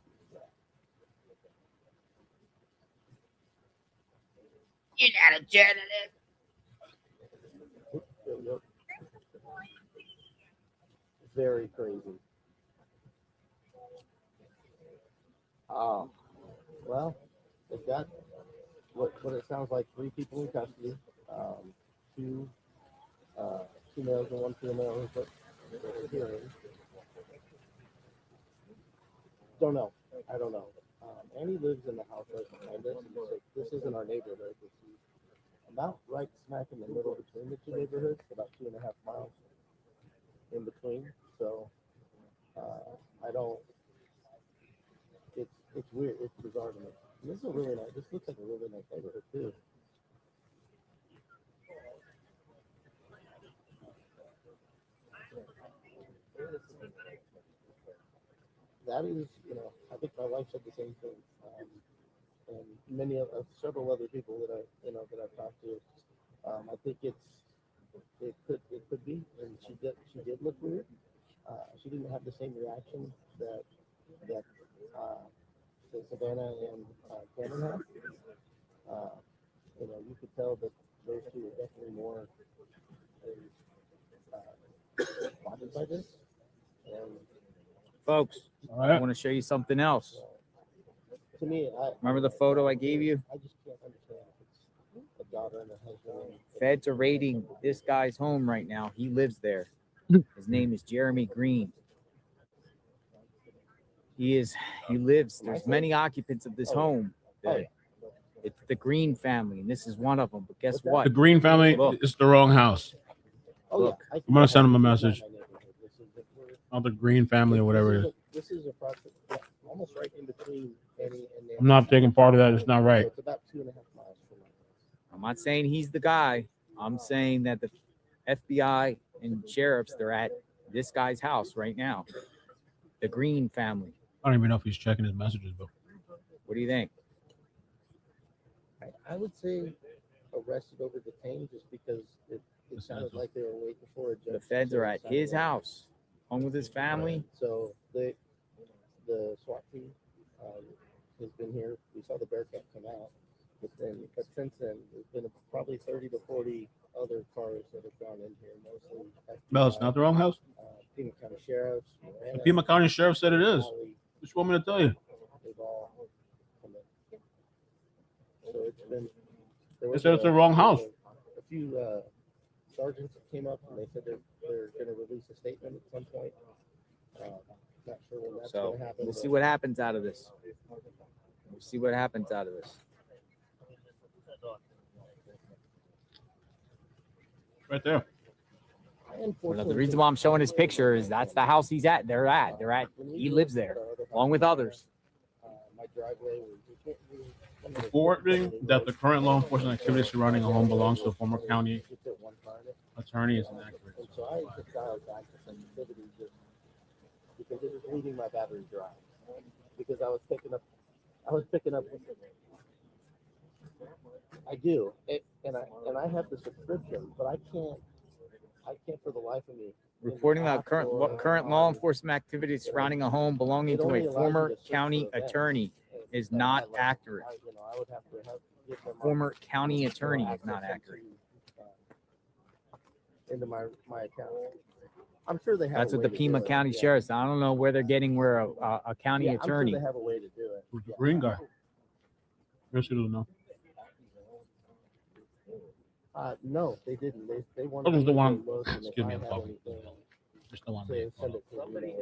You got a journalist. Very crazy. Oh, well, they've got what it sounds like 3 people in custody, 2 males and 1 female. Hearing. Don't know. I don't know. Annie lives in the house right behind us. So this isn't our neighborhood. This is about right smack in the middle between the 2 neighborhoods, about 2.5 miles in between. So I don't. It's weird. It's bizarre to me. And this is a really nice. This looks like a really nice neighborhood too. That is, you know, I think my wife said the same thing, and many of several other people that I've talked to. I think it could be, and she did look weird. She didn't have the same reaction that Savannah and Cameron had. You know, you could tell that those 2 are definitely more bothered by this. And Folks, I want to show you something else. to me, Remember the photo I gave you? I just can't understand if it's a daughter and a husband. Feds are raiding this guy's home right now. He lives there. His name is Jeremy Green. He lives, there's many occupants of this home. It's the Green family, and this is one of them. But guess what? The Green family is the wrong house. Look, I'm gonna send them a message. Oh, the Green family or whatever it is. This is approximately almost right in between Annie and Nancy. I'm not taking part of that. It's not right. So it's about 2.5 miles from my house. I'm not saying he's the guy. I'm saying that the FBI and sheriffs, they're at this guy's house right now. The Green family. I don't even know if he's checking his messages, but what do you think? I would say arrested over detained just because it sounded like they were waiting for a judge. The feds are at his house, home with his family. So the SWAT team has been here. We saw the Bearcat come out, but since then there's been probably 30 to 40 other cars that have gone in here, mostly. no, it's not the wrong house. Pima County Sheriff's. The Pima County Sheriff said it is. What you want me to tell you? They've all come in. So it's been. They said it's the wrong house. A few sergeants came up and they said they're going to release a statement at some point. Not sure when that's going to happen. We'll see what happens out of this. We'll see what happens out of this. Right there. Well, the reason why I'm showing his picture is that's the house he's at. They're at. He lives there, along with others. My driveway. Reporting that the current law enforcement activity surrounding a home belongs to a former county attorney is inaccurate. And so I just dialed back to sensitivity just because it was leaving my battery dry. Because I was picking up. I do, and I have the subscription, but I can't for the life of me. Reporting that current law enforcement activity surrounding a home belonging to a former county attorney is not accurate. I would have to give Former county attorney is not accurate. Into my account. I'm sure they have. That's what the Pima County Sheriff's. I don't know where they're getting where a county attorney. I'm sure they have a way to do it. Who's the green guy? Yes, you don't know. No, they didn't. They wanted. What was the one? Just Excuse me, I'm talking. Just the one. Send it to me.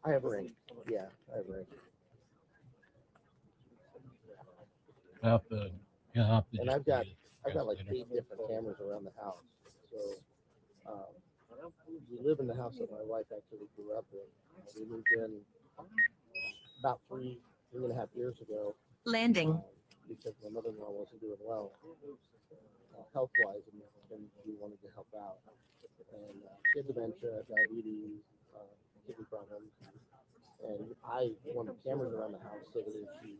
I have a ring. Yeah, I have a ring. I have to. And I've got like 8 different cameras around the house. So we live in the house that my wife actually grew up in. We moved in about 3.5 years ago. Landing. Because my mother-in-law wasn't doing well, health-wise, and we wanted to help out. And she had dementia, diabetes, kidney problems, and I wanted cameras around the house so that if she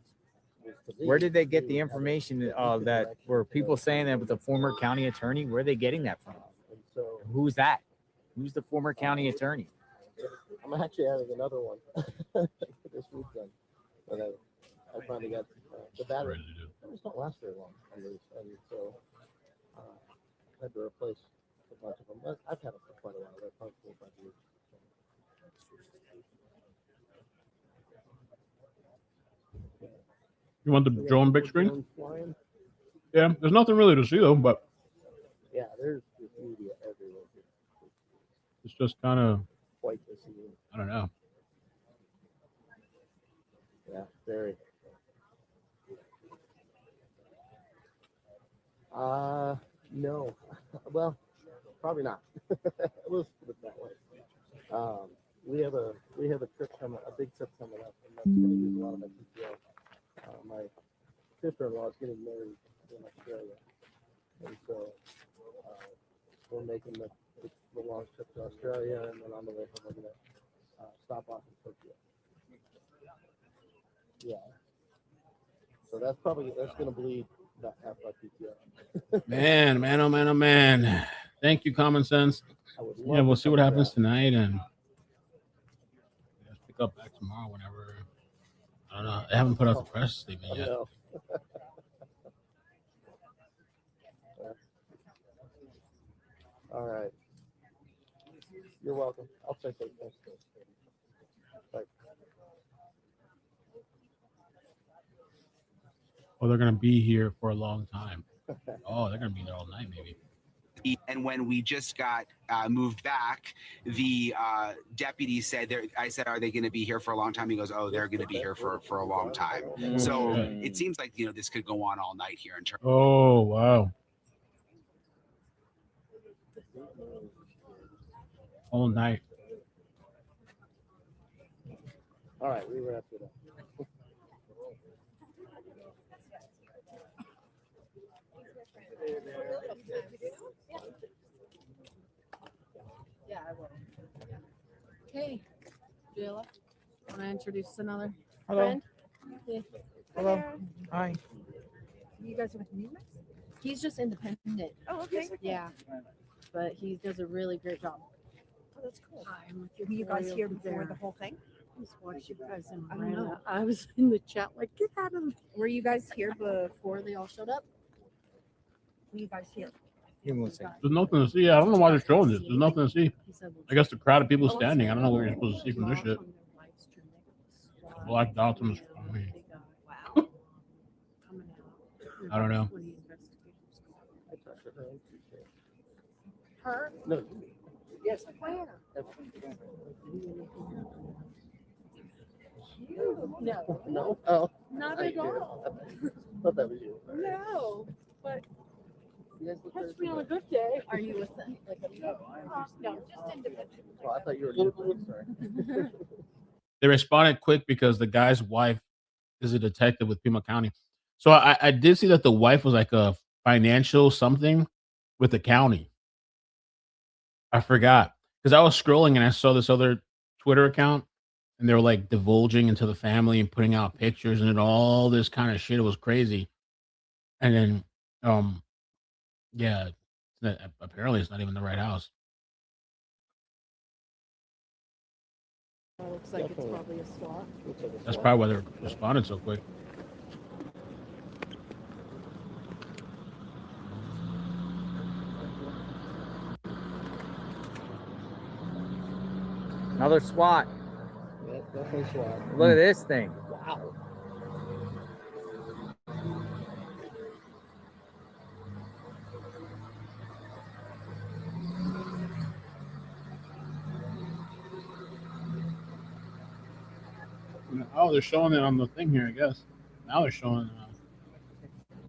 was to leave, Where did they get we the would have information it that were people saying that was a former county attorney? Where are they getting that from? And so Who's that? Who's the former county attorney? I'm actually having another one this weekend, but I finally got the battery. Those don't last very long on these, and so I had to replace a bunch of them. But I've had them for quite a while. They're probably 4 or 5 years. You want the drone big screen? Drones flying. Yeah, there's nothing really to see though, but Yeah, there's media everywhere. it's just kind of, Quite the scene. I don't know. Yeah, very. No. Well, probably not. We'll put it that way. We have a trip coming, a big trip coming up, and that's going to use a lot of my PTO. My sister-in-law is getting married in Australia, and so we're making the long trip to Australia, and then on the way home we're going to stop off in Tokyo. Yeah. So that's going to bleed about half my PTO. Man, man, oh man, oh man. Thank you, Common Sense. Yeah, we'll see what happens tonight, and pick up back tomorrow whenever. I don't know. They haven't put out the press statement yet. All right. You're welcome. I'll check those things. Bye. Oh, they're gonna be here for a long time. Oh, they're gonna be there all night, maybe. And when we just got moved back, the deputy said, I said, are they going to be here for a long time? He goes, oh, they're going to be here for a long time. So it seems like, this could go on all night here in terms. Oh, wow. All night. All right, we wrapped it up. Yeah, I will. Hey, Jayla, want to introduce another Hello. friend? Yeah. Hello. there. Hi. You guys are with me? He's just independent. Oh, okay. Yeah, but he does a really great job. Oh, that's cool. I'm with your Were you guys boy here over before there. the whole thing? I was watching you guys in I don't know. Miranda. I was in the chat like, get out of. Were you guys here before they all showed up? Were you guys here? Give me one second. There's nothing to see. I don't know why they're showing this. There's nothing to see. I guess the crowd of people standing. I don't know what you're supposed to see from this shit. Black dots on the screen. I don't know. Her? No. Yes. Where? No. No. Oh. Not I at did. all. Thought that was you. No, but You guys look catch very me on a good. good day. Are you with them? Like no, just independent. Oh, I thought you were. Sorry. They responded quick because the guy's wife is a detective with Pima County. So I did see that the wife was like a financial something with the county. I forgot because I was scrolling and I saw this other Twitter account and they were like divulging into the family and putting out pictures and all this kind of shit. It was crazy. And then, yeah, apparently it's not even the right house. Looks like it's probably a SWAT. That's probably why they're responding so quick. Another SWAT. Yeah, definitely SWAT. Look at this thing. Wow. Oh, they're showing it on the thing here, I guess. Now they're showing.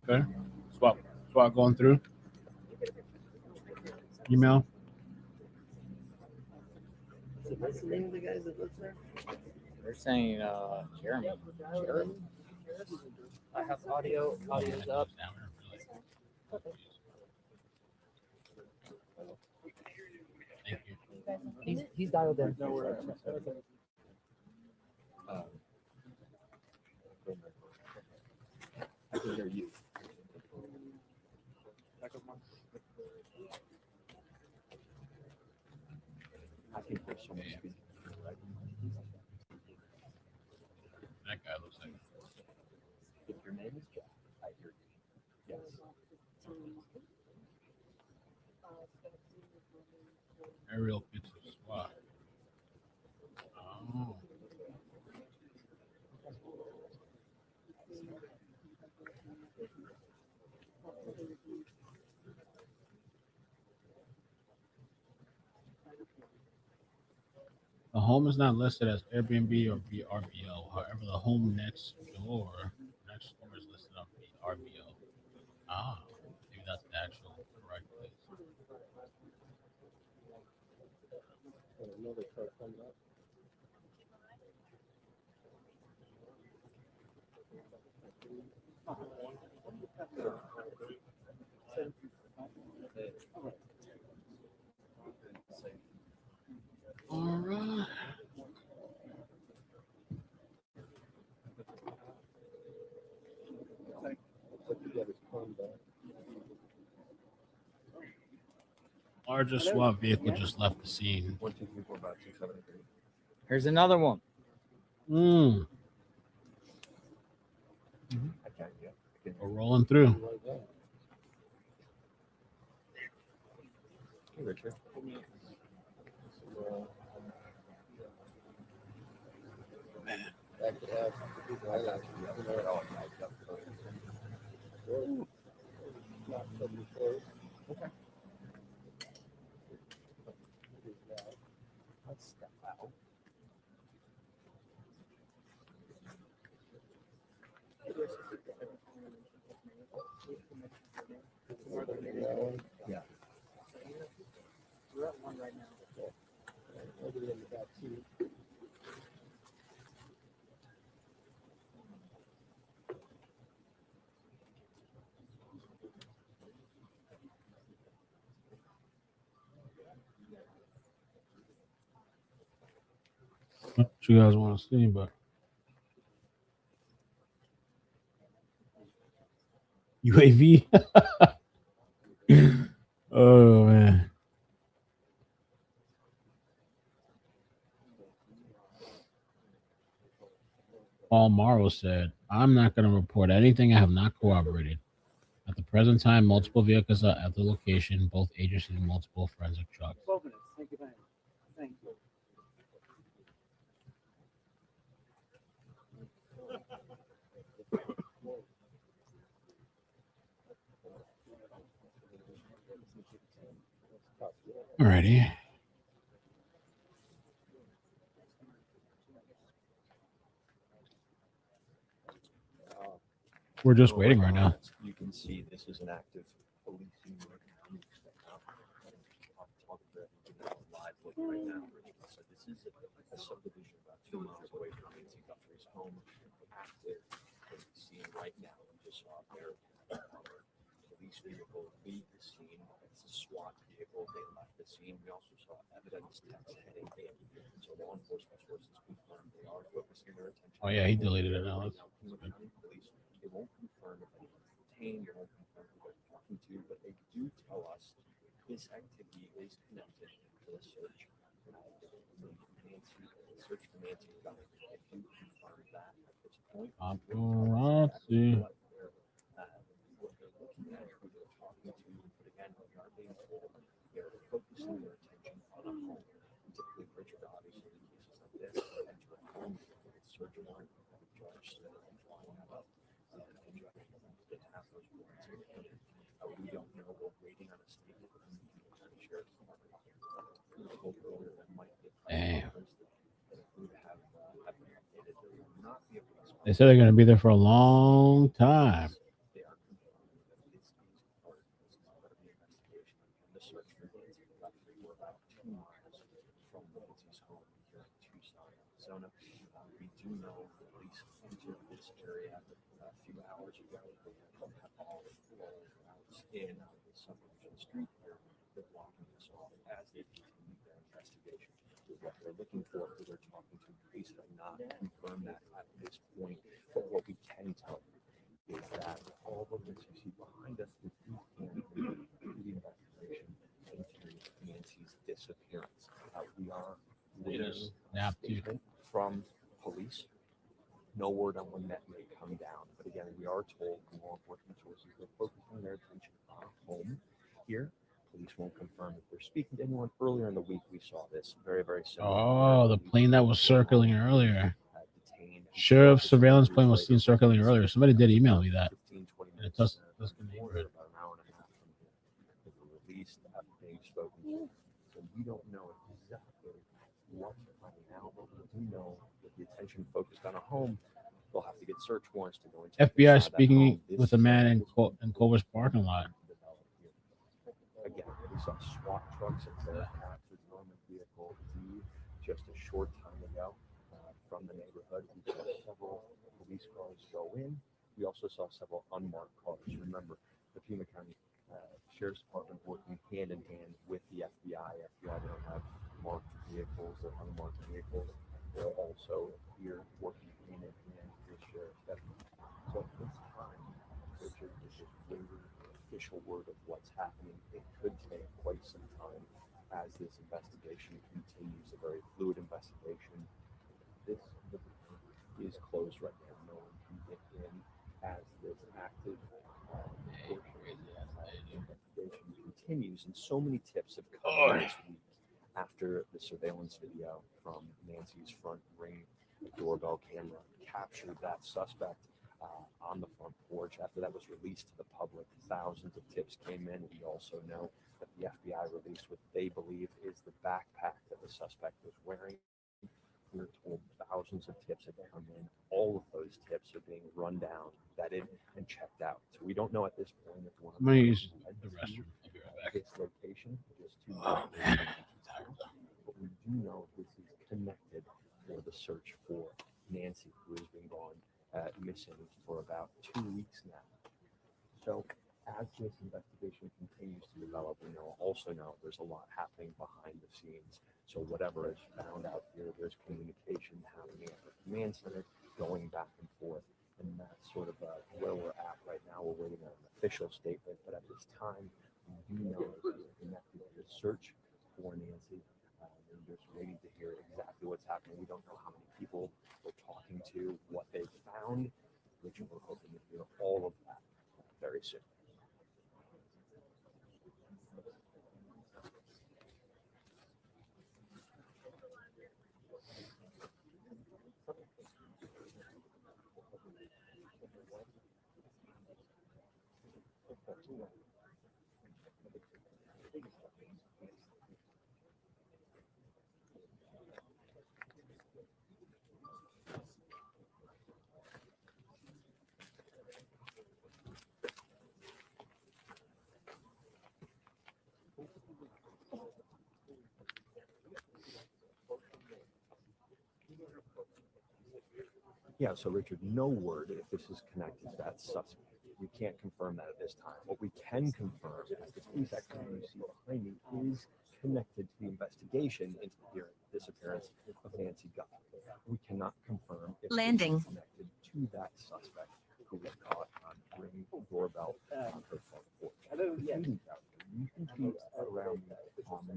Okay. SWAT going through. Email. What's the name of the guys that live there? They're saying Jeremy. Jeremy. I have audio. Audio's up. He's dialed in. I can hear you. I can hear someone speaking. That guy looks like. If your name is Jack, I hear you. Yes. Aerial picture SWAT. Oh. The home is not listed as Airbnb or VRBO. However, the home next door is listed on VRBO. Ah, maybe that's the actual correct place. Another car coming up. All right. Largest SWAT vehicle just left the scene. 1, 2, 3, 4, 5, 6, 7, 8, 8. Here's another one. Mm. I can't yet. We're rolling through. Hey, Richard. That could have. I got you. Yeah. Oh, okay. Let's step out. Yeah. We're at one right now. What you guys want to see, but UAV. Oh man. Paul Morrow said, "I'm not going to report anything I have not corroborated. At the present time, multiple vehicles are at the location, both agencies and multiple forensic trucks." 12 minutes. Thank you very much. Thank you. Alrighty. We're just waiting right now. You can see this is an active policing right now. Live look right now. So this is a subdivision about 2 miles away from Nancy Guthrie's home. Active policing right now. We just saw their police vehicle leave the scene. It's a SWAT vehicle. They left the scene. We also saw evidence text heading in. So law enforcement sources confirmed they are focusing their attention. Oh yeah, he deleted it now. They won't confirm if anyone's detained, they won't confirm who they're talking to, but they do tell us this activity is connected to the search for Nancy Guthrie. They do confirm that at this point. Paparazzi. What they're looking at, who they're talking to, but again, we are being told they're focusing their attention on a home. Typically, Richard, obviously, in cases like this, enter a home, it's search warrant, judge, flying out. We don't know. We're waiting on a statement from the sheriff's department. Damn. They said they're going to be there for a long time. The search for Nancy Guthrie were about 2 miles from Nancy's home here in Tucson, Arizona. a few hours ago. They have all out in the subdivision street here. They're blocking this off as they continue their investigation. What they're looking for, who they're talking to, police have not confirmed that at this point. But what we can tell you is that all of this you see behind us is the investigation into Nancy's disappearance. We are waiting a statement from police. No word on when that may come down. But again, we are told from law enforcement sources they're focusing their attention on home here. Police won't confirm if they're speaking to anyone. Earlier in the week, we saw this very, very similar. Oh, the plane that was circling earlier. Sheriff's surveillance plane was seen circling earlier. Somebody did email me that. In a Tuscan neighborhood. About an hour and a half from here. They were released after being spoken to. So we don't know exactly what's coming now, but we do know with the attention focused on a home, they'll have to get search warrants to go into FBI speaking with a man in Culver's parking lot. Again, we saw SWAT trucks and Amercas with Roman vehicle leave just a short time ago from the neighborhood. We saw several police cars go in. We also saw several unmarked cars. Remember, the Pima County Sheriff's Department working hand in hand with the FBI. FBI don't have marked vehicles or unmarked vehicles. They're also here working hand in hand with Sheriff's Department. So at this time, Richard, this is waiting official word of what's happening. It could take quite some time as this investigation continues, a very fluid investigation. This is closed right now. No one can get in as this active investigation continues, and so many tips have come this week after the surveillance video from Nancy's front ring doorbell camera captured that suspect on the front porch. After that was released to the public, thousands of tips came in. We also know that the FBI released what they believe is the backpack that the suspect was wearing. We're told thousands of tips have come in. All of those tips are being run down, vetted, and checked out. So we don't know at this point if one of them use the restroom. this location just to but we do know this is connected for the search for Nancy, who has been gone missing for about 2 weeks now. So as this investigation continues to develop, we also know there's a lot happening behind the scenes. So whatever is found out here, there's communication happening at the command center, going back and forth, and that's sort of where we're at right now. We're waiting on an official statement, but at this time, we do know this is connected to the search for Nancy. We're just waiting to hear exactly what's happening. We don't know how many people we're talking to, what they've found, which we're hoping to hear all of that very soon. Yeah, so Richard, no word if this is connected to that suspect. We can't confirm that at this time. What we can confirm is the police activity you see behind me is connected to the investigation into the disappearance of Nancy Guthrie. We cannot confirm if Landing. it's connected to that suspect who was caught on ringing the doorbell on her front porch. You can see around me,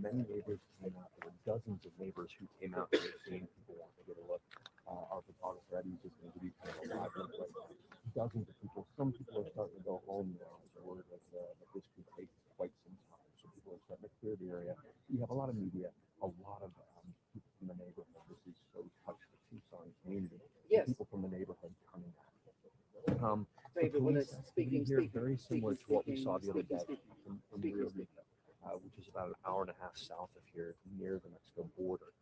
many neighbors came out. There were dozens of neighbors who came out to the scene. People want to get a look. Our photographer Eddie is just going to give you kind of a live look right now. Dozens of people. Some people are starting to go home now. It's word that this could take quite some time. So people are starting to clear the area. You have a lot of media, a lot of people from the neighborhood. This is so touched the Tucson community. Yes. People from the neighborhood coming out. Speaking here, very similar to what we saw the other day in Rio Rico, which is about an hour and a half south of here, near the Mexico border.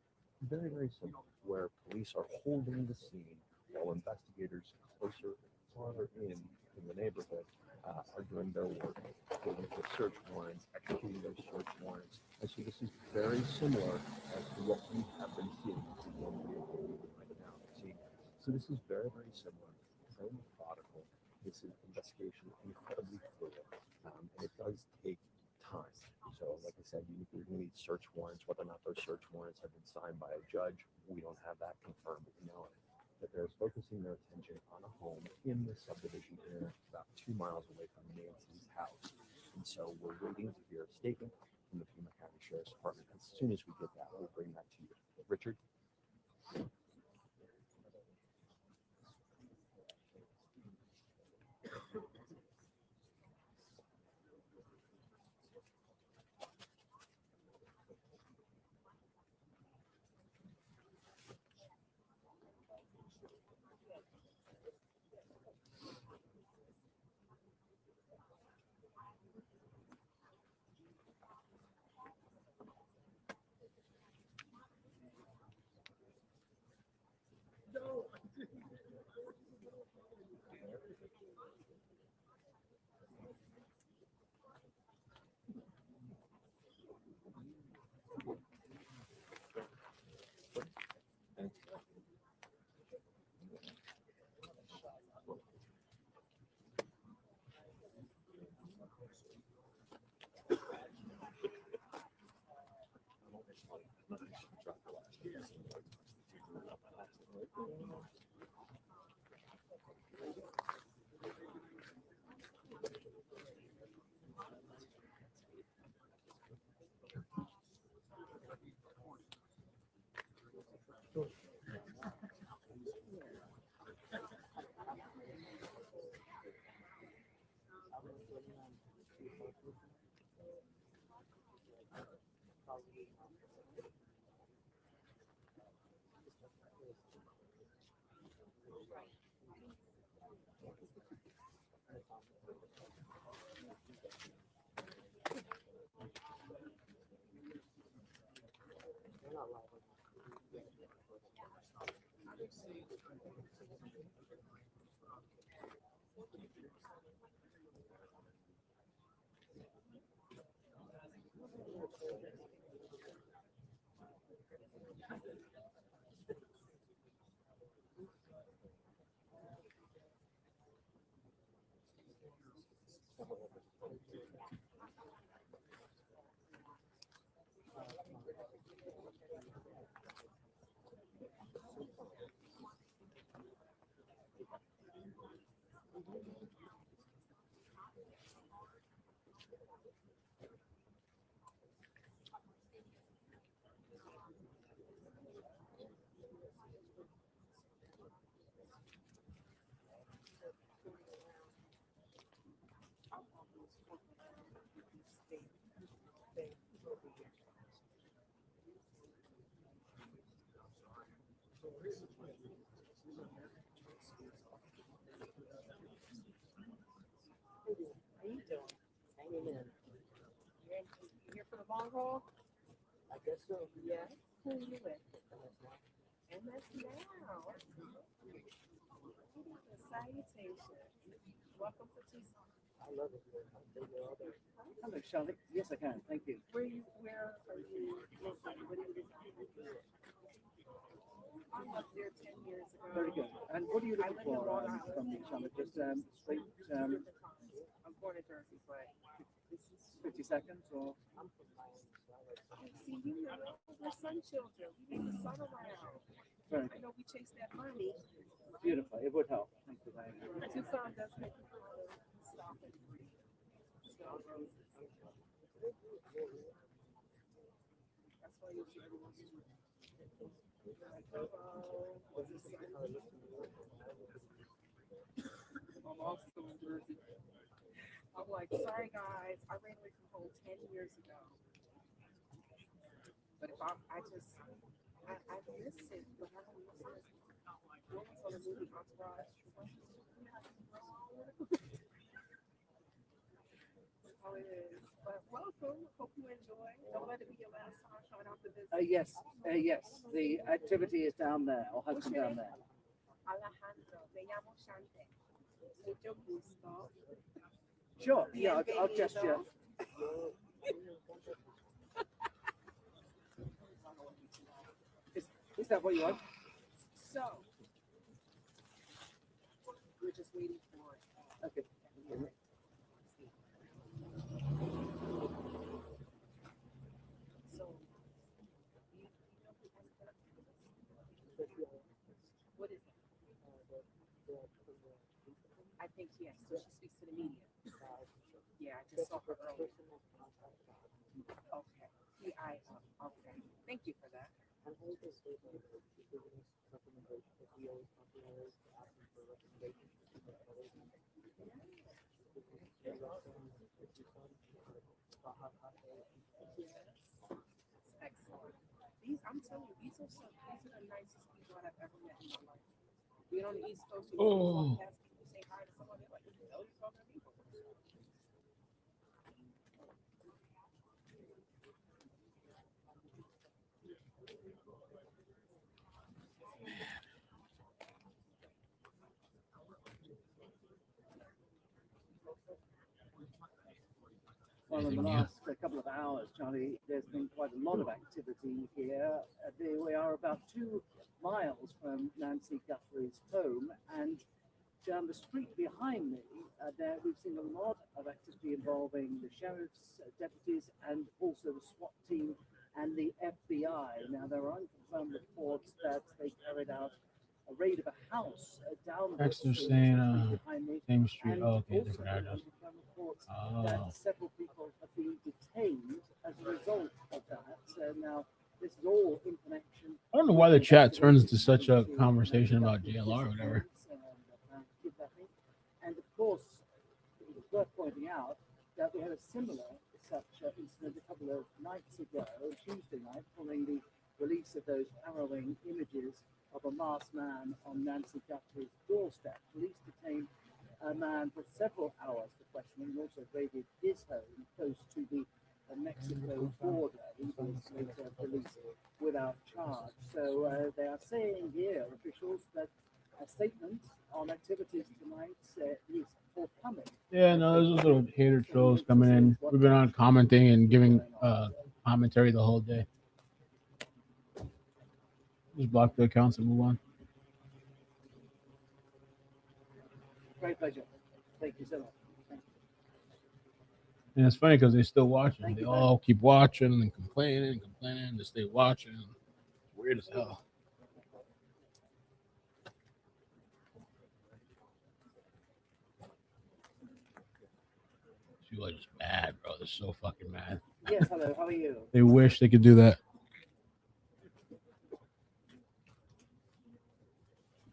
Very, very similar, where police are holding the scene while investigators closer, farther in the neighborhood are doing their work, getting the search warrants, executing those search warrants. And so this is very similar as to what we have been seeing right now. So this is very, very similar, very methodical. search warrants. Whether or not those search warrants have been signed by a judge, we don't have that confirmed. But we know that they're focusing their attention on a home in the subdivision area about 2 miles away from Nancy's house. And so we're waiting to hear a statement from the Pima County Sheriff's Department. As soon as we get that, we'll bring that to you. Richard? How you doing? Hanging in. You're here for the long haul? I guess so. Yeah. Who are you with? MS Now. Salutation. Welcome to Tucson. I love it. Hello, Charlotte. Yes, I can. Thank you. Where are you located? What do you design? I was there 10 years ago. Very good. And what are you looking I live in for Long Island. from me, Charlotte? Just straight I'm born in Jersey, but this is 50 seconds or? see, you know, we're sun children. We need the sun around. Very I good. know we chase that money. Beautiful. It would help. Thank you very much. Tucson does make people stop it. That's why you see everyone. I'm also in Jersey. I'm like, sorry guys, I ran away from home 10 years ago. But if I miss it, but I don't miss it. What was on the movie Entourage? That's how it is. But welcome. Hope you enjoy. Don't let it be your last time coming out to visit. Yes. The activity is down there, or has been down there. Alejandro, me llamo Shante. Mucho gusto. Sure. Yeah, I'll gesture. Is that what you want? So, we're just waiting for it. Okay. So, think yes. So she speaks to the media. Yeah, I just saw her earlier. Okay. Okay. Thank you for that. Excellent. I'm telling you, these are the nicest people I have ever met in my life. Being on the East Coast, you walk past people, say hi to someone, they're like, "Who the hell you talking to people?" Well, in the last couple of hours, Charlie, there's been quite a lot of activity here. We are about 2 miles from Nancy Guthrie's home, and down the street behind me, there we've seen a lot of activity involving the sheriff's deputies and also the SWAT team and the FBI. Now, there are unconfirmed reports that they carried out a raid of a house down the Dexter street saying behind me. same street. And Oh, okay, also different address. unconfirmed reports Oh. that several people have been detained as a result of that. Now, this is all in connection. I don't know why the chat turns into such a conversation about JLR or whatever. Kidnapping. And of course, it was worth pointing out that we had a similar such incident a couple of nights ago, Tuesday night, following the release of those harrowing images of a masked man on Nancy Guthrie's doorstep. Police detained a man for several hours for questioning, also raided his home close to the Mexico border. He was later released without charge. So they are saying here, officials, that a statement on activities tonight is forthcoming. Yeah, no, there's those little hater trolls coming in. We've been on commenting and giving commentary the whole day. Just block the accounts and move on. Great pleasure. Thank you so much. And it's funny because they still watching. They all keep watching and complaining. They stay watching. Weird as hell. People are just mad, bro. They're so fucking mad. Yes, hello. How are you? They wish they could do that.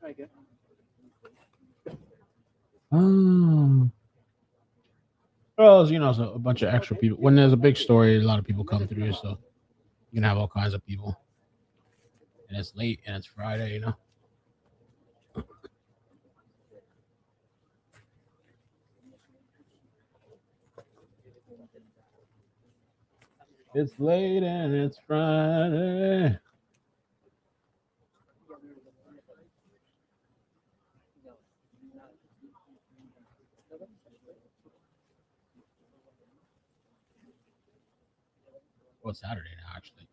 Very good. Well, you know, so a bunch of extra people. When there's a big story, a lot of people come through, so you can have all kinds of people. And it's late and it's Friday, you know. It's late and it's Friday. Well, it's Saturday now, actually.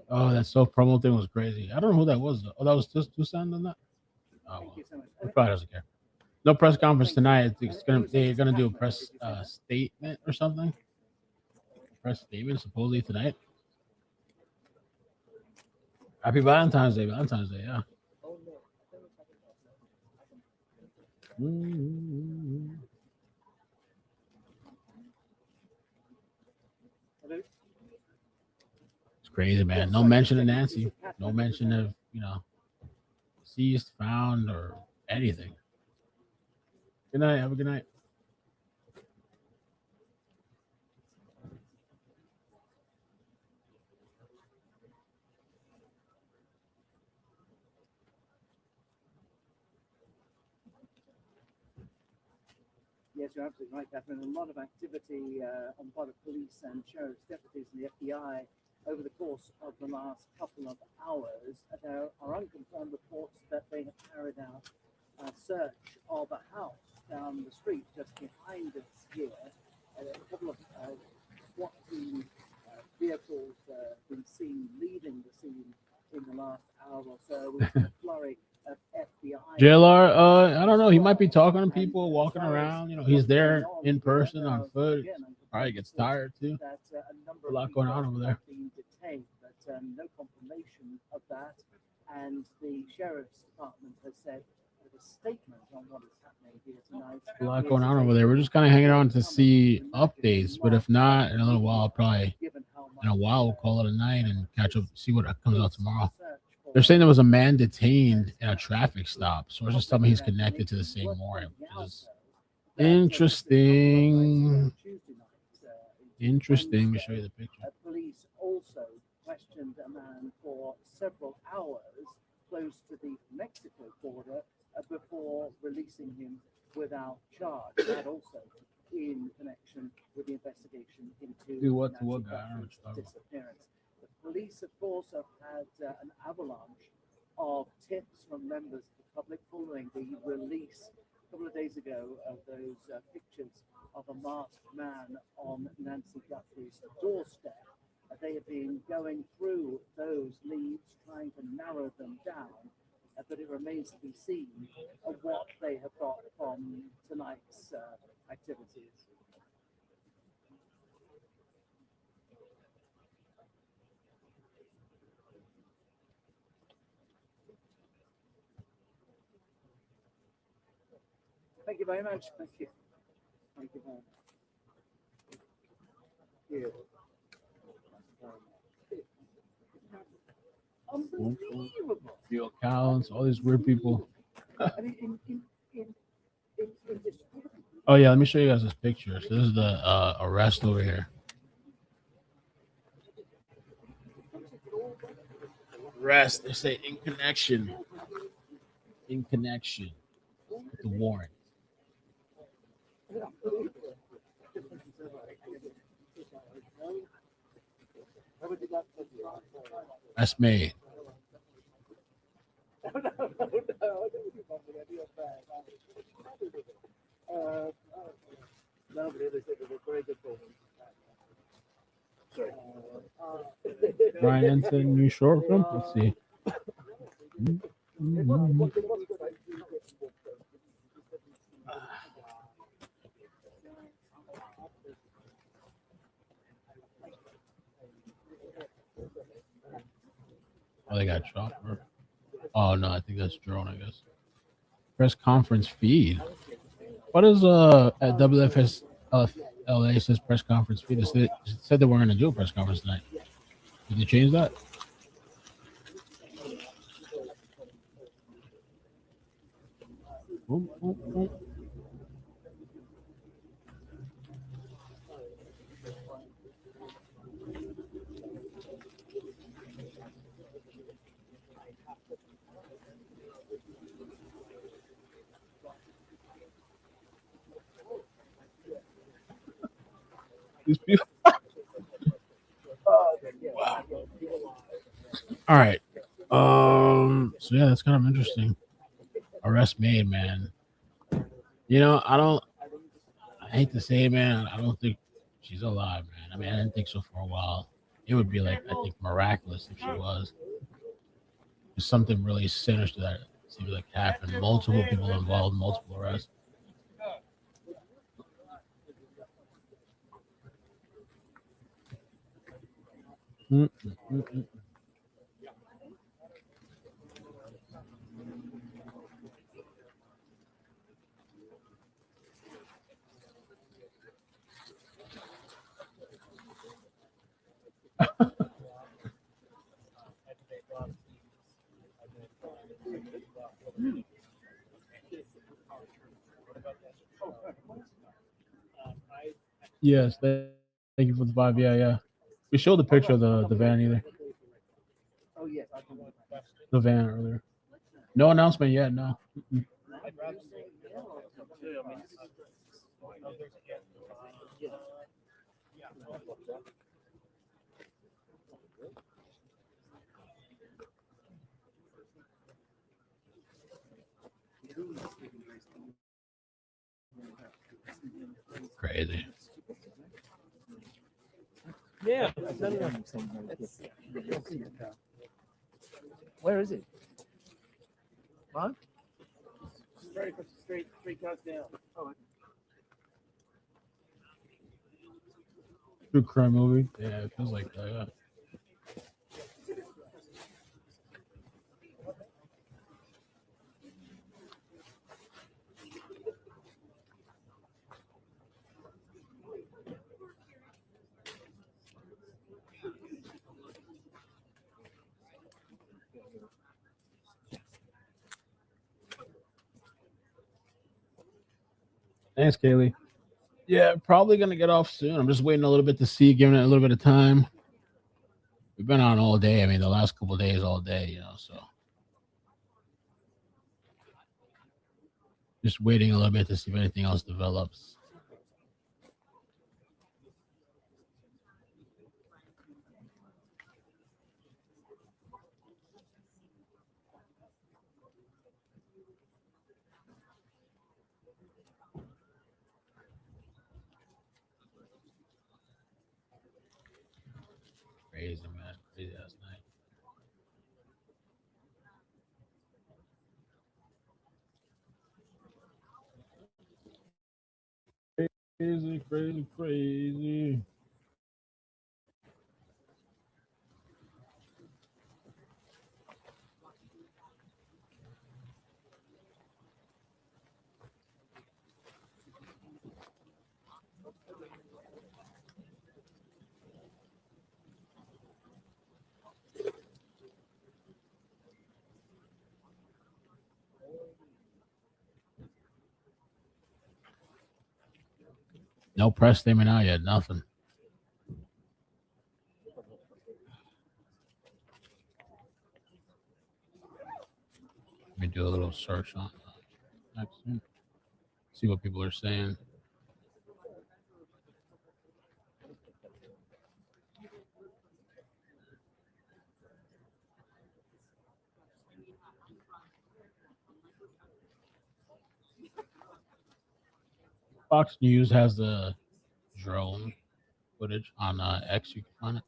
Oh, that self promo thing was crazy. I don't know who that was, though. Oh, that was just Tucson on that? Oh, well. He probably doesn't care. No press conference tonight. They're gonna do a press statement or something. Press statement supposedly tonight. Happy Valentine's Day, yeah. It's crazy, man. No mention of Nancy. No mention of, you know, deceased, found, or anything. Good night. Have a good night. Yes, you're absolutely right, Catherine. A lot of activity on part of police and sheriff's deputies and the FBI over the course of the last couple of hours. There are unconfirmed reports that they have carried out a search of a house down the street just behind us here. A couple of SWAT team vehicles been seen leaving the scene in the last hour or so. We've seen a flurry of FBI. JLR, I don't know. He might be talking to people, walking around. You know, he's there in person on foot. Probably gets tired too. A lot going on over there. Detained, but no confirmation of that. And the sheriff's department has said that a statement on what is happening here tonight. A lot going on over there. We're just kind of hanging on to see updates, but if not, in a little while, probably in a while, we'll call it a night and catch up, see what comes out tomorrow. They're saying there was a man detained in a traffic stop. Sources tell me he's connected to the same warrant, which is interesting. Interesting. Let me show you the picture. Police also questioned a man for several hours close to the Mexico border before releasing him without charge. That also in connection with the investigation into Do what to Nancy what guy? I don't know Guthrie's what you're talking about. disappearance. The police, of course, have had an avalanche of tips from members of the public following the release a couple of days ago of those pictures of a masked man on Nancy Guthrie's doorstep. They have been going through those leads, trying to narrow them down, but it remains to be seen what they have got from tonight's activities. Thank you very much. Thank you. Thank you very much. Here. Unbelievable. Real counts, all these weird people. I mean, in this Oh yeah, let me show you guys this picture. So this is the arrest over here. Arrest. They say in connection with the warrant. That's made. Brian Ensign, new short film. Let's see. Oh, they got chopper. Oh no, I think that's drone. I guess. Press conference feed. What is at WFS LA says press conference feed? It said they weren't going to do a press conference tonight. Did they change that? Boom, boom, boom. These people. Wow. All right. So yeah, that's kind of interesting. Arrest made, man. You know, I hate to say it, man. I don't think she's alive, man. I mean, I didn't think so for a while. It would be like, I think, miraculous if she was. There's something really sinister that seems like happened. Multiple people involved, multiple arrests. Yes, thank you for the vibe. Yeah, yeah. We showed the picture of the van either. Oh yes, The van earlier. No announcement yet. No. Mm-mm. Crazy. Yeah. Where is it? Huh? Straight across the street, 3 cars down. Oh, True crime movie. Yeah, it feels like that. Yeah. Thanks, Kaylee. Yeah, probably gonna get off soon. I'm just waiting a little bit to see, giving it a little bit of time. We've been on all day. I mean, the last couple of days, all day, so just waiting a little bit to see if anything else develops. Crazy, man. Crazy last night. Crazy, crazy, crazy. No press statement out yet. Nothing. Let me do a little search on next one. See what people are saying. Fox News has the drone footage on X. You can find it.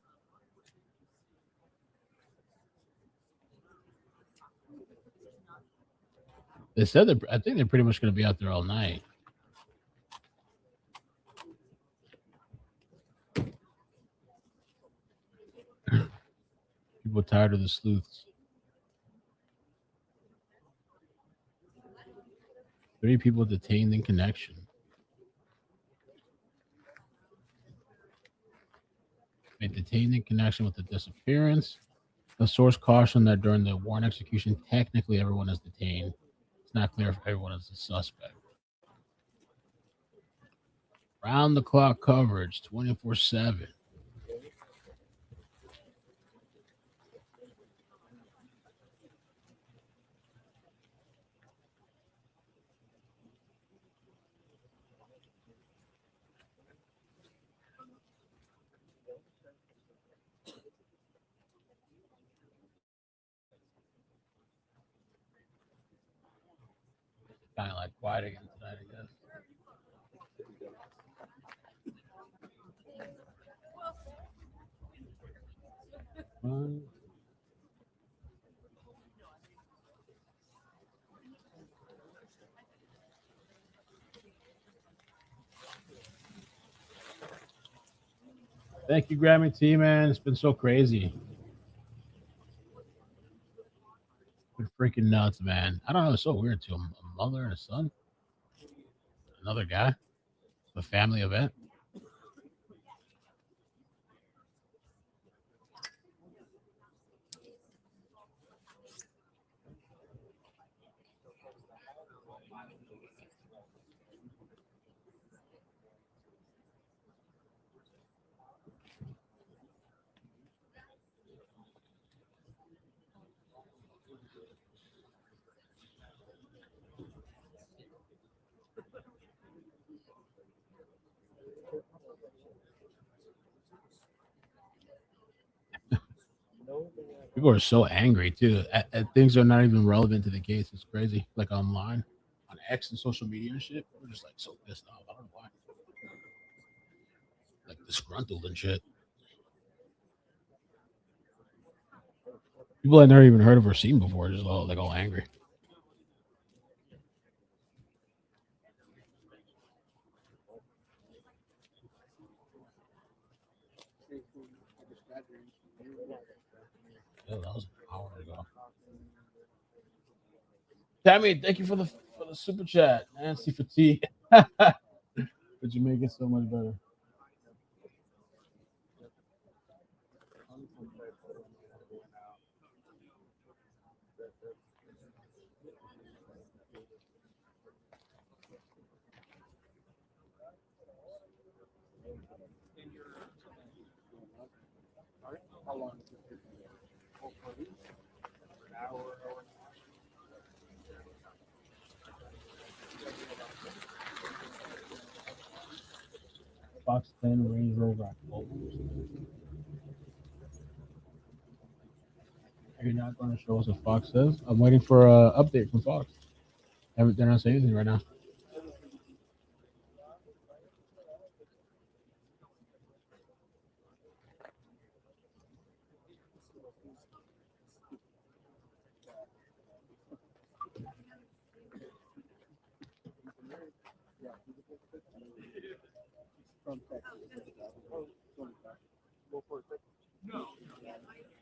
They said that I think they're pretty much going to be out there all night. People tired of the sleuths. 3 people detained in connection. They detained in connection with the disappearance. The source cautioned that during the warrant execution, technically everyone is detained. It's not clear if everyone is a suspect. Round the clock coverage, 24/7. Kind of like quiet again tonight, I guess. Thank you, Grammy T, man. It's been so crazy. Been freaking nuts, man. I don't know. It's so weird too. A mother and a son, another guy, a family event. People are so angry too. At things that are not even relevant to the case. It's crazy. Like online, on X and social media and shit. We're just like so pissed off. I don't know why. Like disgruntled and shit. People I've never even heard of or seen before, just all angry. Yeah, that was an hour ago. Tammy, thank you for the super chat. Nancy for tea. But you make it so much better. 10 Range Rover. You're not going to show us what Fox says? I'm waiting for an update from Fox. They're not saying anything right now.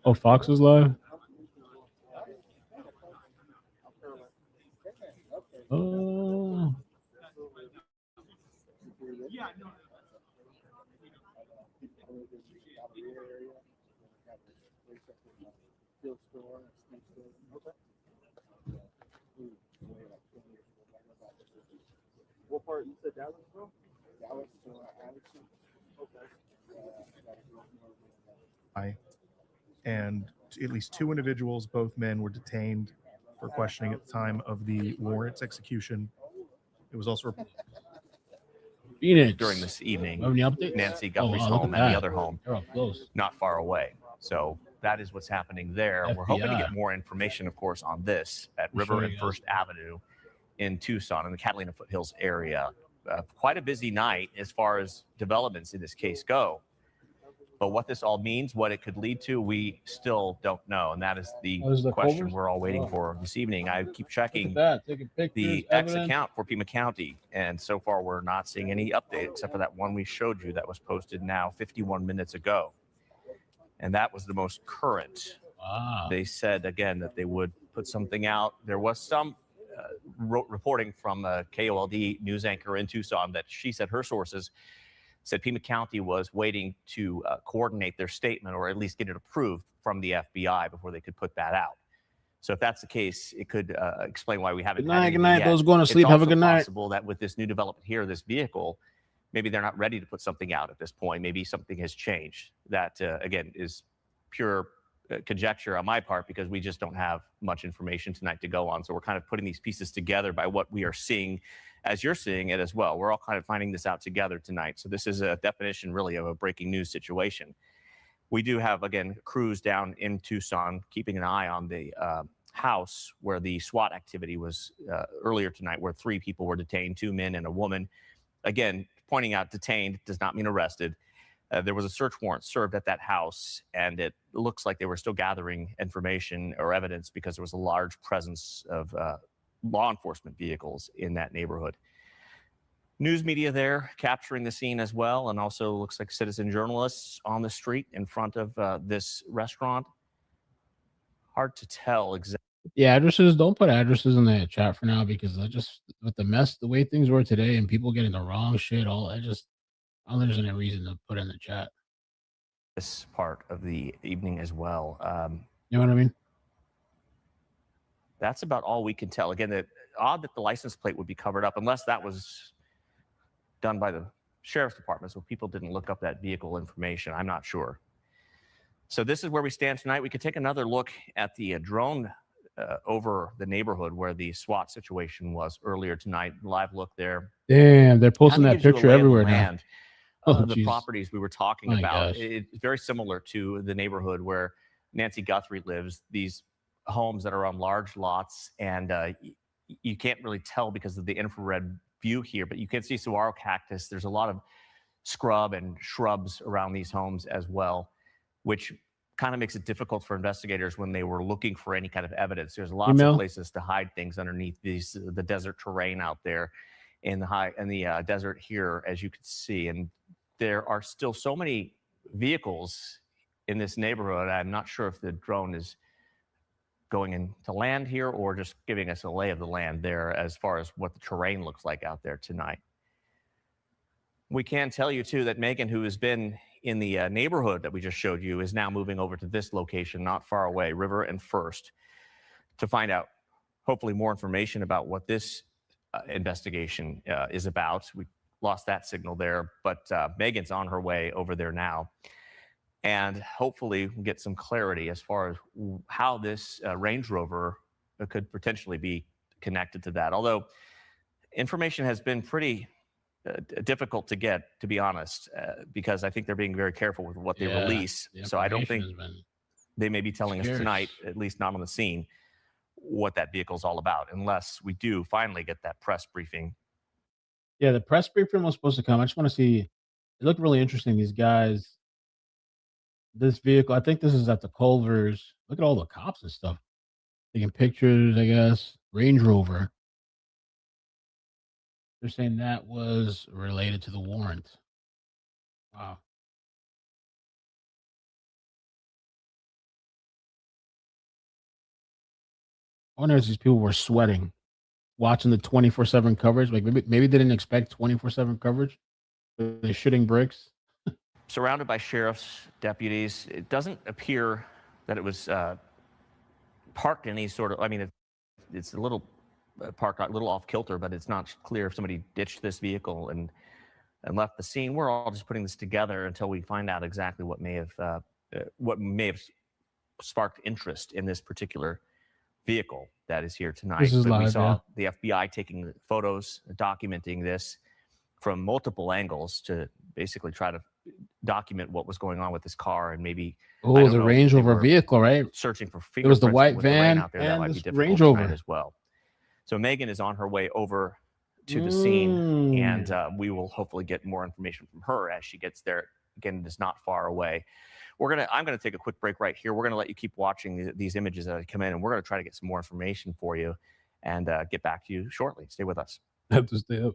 Oh, Fox is live? Oh. What part you said Dallas, bro? Dallas to Addison. Okay. And at least 2 individuals, both men, were detained for questioning at the time of the warrant's execution. It was also Phoenix. during this evening. Have any updates? Nancy Oh, Guthrie's wow, look home at and the that. other home They're up close. not far away. So that is what's happening there. We're hoping to get more information, of course, on this at I'm River sure and you First Avenue in Tucson in the Catalina Foothills area. Quite a busy night as far as developments in this case go. But what this all means, what it could lead to, we still don't know. And that is the question Culvers? we're all waiting Oh. for this evening. I keep checking Look at that. Taking pictures, the X evidence. account for Pima County. And so far, we're not seeing any update except for that one we showed you that was posted now 51 minutes ago. And that was the most current. Wow. They said, again, that they would put something out. There was some reporting from a KOLD news anchor in Tucson that she said her sources said Pima County was waiting to coordinate their statement or at least get it approved from the FBI before they could put that out. So if that's the case, it could explain why we haven't Good had night, good anything night. yet. Those going to It's sleep, have a also good night. possible that with this new development here, this vehicle, maybe they're not ready to put something out at this point. Maybe something has changed. That, again, is pure conjecture on my part because we just don't have much information tonight to go on. So we're kind of putting these pieces together by what we are seeing as you're seeing it as well. We're all kind of finding this out together tonight. So this is a definition really of a breaking news situation. We do have, again, crews down in Tucson keeping an eye on the house where the SWAT activity was earlier tonight, where 3 people were detained, 2 men and a woman. Again, pointing out detained does not mean arrested. There was a search warrant served at that house, and it looks like they were still gathering information or evidence because there was a large presence of law enforcement vehicles in that neighborhood. News media there capturing the scene as well, and also looks like citizen journalists on the street in front of this restaurant. Hard to tell exactly. Yeah, addresses. Don't put addresses in the chat for now because I just with the mess, the way things were today, and people getting the wrong shit. I don't think there's any reason to put it in the chat. This part of the evening as well. You know what I mean? That's about all we can tell. Again, odd that the license plate would be covered up unless that was done by the sheriff's department, so people didn't look up that vehicle information. I'm not sure. So this is where we stand tonight. We could take another look at the drone over the neighborhood where the SWAT situation was earlier tonight. Live look there. Damn, they're posting Kinda that gives you a picture lay of the everywhere now. land. Oh, The jeez. properties we were talking My about, gosh. it's very similar to the neighborhood where Nancy Guthrie lives. These homes that are on large lots, and you can't really tell because of the infrared view here, but you can see saguaro cactus. There's a lot of scrub and shrubs around these homes as well, which kind of makes it difficult for investigators when they were looking for any kind of evidence. There's lots Email? of places to hide things underneath the desert terrain out there in the desert here, as you can see. And there are still so many vehicles in this neighborhood. I'm not sure if the drone is going into land here or just giving us a lay of the land there as far as what the terrain looks like out there tonight. We can tell you, too, that Megan, who has been in the neighborhood that we just showed you, is now moving over to this location not far away, River and First, to find out, hopefully, more information about what this investigation is about. We lost that signal there, but Megan's on her way over there now. And hopefully we'll get some clarity as far as how this Range Rover could potentially be connected to that. Although information has been pretty difficult to get, to be honest, because I think they're being very careful with what they release. the So I don't think information has been they may be telling us scarce. tonight, at least not on the scene, what that vehicle's all about, unless we do finally get that press briefing. Yeah, the press briefing was supposed to come. I just want to see. It looked really interesting. These guys, this vehicle. I think this is at the Culver's. Look at all the cops and stuff taking pictures. I guess Range Rover. They're saying that was related to the warrant. Wow. I wonder if these people were sweating watching the 24/7 coverage. Like maybe they didn't expect 24/7 coverage. They're shooting bricks. Surrounded by sheriff's deputies, it doesn't appear that it was parked in any sort of. I mean, it's a little parked a little off kilter, but it's not clear if somebody ditched this vehicle and left the scene. We're all just putting this together until we find out exactly what may have sparked interest in this particular vehicle that is here tonight. This is But we live, saw yeah. the FBI taking photos, documenting this from multiple angles to basically try to document what was going on with this car and maybe. I Oh, don't the know if Range they Rover were vehicle, right? searching for It was fingerprints, the but white with the rain van out there, that and might be this difficult Range tonight Rover. as well. So Megan is on her way over to the scene, and we will hopefully get more information from her as she gets there. Again, it is not far away. I'm gonna take a quick break right here. We're gonna let you keep watching these images as they come in, and we're gonna try to get some more information for you and get back to you shortly. Stay with us. I have to stay up.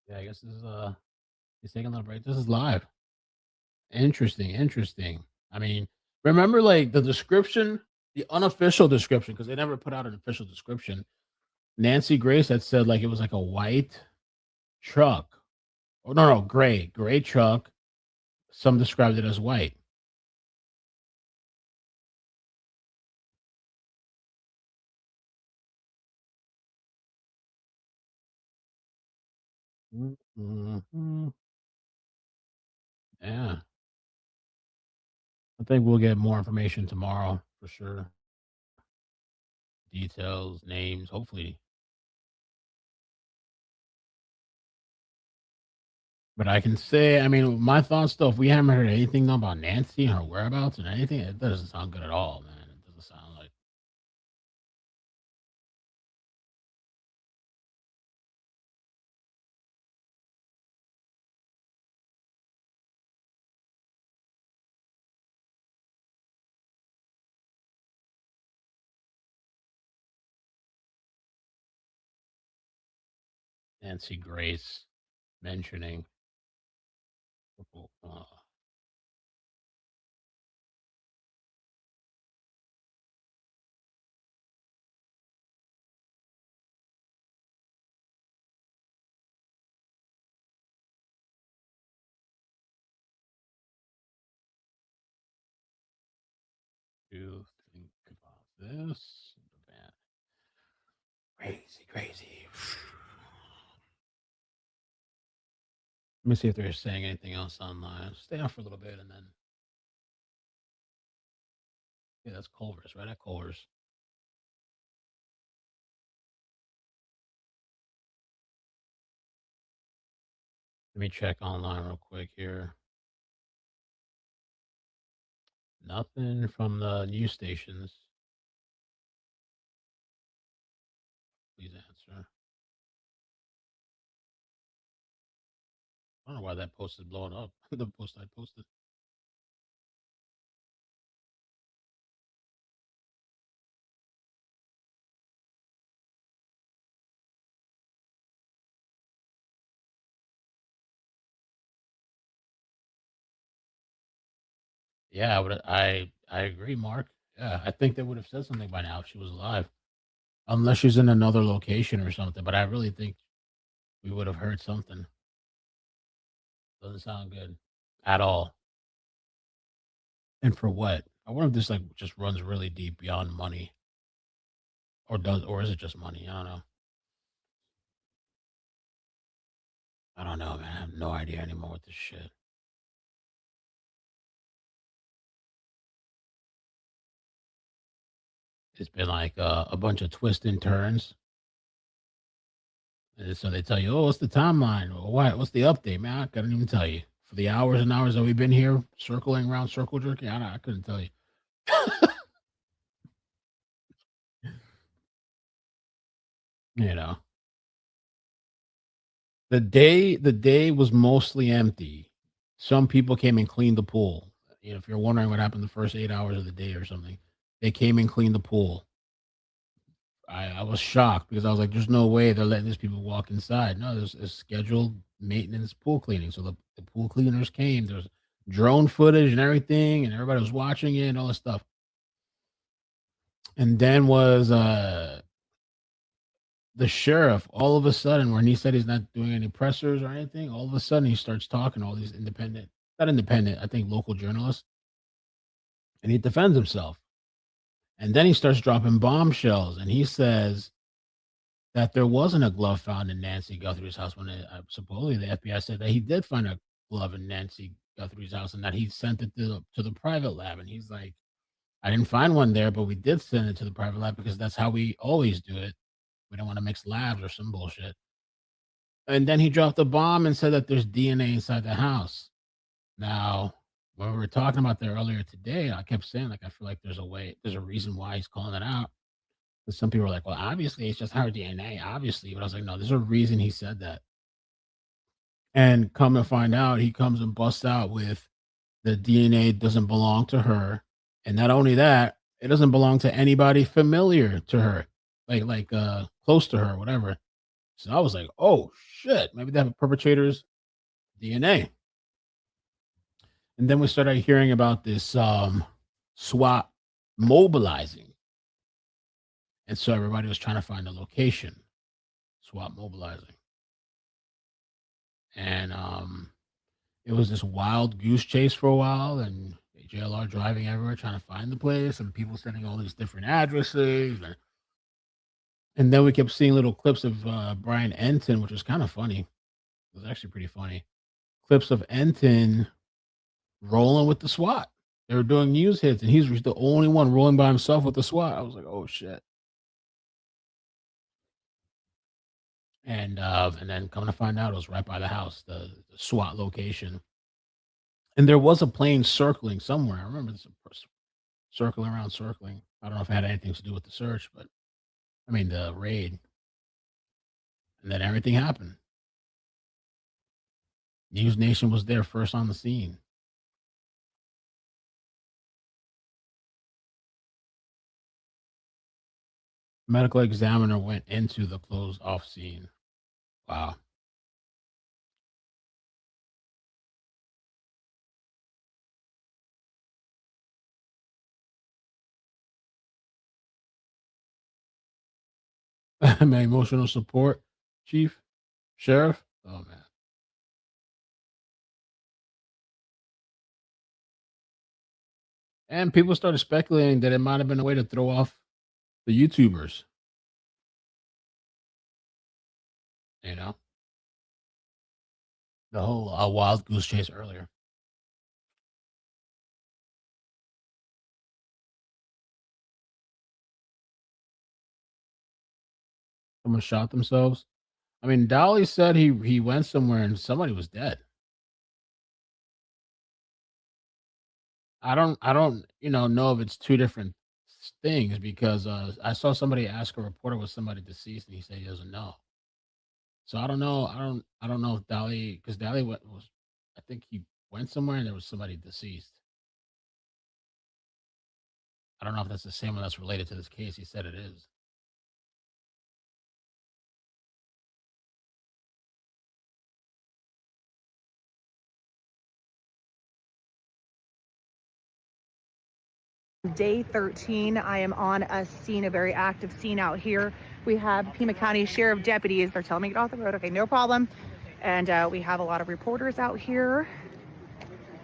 Yeah, I guess this is he's taking a little break. This is live. Interesting. I mean, remember like the description, the unofficial description, because they never put out an official description. Nancy Grace had said like it was like a white truck. Oh no, gray truck. Some described it as white. Mhm. Yeah. I think we'll get more information tomorrow for sure. Details, names, hopefully. But I can say, I mean, my thoughts though, if we haven't heard anything though about Nancy and her whereabouts and anything, it doesn't sound good at all, man. It doesn't sound like Nancy Grace mentioning. Uh, to think about this. Man. Crazy. Let me see if they're saying anything else online. Stay on for a little bit and then. Yeah, that's Culver's, right at Culver's. Let me check online real quick here. Nothing from the news stations. Please answer. I don't know why that post is blowing up. The post I posted. Yeah, I agree, Mark. Yeah, I think they would have said something by now if she was alive. Unless she's in another location or something. But I really think we would have heard something. Doesn't sound good at all. And for what? I wonder if this like just runs really deep beyond money. Or is it just money? I don't know. I don't know, man. I have no idea anymore with this shit. it's been like a bunch of twists and turns. And so they tell you, oh, what's the timeline? Or what? What's the update, man? I couldn't even tell you. For the hours and hours that we've been here circling around, circle jerking, I couldn't tell you. You know, the day was mostly empty. Some people came and cleaned the pool. You know, if you're wondering what happened the first 8 hours of the day or something, they came and cleaned the pool. I was shocked because I was like, "There's no way they're letting these people walk inside." No, there's a scheduled maintenance pool cleaning. So the pool cleaners came. There's drone footage and everything, and everybody was watching it and all this stuff. And then was the sheriff all of a sudden, when he said he's not doing any pressers or anything, all of a sudden he starts talking to all these independent, not independent, I think local journalists, and he defends himself. And then he starts dropping bombshells, and he says that there wasn't a glove found in Nancy Guthrie's house when supposedly the FBI said that he did find a glove in Nancy Guthrie's house and that he sent it to the private lab. And he's like, I didn't find one there, but we did send it to the private lab because that's how we always do it. We don't want to mix labs or some bullshit. And then he dropped a bomb and said that there's DNA inside the house. Now, when we were talking about that earlier today, I kept saying, like, I feel like there's a reason why he's calling it out. Because some people are like, well, obviously it's just her DNA, obviously. But I was like, no, there's a reason he said that. And come to find out, he comes and busts out with the DNA doesn't belong to her. And not only that, it doesn't belong to anybody familiar to her, like close to her, whatever. So I was like, oh shit, maybe they have a perpetrator's DNA. And then we started hearing about this SWAT mobilizing. And so everybody was trying to find a location, SWAT mobilizing. And it was this wild goose chase for a while, and JLR driving everywhere trying to find the place, and people sending all these different addresses. And then we kept seeing little clips of Brian Enton, which was kind of funny. It was actually pretty funny. Clips of Enton rolling with the SWAT. They were doing news hits, and he's the only one rolling by himself with the SWAT. I was like, oh shit. And then coming to find out, it was right by the house, the SWAT location. And there was a plane circling somewhere. I remember this circling around, circling. I don't know if it had anything to do with the search, but I mean the raid. And then everything happened. News Nation was there first on the scene. Medical examiner went into the closed off scene. Wow. My emotional support, chief, sheriff. Oh man. And people started speculating that it might have been a way to throw off the YouTubers. You know, the whole wild goose chase earlier. Someone shot themselves. I mean, Dolly said he went somewhere and somebody was dead. I don't know if it's two different things because I saw somebody ask a reporter was somebody deceased and he said he doesn't know. So I don't know. I don't know if Dolly because Dolly was I think he went somewhere and there was somebody deceased. I don't know if that's the same one that's related to this case. He said it is. Day 13, I am on a scene, a very active scene out here. We have Pima County Sheriff deputies. They're telling me to get off the road. Okay, no problem. And we have a lot of reporters out here.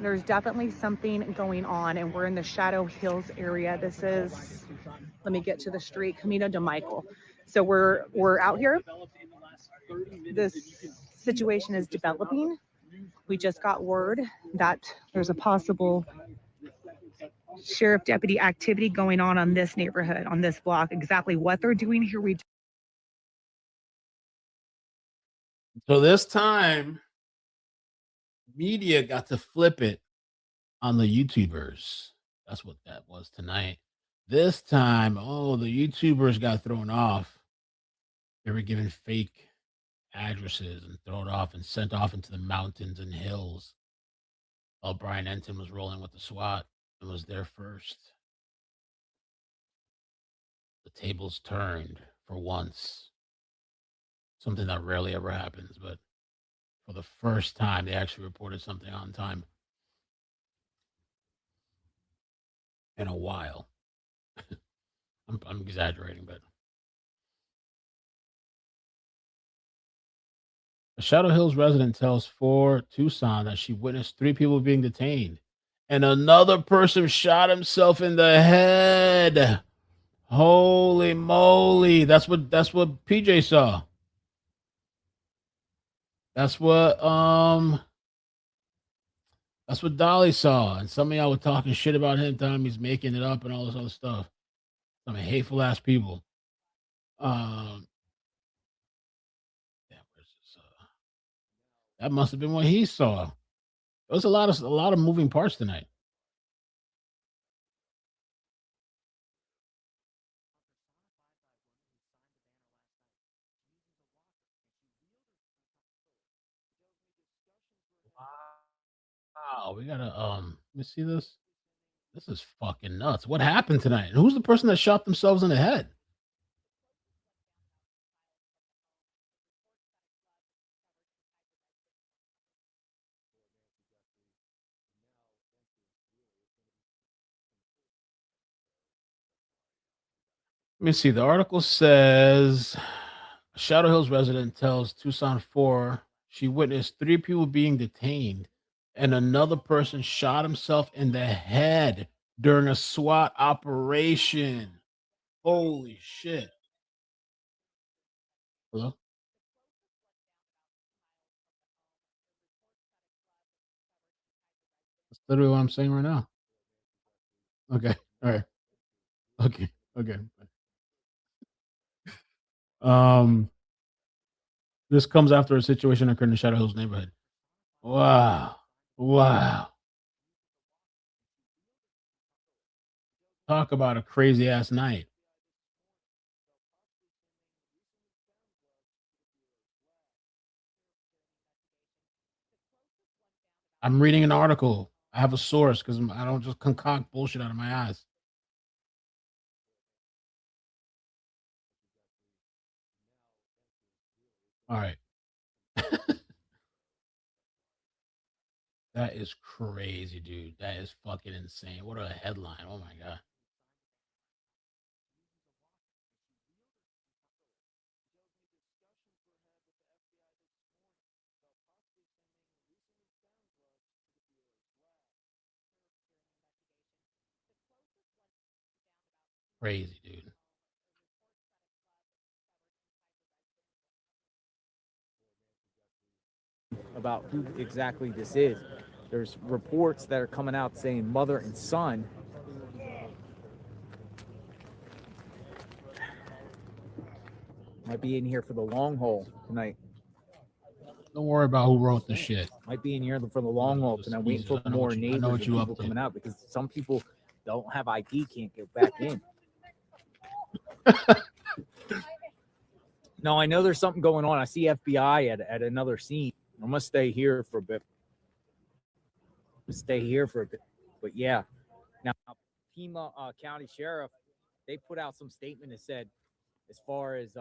There's definitely something going on, and we're in the Shadow Hills area. This is, let me get to the street, Camino de Michael. So we're out here. This situation is developing. We just got word that there's a possible sheriff deputy activity going on this neighborhood, on this block. Exactly what they're doing here, we So this time, media got to flip it on the YouTubers. That's what that was tonight. This time, oh, the YouTubers got thrown off. They were given fake addresses and thrown off and sent off into the mountains and hills while Brian Enton was rolling with the SWAT and was there first. The tables turned for once. Something that rarely ever happens, but for the first time, they actually reported something on time in a while. I'm exaggerating, but a Shadow Hills resident tells 4 Tucson that she witnessed 3 people being detained, and another person shot himself in the head. Holy moly! That's what PJ saw. That's what Dolly saw, and some of y'all were talking shit about him, telling he's making it up and all this other stuff. Some hateful ass people. That must have been what he saw. There was a lot of moving parts tonight. Wow, we gotta let me see this. This is fucking nuts. What happened tonight? And who's the person that shot themselves in the head? Let me see. The article says Shadow Hills resident tells Tucson 4 she witnessed 3 people being detained and another person shot himself in the head during a SWAT operation. Holy shit. Hello? That's literally what I'm saying right now. Okay. All right. Okay. Okay. This comes after a situation occurred in the Shadow Hills neighborhood. Wow. Wow. Talk about a crazy ass night. I'm reading an article. I have a source because I don't just concoct bullshit out of my ass. All right. That is crazy, dude. That is fucking insane. What a headline. Oh my God. Crazy, dude. About who exactly this is. There's reports that are coming out saying mother and son. Might be in here for the long haul tonight. Don't worry about who wrote the shit. Might be in here for the long haul tonight, waiting for more neighbors and people coming out because some people don't have ID, can't get back in. No, I know there's something going on. I see FBI at another scene. I'm gonna stay here for a bit. But yeah. Now, Pima County Sheriff, they put out some statement that said, as far as